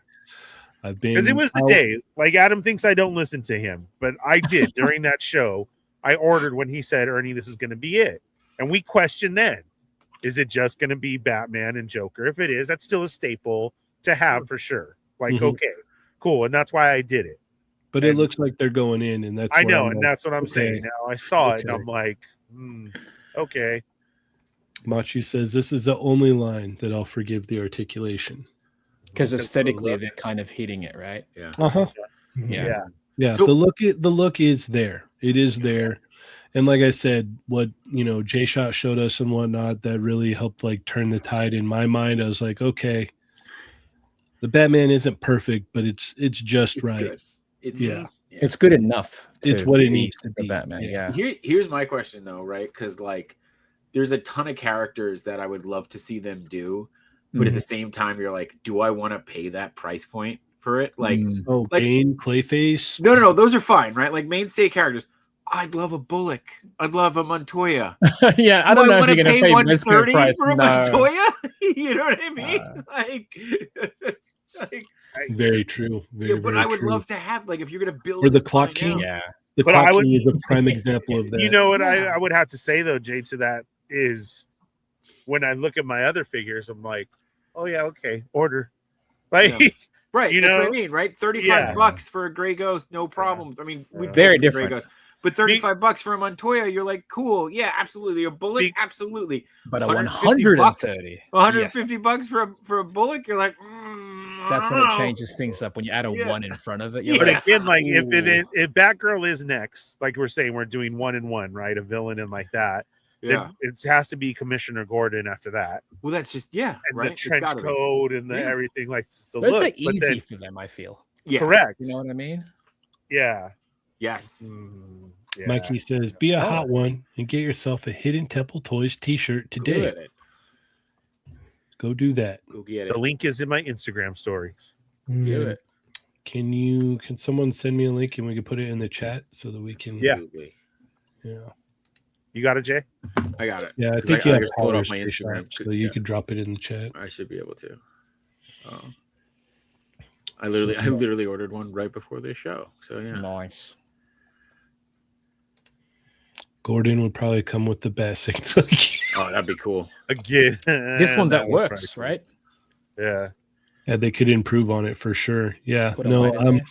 I've been because it was the out- day. Like Adam thinks I don't listen to him, but I did during that show. I ordered when he said, "Ernie, this is going to be it," and we questioned then. Is it just going to be Batman and Joker? If it is, that's still a staple to have for sure. Like, Mhm. okay, cool. And that's why I did it. But it and- looks like they're going in, and that's I what know. I'm And like, that's what I'm saying. okay. Now I saw it and Okay. I'm like, okay. Machi says this is the only line that I'll forgive the articulation. Because aesthetically, they're kind of hitting it, right? Uh-huh. Yeah. Yeah, So- the look is there. It is there. And like I said, what Jshot showed us and whatnot, that really helped like turn the tide in my mind. I was like, okay, The Batman isn't perfect, but it's just It's right. good. It's Yeah. It's good enough. It's to what it be needs to the be. Batman. Yeah. Here's my question though, right? Because like, there's a ton of characters that I would love to see them do, but at the same time, you're like, do I want to pay that price point for it? Like, Oh, like Bane, Clayface. no, those are fine, right? Like mainstay characters. I'd love a Bullock. I'd love a Montoya. Yeah, I don't know if you're gonna pay Mezco $130 price. for a No. Montoya. You know what I mean? Like, Very true. Very, yeah, but very I would true. love to have like if you're gonna build Or the this Clock line King. out- Yeah. The But Clock I would- King is a prime example of that. You know what Yeah. I would have to say though, Jay, to that is when I look at my other figures, I'm like, oh yeah, okay, order. Like, Yeah. Right, You that's what I know? mean, right? Yeah. $35 for a Gray Ghost, no problem. I mean, we Very paid for Gray different. Ghost, but $35 for a Montoya, you're like, cool, yeah, absolutely. A Bullock, Be- absolutely. But a 150 $130. $150 for a Bullock, you're like, That's I when don't it know. changes things up when you add a Yeah. 1 in front of it. You're but like, again, like ooh. if Batgirl is next, like we're saying, we're doing 1-in-1, right? A villain and like that. Yeah. It has to be Commissioner Gordon after that, Well, that's just and and the trench gotta be. coat and the Yeah. everything. Like it's the But it's look, like but easy then, for them, I feel. Yeah. correct. You know what I mean? Yeah. Yes. Yeah. Mikey says, "Be a hot one and get yourself a Hidden Temple Toys T-shirt today. Good. Go do that. Go get The it. link is in my Instagram stories. Do it. Can someone send me a link and we can put it in the chat so that we can? Yeah. Absolutely. Yeah. You got it, Jay? I got it. Yeah, I 'Cause think I you have just pulled it off powers, my Jshot, Instagram. so you Yeah. could drop it in the chat. I should be able to. I literally ordered one right before this show. So yeah. Nice. Gordon would probably come with the basic. Oh, that'd be cool. Again. This one that was works, pricey. right? Yeah. Yeah, they could improve on it for sure. Yeah, Put a no, light in there.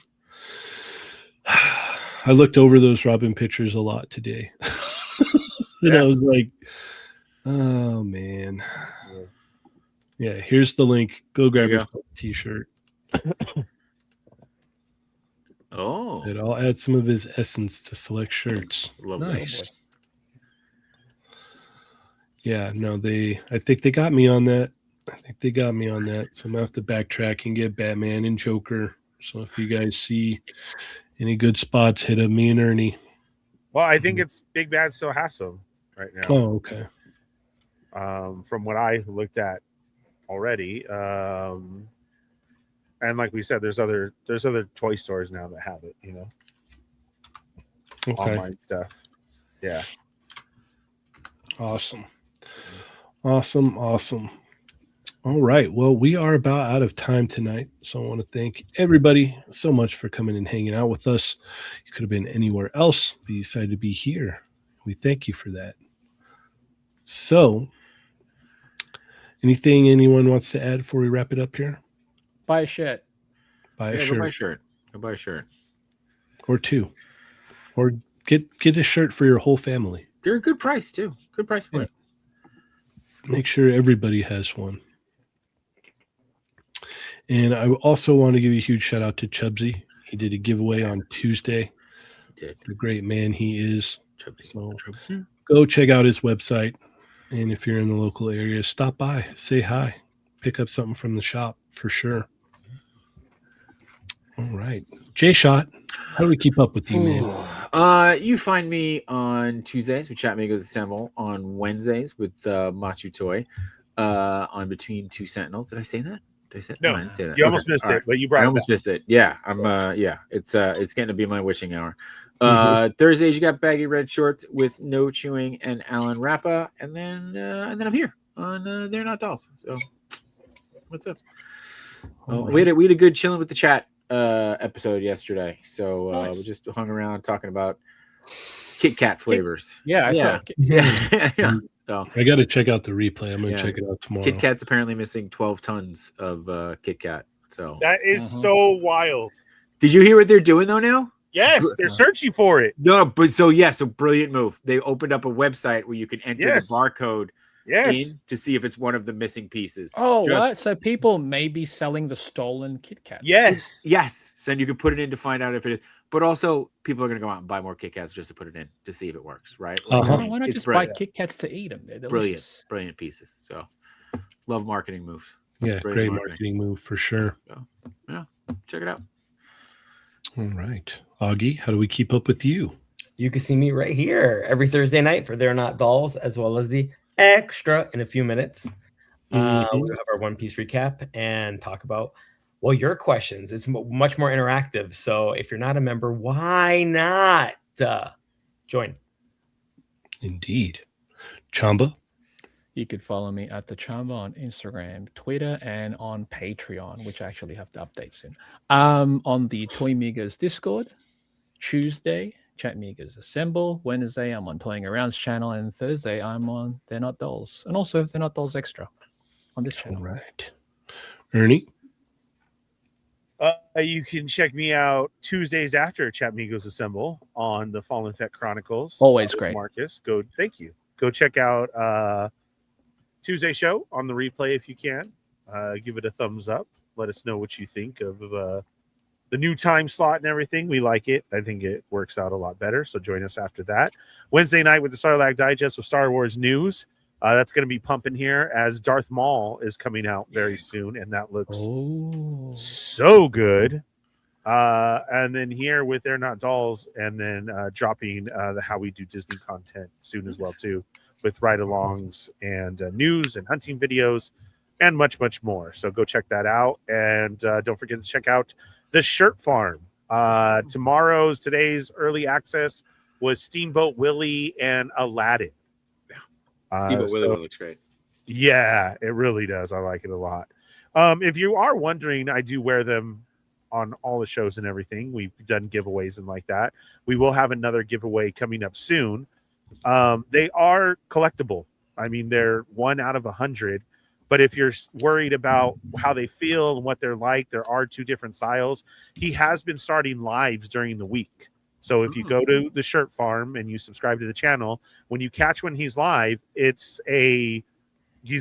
I looked over those Robin pictures a lot today, and I was like, "Oh man." Yeah, here's the link. Go grab There you your T-shirt. Oh, And I'll add some of his essence to select shirts. love Nice. Yeah, no, I think they got me on that. So I'm gonna have to backtrack and get Batman and Joker. So if you guys see any good spots, hit up me and Ernie. Well, I think it's Big Bad still has some right now. Oh, okay. From what I looked at already. And like we said, there's other toy stores now that have it, you know. Okay. Online stuff. Yeah. Awesome. All right. Well, we are about out of time tonight. So I want to thank everybody so much for coming and hanging out with us. You could have been anywhere else, but you decided to be here. We thank you for that. So, anything anyone wants to add before we wrap it up here? Buy a shirt. Buy a Yeah, shirt. go buy a shirt. Go buy a shirt. Or two. Or get a shirt for your whole family. They're a good price too. Good price point. Make sure everybody has one. And I also want to give a huge shout out to Chubsy. He did a giveaway on Tuesday. Did. The great man he is. Chubby. So go check out his website. And if you're in the local area, stop by, say hi, pick up something from the shop for sure. All right. Jshot, how do we keep up with you, man? You find me on Tuesdays with Chat Migos Assemble, on Wednesdays with Machu Toy, on Between Two Sentinels. Did I say that? Did I say No, I didn't say that. you almost Okay, missed all it, right. but you brought I it almost back. missed it. Yeah, it's getting to be my witching hour. Thursdays you got Baggy Red Shorts with No Chewing and Alan Rappa, and then I'm here on They're Not Dolls. So what's up? We had a good chilling with the chat episode yesterday. So Nice. we just hung around talking about Kit Kat flavors. Yeah, I saw it. Yeah. So I got to check out the replay. I'm going to Yeah. check it out tomorrow. Kit Kat's apparently missing 12 tons of Kit Kat. So That is so wild. did you hear what they're doing though now? Yes, they're searching for it. No, but so brilliant move. They opened up a website where you can enter Yes. the barcode Yes. in to see if it's one of the missing pieces. Oh, Just- what? So people may be selling the stolen Kit Kats. Yes. Yes. So you can put it in to find out if it is. But also, people are going to go out and buy more Kit Kats just to put it in to see if it works, right? Like, Uh-huh. Why not it's just brilliant. buy Kit Kats to eat them? They're Brilliant, delicious. brilliant pieces. So, love marketing moves. Yeah, great marketing move for sure. Yeah, check it out. All right. Augie, how do we keep up with you? You can see me right here every Thursday night for They're Not Dolls, as well as the Extra in a few minutes. We'll have our One Piece recap and talk about, well, your questions. It's much more interactive. So if you're not a member, why not join? Indeed. Chamba? You could follow me at the Chamba on Instagram, Twitter, and on Patreon, which I actually have to update soon. On the Toy Migos Discord, Tuesday, Chat Migos Assemble. Wednesday, I'm on Toying Around's channel, and Thursday, I'm on They're Not Dolls, and also They're Not Dolls Extra on this channel. All right. Ernie? You can check me out Tuesdays after Chat Migos Assemble on the Fallen Fett Chronicles. Always great. Marcus, thank you. Go check out Tuesday show on the replay if you can. Give it a thumbs up. Let us know what you think of the new time slot and everything. We like it. I think it works out a lot better. So join us after that. Wednesday night with the Sarlacc Digest with Star Wars news. That's going to be pumping here as Darth Maul is coming out very soon, and that looks so good. And then here with They're Not Dolls, and then dropping the How We Do Disney content soon as well too, with ride-alongs and news and hunting videos and much, much more. So go check that out. And don't forget to check out the Shirt Farm. Today's early access was Steamboat Willie and Aladdin. Steamboat Willie looks great. Yeah, it really does. I like it a lot. If you are wondering, I do wear them on all the shows and everything. We've done giveaways and like that. We will have another giveaway coming up soon. They are collectible. I mean, they're 1 out of 100. But if you're worried about how they feel and what they're like, there are 2 different styles. He has been starting lives during the week. So if you go to the Shirt Farm and you subscribe to the channel, when you catch when he's live, he's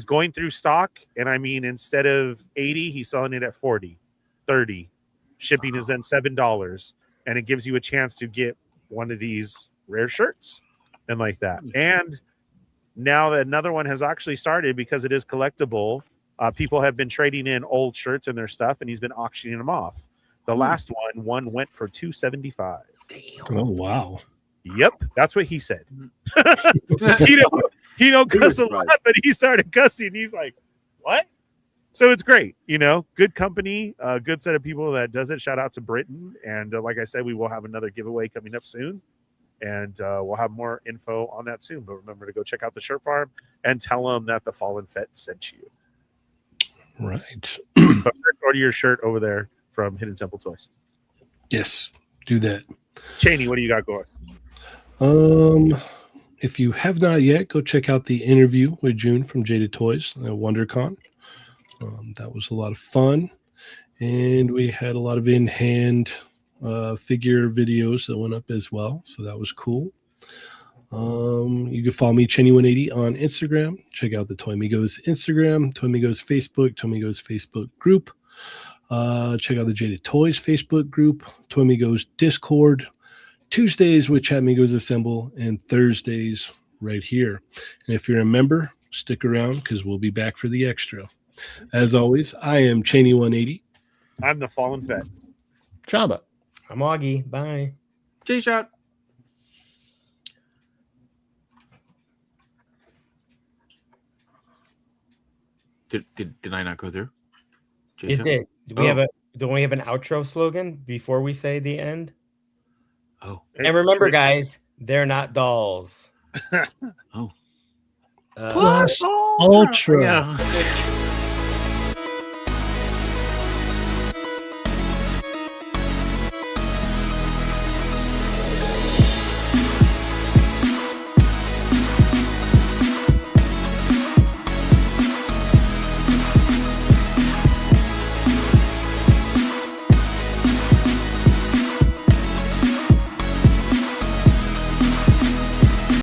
going through stock. And I mean, instead of 80, he's selling it at 40, 30. Shipping is then $7. And it gives you a chance to get one of these rare shirts and like that. And now that another one has actually started because it is collectible, people have been trading in old shirts and their stuff, and he's been auctioning them off. The last one went for $275. Damn. Oh wow. Yep, that's what he said. he don't cuss a lot, but he started cussing. He's like, "What?" So it's great, good company, good set of people that does it. Shout out to Britain, and like I said, we will have another giveaway coming up soon, and we'll have more info on that soon. But remember to go check out the Shirt Farm and tell them that the Fallen Fett sent you. Right. But order your shirt over there from Hidden Temple Toys. Yes, do that. Cheney, what do you got going? If you have not yet, go check out the interview with June from Jaded Toys at WonderCon. That was a lot of fun, and we had a lot of in-hand figure videos that went up as well, so that was cool. You can follow me, Chenny180, on Instagram. Check out the Toy Migos Instagram, Toy Migos Facebook, Toy Migos Facebook group. Check out the Jaded Toys Facebook group, Toy Migos Discord. Tuesdays with Chat Migos Assemble, and Thursdays right here. And if you're a member, stick around because we'll be back for the extra. As always, I am Cheney180. I'm the Fallen Fett. Chamba. I'm Augie. Bye. Jshot. Did I not go through? It did. Don't we have an outro slogan before we say the end? Oh. And remember, guys, they're not dolls. Plus Ultra. Yeah.